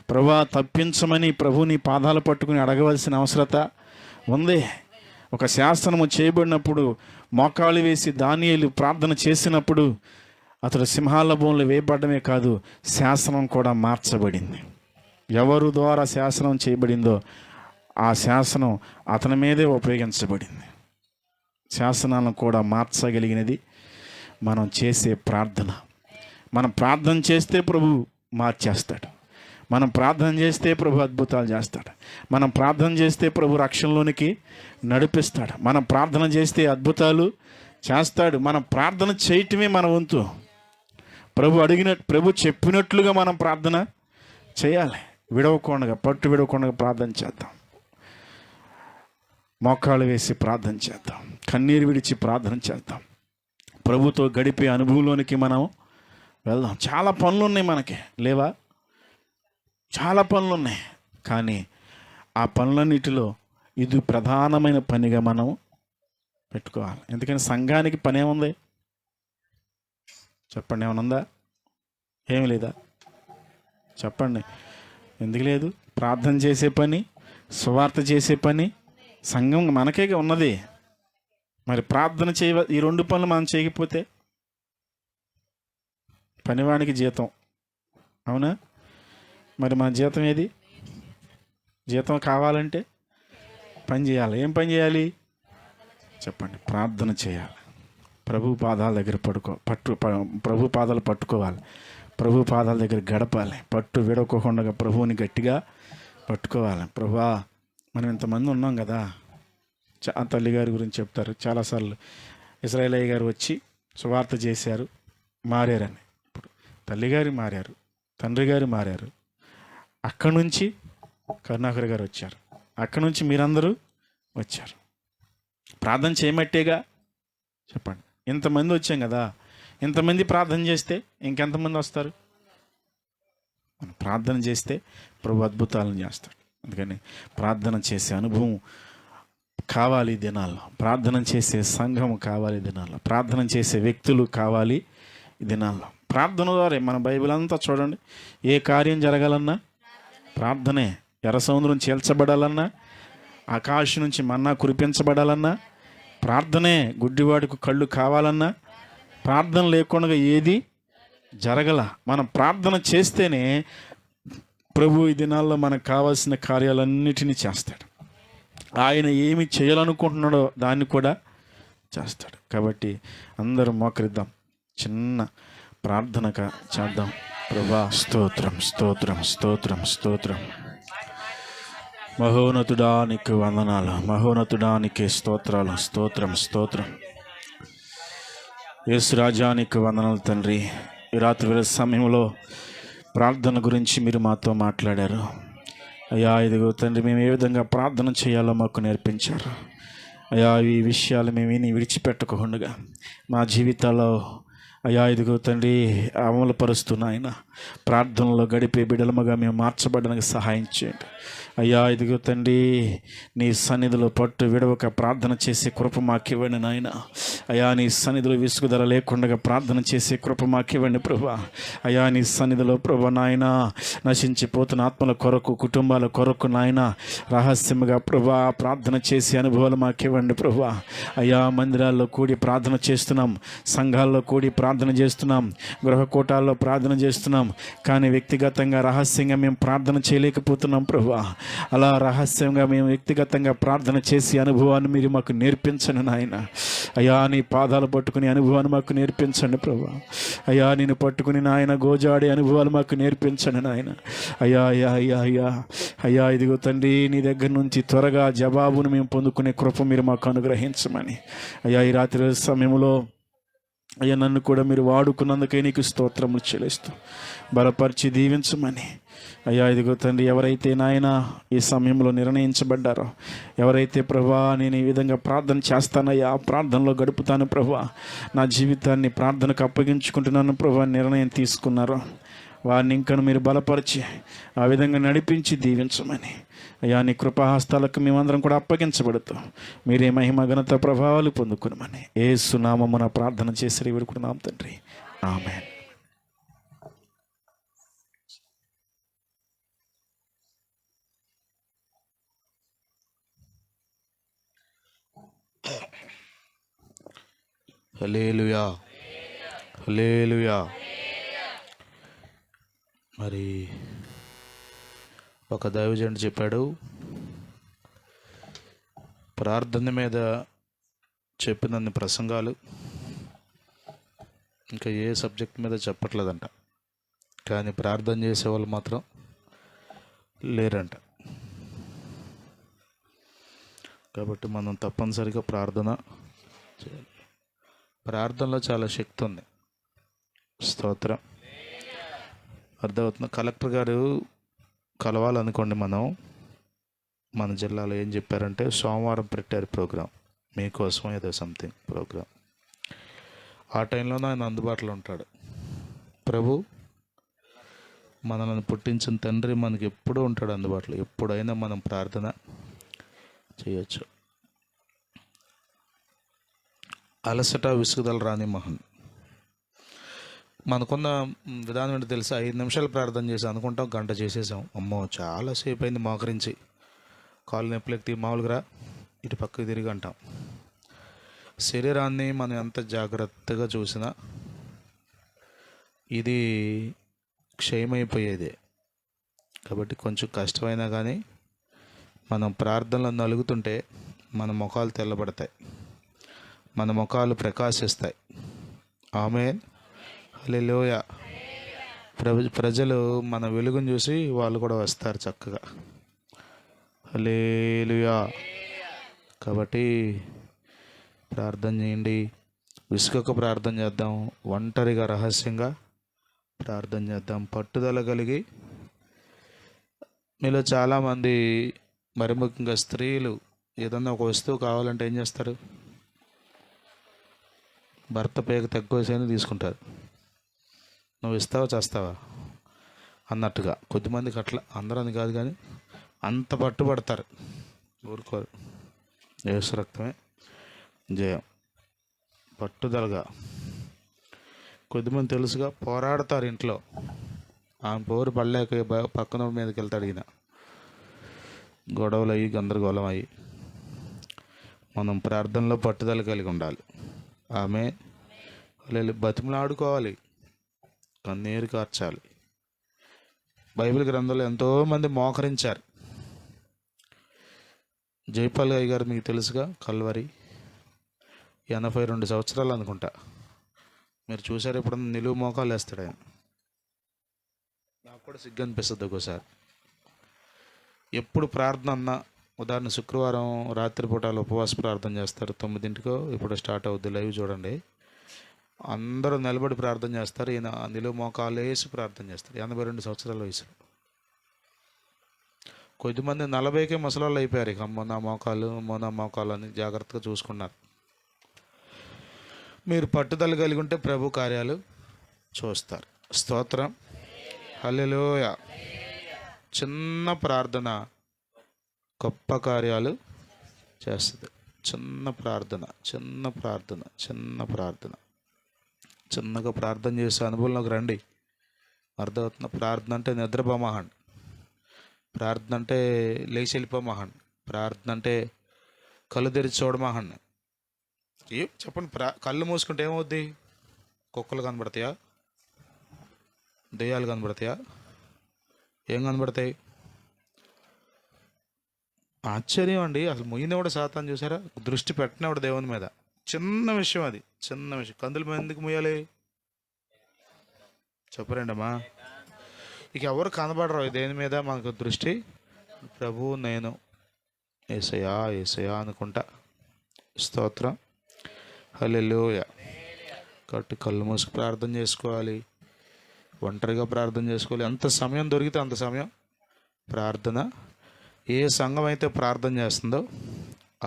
ప్రభువా తప్పించమని ప్రభుని పాదాలు పట్టుకుని అడగవలసిన అవసరత ఉంది. ఒక శాసనము చేయబడినప్పుడు మోకాళ్ళు వేసి దానియేలు ప్రార్థన చేసినప్పుడు అతడు సింహాల బోన్లు వేయబడమే కాదు, శాసనం కూడా మార్చబడింది. ఎవరు ద్వారా శాసనం చేయబడిందో ఆ శాసనం అతని మీదే ఉపయోగించబడింది. శాసనాలను కూడా మార్చగలిగినది మనం చేసే ప్రార్థన. మనం ప్రార్థన చేస్తే ప్రభు మార్చేస్తాడు. మనం ప్రార్థన చేస్తే ప్రభు అద్భుతాలు చేస్తాడు. మనం ప్రార్థన చేస్తే ప్రభు రక్షణలోనికి నడిపిస్తాడు. మనం ప్రార్థన చేస్తే అద్భుతాలు చేస్తాడు. మనం ప్రార్థన చేయటమే మన వంతు. ప్రభు చెప్పినట్లుగా మనం ప్రార్థన చేయాలి. పట్టు విడవకుండా ప్రార్థన చేద్దాం. మోకాళ్ళు వేసి ప్రార్థన చేద్దాం. కన్నీరు విడిచి ప్రార్థన చేద్దాం. ప్రభుతో గడిపే అనుభవంలోనికి మనం వెళ్దాం. చాలా పనులు ఉన్నాయి మనకి, లేవా? చాలా పనులు ఉన్నాయి. కానీ ఆ పనులన్నిటిలో ఇది ప్రధానమైన పనిగా మనం పెట్టుకోవాలి. ఎందుకని సంఘానికి పని ఏముంది చెప్పండి? ఏమనుందా? ఏమి లేదా? చెప్పండి. ఎందుకు లేదు? ప్రార్థన చేసే పని, సువార్త చేసే పని సంఘం మనకే ఉన్నది. మరి ప్రార్థన ఈ రెండు పనులు మనం చేయకపోతే పనివాడికి జీతం, అవునా? మరి మన జీతం ఏది? జీతం కావాలంటే పని చేయాలి. ఏం పని చేయాలి చెప్పండి? ప్రార్థన చేయాలి. ప్రభు పాదాల దగ్గర ప్రభు పాదాలు పట్టుకోవాలి. ప్రభు పాదాల దగ్గర గడపాలి. పట్టు విడవకోకుండా ప్రభువుని గట్టిగా పట్టుకోవాలి. ప్రభువా, మనం ఇంతమంది ఉన్నాం కదా. తల్లి గారి గురించి చెప్తారు చాలాసార్లు. ఇశ్రాయేలయ్య గారు వచ్చి సువార్త చేశారు, మారారని. ఇప్పుడు తల్లిగారు మారారు, తండ్రి గారు మారారు. అక్కడి నుంచి కరుణాకర్ గారు వచ్చారు, అక్కడి నుంచి మీరందరూ వచ్చారు. ప్రార్థన చేయమట్టేగా చెప్పండి. ఇంతమంది వచ్చాం కదా, ఇంతమంది ప్రార్థన చేస్తే ఇంకెంతమంది వస్తారు? మనం ప్రార్థన చేస్తే ప్రభు అద్భుతాలను చేస్తాడు. అందుకని ప్రార్థన చేసే అనుభవం కావాలి ఈ దినాల్లో. ప్రార్థన చేసే సంఘం కావాలి ఈ దినాల్లో. ప్రార్థన చేసే వ్యక్తులు కావాలి ఈ దినాల్లో. ప్రార్థన ద్వారా మన బైబిల్ అంతా చూడండి, ఏ కార్యం జరగాలన్నా ప్రార్థనే. ఎర్ర సముద్రం చీల్చబడాలన్నా, ఆకాశం నుంచి మన్నా కురిపించబడాలన్నా ప్రార్థనే. గుడ్డివాడికి కళ్ళు కావాలన్నా ప్రార్థన లేకుండా ఏది జరగల. మనం ప్రార్థన చేస్తేనే ప్రభు ఈ దినాల్లో మనకు కావాల్సిన కార్యాలన్నిటినీ చేస్తాడు. ఆయన ఏమి చేయాలనుకుంటున్నాడో దాన్ని కూడా చేస్తాడు. కాబట్టి అందరూ మోకరిద్దాం, చిన్న ప్రార్థనగా చేద్దాం. ప్రభా, స్తోత్రం స్తోత్రం స్తోత్రం స్తోత్రం. మహోన్నతుడా నీకు వందనాలు, మహోన్నతుడా నీకే స్తోత్రాలు, స్తోత్రం స్తోత్రం. యేసు రాజా నీకు వందనాలు తండ్రి. ఈ రాత్రి వేళ సమయంలో ప్రార్థన గురించి మీరు మాతో మాట్లాడారు అయ్యా. ఇదిగో తండ్రి, మేము ఏ విధంగా ప్రార్థన చేయాలో మాకు నేర్పించారు అయ్యా. ఈ విషయాలు మేము విని విడిచిపెట్టకుండా మా జీవితాల్లో అయ్యా ఇదిగో తండ్రి అమలు పరుస్తున్నాయన. ప్రార్థనలో గడిపే బిడలముగా మేము మార్చబడడానికి సహాయం చేయండి అయ్యా. ఇదిగో తండ్రి, నీ సన్నిధిలో పట్టు విడవక ప్రార్థన చేసే కృప మాకివ్వండి నాయన అయ్యా. నీ సన్నిధిలో విసుగుదల లేకుండా ప్రార్థన చేసే కృప మాకివ్వండి ప్రభా అయ్యా. నీ సన్నిధిలో ప్రభా నాయన నశించిపోతున్న ఆత్మల కొరకు, కుటుంబాల కొరకు నాయన రహస్యముగా ప్రభా ప్రార్థన చేసే అనుభవాలు మాకివ్వండి ప్రభా అయ్యా. మందిరాల్లో కూడి ప్రార్థన చేస్తున్నాం, సంఘాల్లో కూడి ప్రార్థన చేస్తున్నాం, గృహకూటాల్లో ప్రార్థన చేస్తున్నాం, కానీ వ్యక్తిగతంగా రహస్యంగా మేము ప్రార్థన చేయలేకపోతున్నాం ప్రభా. అలా రహస్యంగా మేము వ్యక్తిగతంగా ప్రార్థన చేసే అనుభవాన్ని మీరు మాకు నేర్పించండి నాయన అయ్యా. నీ పాదాలు పట్టుకునే అనుభవాన్ని మాకు నేర్పించండి ప్రభా అయ్యా. నేను పట్టుకుని నాయన గోజాడే అనుభవాలు మాకు నేర్పించండి నాయన అయ్యా అయ్యా అయ్యా అయ్యా అయ్యా. ఇదిగో తండ్రి, నీ దగ్గర నుంచి త్వరగా జవాబును మేము పొందుకునే కృప మీరు మాకు అనుగ్రహించమని అయ్యా. ఈ రాత్రి సమయంలో అయ్యా నన్ను కూడా మీరు వాడుకున్నందుకే నీకు స్తోత్రములు చెల్లిస్తూ బలపరిచి దీవించమని అయ్యా. ఇదిగో తండ్రి, ఎవరైతే నాయన ఈ సమయంలో నిర్ణయించబడ్డారో, ఎవరైతే ప్రభా నేను ఈ విధంగా ప్రార్థన చేస్తానయ్యా, ప్రార్థనలో గడుపుతాను ప్రభా, నా జీవితాన్ని ప్రార్థనకు అప్పగించుకుంటున్నాను ప్రభా నిర్ణయం తీసుకున్నారో వారిని ఇంకను మీరు బలపరిచి ఆ విధంగా నడిపించి దీవించమని అయ్యా. నీ కృపాహస్తాలకు మేమందరం కూడా అప్పగించబడుతూ మీరే మహిమ ఘనత ప్రభావాలు పొందుకునమని యేసు నామమున ప్రార్థన చేసి వేడుకుంటున్నాం తండ్రి, ఆమేన్. హల్లెలూయా, హల్లెలూయా. మరి ఒక దైవజనుడు చెప్పాడు, ప్రార్థన మీద చెప్పినన్ని ప్రసంగాలు ఇంకా ఏ సబ్జెక్ట్ మీద చెప్పట్లేదంట, కానీ ప్రార్థన చేసేవాళ్ళు మాత్రం లేరంట. కాబట్టి మనం తప్పనిసరిగా ప్రార్థన చేయాలి. ప్రార్థనలో చాలా శక్తి ఉంది. స్తోత్రం. అర్థమవుతుంది. కలెక్టర్ గారు కలవాలనుకోండి, మన జిల్లాలో ఏం చెప్పారంటే సోమవారం పెట్టారు ప్రోగ్రాం మీకోసం, ఏదో సంథింగ్ ప్రోగ్రాం. ఆ టైంలోనే ఆయన అందుబాటులో ఉంటాడు. ప్రభు మనల్ని పుట్టించిన తండ్రి మనకి ఎప్పుడూ ఉంటాడు అందుబాటులో. ఎప్పుడైనా మనం ప్రార్థన చేయొచ్చు. అలసట విసుగుదల రాని మహన్. మనకున్న విధానం ఏంటో తెలుసా? 5 నిమిషాలు ప్రార్థన చేసి అనుకుంటాం, గంట చేసేసాం. అమ్మో చాలాసేపు అయింది మోకరించి, కాళ్ళు నొప్పులెక్కి మామూలుగా ఇటు పక్కకి తిరిగి అంటాం. శరీరాన్ని మనం ఎంత జాగ్రత్తగా చూసినా ఇది క్షయమైపోయేదే. కాబట్టి కొంచెం కష్టమైనా కానీ మనం ప్రార్థనలో నలుగుతుంటే మన ముఖాలు తెల్లబడతాయి, మన ముఖాలు ప్రకాశిస్తాయి. ఆమేన్. హల్లెలూయా. ప్రజలు మన వెలుగును చూసి వాళ్ళు కూడా వస్తారు చక్కగా. హల్లెలూయా. కాబట్టి ప్రార్థన చేయండి. విసుగక ప్రార్థన చేద్దాం. ఒంటరిగా రహస్యంగా ప్రార్థన చేద్దాం. పట్టుదల కలిగి. మీలో చాలామంది, మరి ముఖ్యంగా స్త్రీలు, ఏదన్నా ఒక వస్తువు కావాలంటే ఏం చేస్తారు? భర్త పేక తక్కువసేని తీసుకుంటారు. నువ్వు ఇస్తావా చేస్తావా అన్నట్టుగా. కొద్దిమందికి అట్లా, అందరూ అని కాదు కానీ అంత పట్టుబడతారు, ఊరుకోరు. యేసు రక్తమే జయం. పట్టుదలగా. కొద్దిమంది తెలుసుగా పోరాడతారు ఇంట్లో. ఆమె పోరు పడలేక పక్కన మీదకి వెళ్తాడు ఈయన. గొడవలు అయ్యి గందరగోళం అయ్యి. మనం ప్రార్థనలో పట్టుదల కలిగి ఉండాలి. ఆమె బతిమలాడుకోవాలి, కన్నీరు కార్చాలి. బైబిల్ గ్రంథంలో ఎంతోమంది మోకరించారు. జైపాల్ గారి గారు మీకు తెలుసుగా, కల్వరి 82 సంవత్సరాలు అనుకుంటా. మీరు చూసారు ఇప్పుడు నిలువు మోకాలు వేస్తాడు ఆయన. నాకు కూడా సిగ్గు అనిపిస్తుంది ఒక్కోసారి. ఎప్పుడు ప్రార్థన అన్నా, ఉదాహరణ శుక్రవారం రాత్రిపూటాలు ఉపవాస ప్రార్థన చేస్తారు 9 ఇప్పుడు స్టార్ట్ అవుద్ది లైవ్ చూడండి. అందరూ నిలబడి ప్రార్థన చేస్తారు. ఈయన నిలువు మోకాలు వేసి ప్రార్థన చేస్తారు. 82 సంవత్సరాల వయసు. కొద్దిమంది 40కే ముసలాళ్ళు అయిపోయారు. ఇక మొన్న మోకాలు అని జాగ్రత్తగా చూసుకున్నారు. మీరు పట్టుదల కలిగి ఉంటే ప్రభు కార్యాలు చూస్తారు. స్తోత్రం. హల్లెలూయా. చిన్న ప్రార్థన గొప్ప కార్యాలు చేస్తుంది. చిన్న ప్రార్థన. చిన్నగా ప్రార్థన చేసే అనుభవంలోకి రండి. అర్థమవుతున్న ప్రార్థన అంటే నిద్రపోమహండి. ప్రార్థన అంటే లేచి వెళ్ళిపోమహండి. ప్రార్థన అంటే కళ్ళు తెరిచి చూడమహండి. చెప్పండి. కళ్ళు మూసుకుంటే ఏమవుద్ది? కుక్కలు కనబడతాయా? దెయ్యాలు కనబడతాయా? ఏం కనబడతాయి? ఆశ్చర్యం అండి. అసలు ముయ్యనివాడు సాతాను చూసారా? దృష్టి పెట్టినవాడు దేవుని మీద. చిన్న విషయం అది, చిన్న విషయం. కందులు మీద ఎందుకు ముయ్యాలి చెప్పరండి అమ్మా. ఇక ఎవరు కనబడరు దేని మీద మనకు దృష్టి. ప్రభు నేను యేసయ్యా అనుకుంటా. స్తోత్రం. హల్లెలూయా. కాబట్టి కళ్ళు మూసుకు ప్రార్థన చేసుకోవాలి. ఒంటరిగా ప్రార్థన చేసుకోవాలి. ఎంత సమయం దొరికితే అంత సమయం ప్రార్థన. ఏ సంఘం అయితే ప్రార్థన చేస్తుందో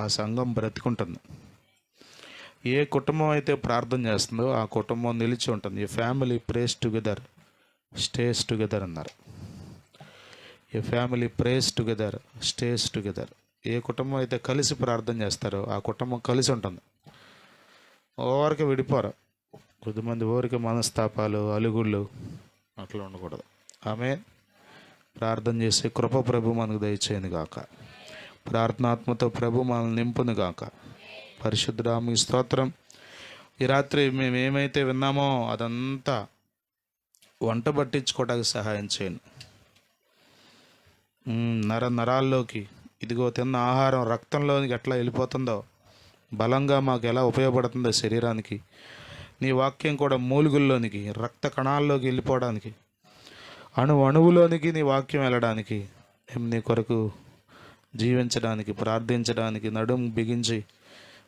ఆ సంఘం బ్రతికుంటుంది. ఏ కుటుంబం అయితే ప్రార్థన చేస్తుందో ఆ కుటుంబం నిలిచి ఉంటుంది. A family prays together stays together అన్నారు. A family prays together stays together. ఏ కుటుంబం అయితే కలిసి ప్రార్థన చేస్తారో ఆ కుటుంబం కలిసి ఉంటుంది. ఓరికి విడిపోరు. కొద్దిమంది ఊరికి మనస్తాపాలు, అలుగుళ్ళు అట్లా ఉండకూడదు. ఆమె ప్రార్థన చేసే కృప ప్రభు మనకు దయచేయను గాక. ప్రార్థనాత్మతో ప్రభు మనల్ని నింపును గాక. పరిశుద్ధుడా మీ స్తోత్రం. ఈ రాత్రి మేము ఏమైతే విన్నామో అదంతా వంట పట్టించుకోవడానికి సహాయం చేయండి. నరాల్లోకి ఇదిగో తిన్న ఆహారం రక్తంలోనికి ఎట్లా వెళ్ళిపోతుందో, బలంగా మాకు ఎలా ఉపయోగపడుతుందో శరీరానికి, నీ వాక్యం కూడా మూలుగుల్లోనికి, రక్త కణాల్లోకి వెళ్ళిపోవడానికి, అణువులోనికి నీ వాక్యం వెళ్ళడానికి, మేము నీ కొరకు జీవించడానికి, ప్రార్థించడానికి, నడుము బిగించి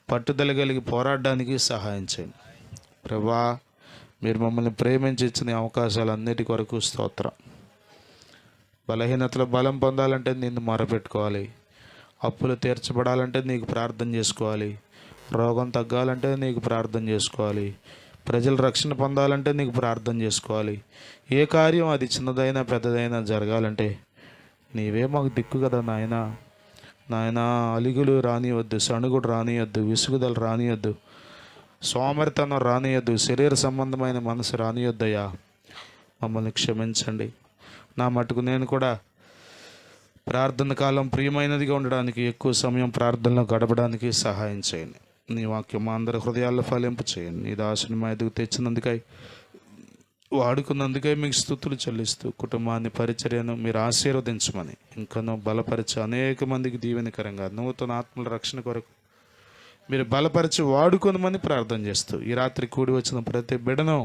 పట్టుదల కలిగి పోరాడడానికి సహాయం చేయండి. ప్రభా, మీరు మమ్మల్ని ప్రేమించి ఇచ్చిన అవకాశాలన్నిటి కొరకు స్తోత్రం. బలహీనతలో బలం పొందాలంటే నిన్ను మొరపెట్టుకోవాలి. అప్పులు తీర్చబడాలంటే నీకు ప్రార్థన చేసుకోవాలి. రోగం తగ్గాలంటే నీకు ప్రార్థన చేసుకోవాలి. ప్రజలు రక్షణ పొందాలంటే నీకు ప్రార్థన చేసుకోవాలి. ఏ కార్యం అది చిన్నదైనా పెద్దదైనా జరగాలంటే నీవే మాకు దిక్కు కదా నాయనా. అలిగులు రానియొద్దు, సణుగుడు రానియొద్దు, విసుగుదలు రానియొద్దు, సోమరితనం రానియొద్దు, శరీర సంబంధమైన మనసు రానియొద్దయ్యా. మమ్మల్ని క్షమించండి. నా మటుకు నేను కూడా ప్రార్థన కాలం ప్రియమైనదిగా ఉండడానికి, ఎక్కువ సమయం ప్రార్థనలో గడపడానికి సహాయం చేయండి. నీ వాక్యం మా అందరి హృదయాల్లో ఫలింపు చేయండి. నీ దాసుని మా ఎదుగు తెచ్చినందుకై, వాడుకున్నందుకై మీకు స్తుతులు చెల్లిస్తూ కుటుంబాన్ని, పరిచర్యను మీరు ఆశీర్వదించమని, ఇంకనూ బలపరిచి అనేక మందికి దీవెనకరంగా నూతన ఆత్మల రక్షణ కొరకు మీరు బలపరిచి వాడుకొనమని ప్రార్థన చేస్తూ ఈ రాత్రి కూడి వచ్చిన ప్రతి బిడ్డను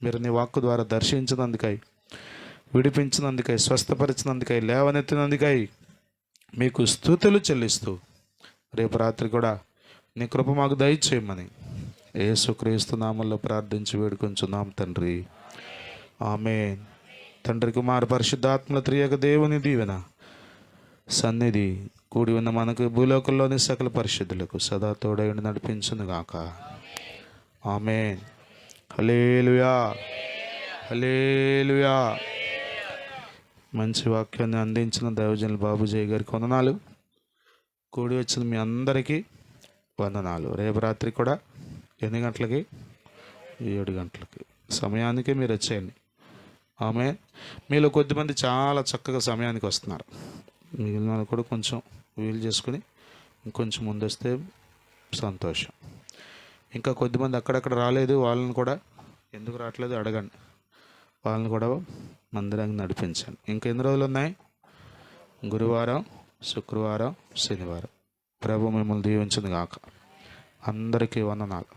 మీరు నీ వాక్కు ద్వారా దర్శించినందుకై, విడిపించినందుకై, స్వస్థపరిచినందుకై, లేవనెత్తినందుకై మీకు స్తుతులు చెల్లిస్తూ రేపు రాత్రి కూడా నీ కృప మాకు దయచేయమని యేసుక్రీస్తు నామములో ప్రార్థించి వేడుకొంచున్నాం తండ్రి. ఆమేన్. తండ్రి, కుమార పరిశుద్ధాత్మల త్రియక దేవుని దీవెన సన్నిధి కూడి ఉన్న మనకు భూలోకంలోని సకల పరిశుద్ధులకు సదా తోడైండి నడిపించును గాక. ఆమేన్. హల్లెలూయా, హల్లెలూయా. మంచి వాక్యాన్ని అందించిన దైవజనులు బాబుజీ గారికి వందనాలు. కూడి వచ్చిన మీ అందరికీ వందనాలు. రేపు రాత్రి కూడా ఎన్ని గంటలకి? 7 గంటలకి సమయానికి మీరు వచ్చేయండి. ఆమె మీలో కొద్దిమంది చాలా చక్కగా సమయానికి వస్తున్నారు. మిగిలిన వాళ్ళు కూడా కొంచెం వీలు చేసుకుని ఇంకొంచెం ముందు వస్తే సంతోషం. ఇంకా కొద్దిమంది అక్కడక్కడ రాలేదు, వాళ్ళని కూడా ఎందుకు రావట్లేదు అడగండి. వాళ్ళని కూడా మందిరానికి నడిపించండి. ఇంకెన్ని రోజులు ఉన్నాయి? గురువారం, శుక్రవారం, శనివారం. ప్రభు మిమ్మల్ని దీవించును గాక. అందరికీ వందనాలు.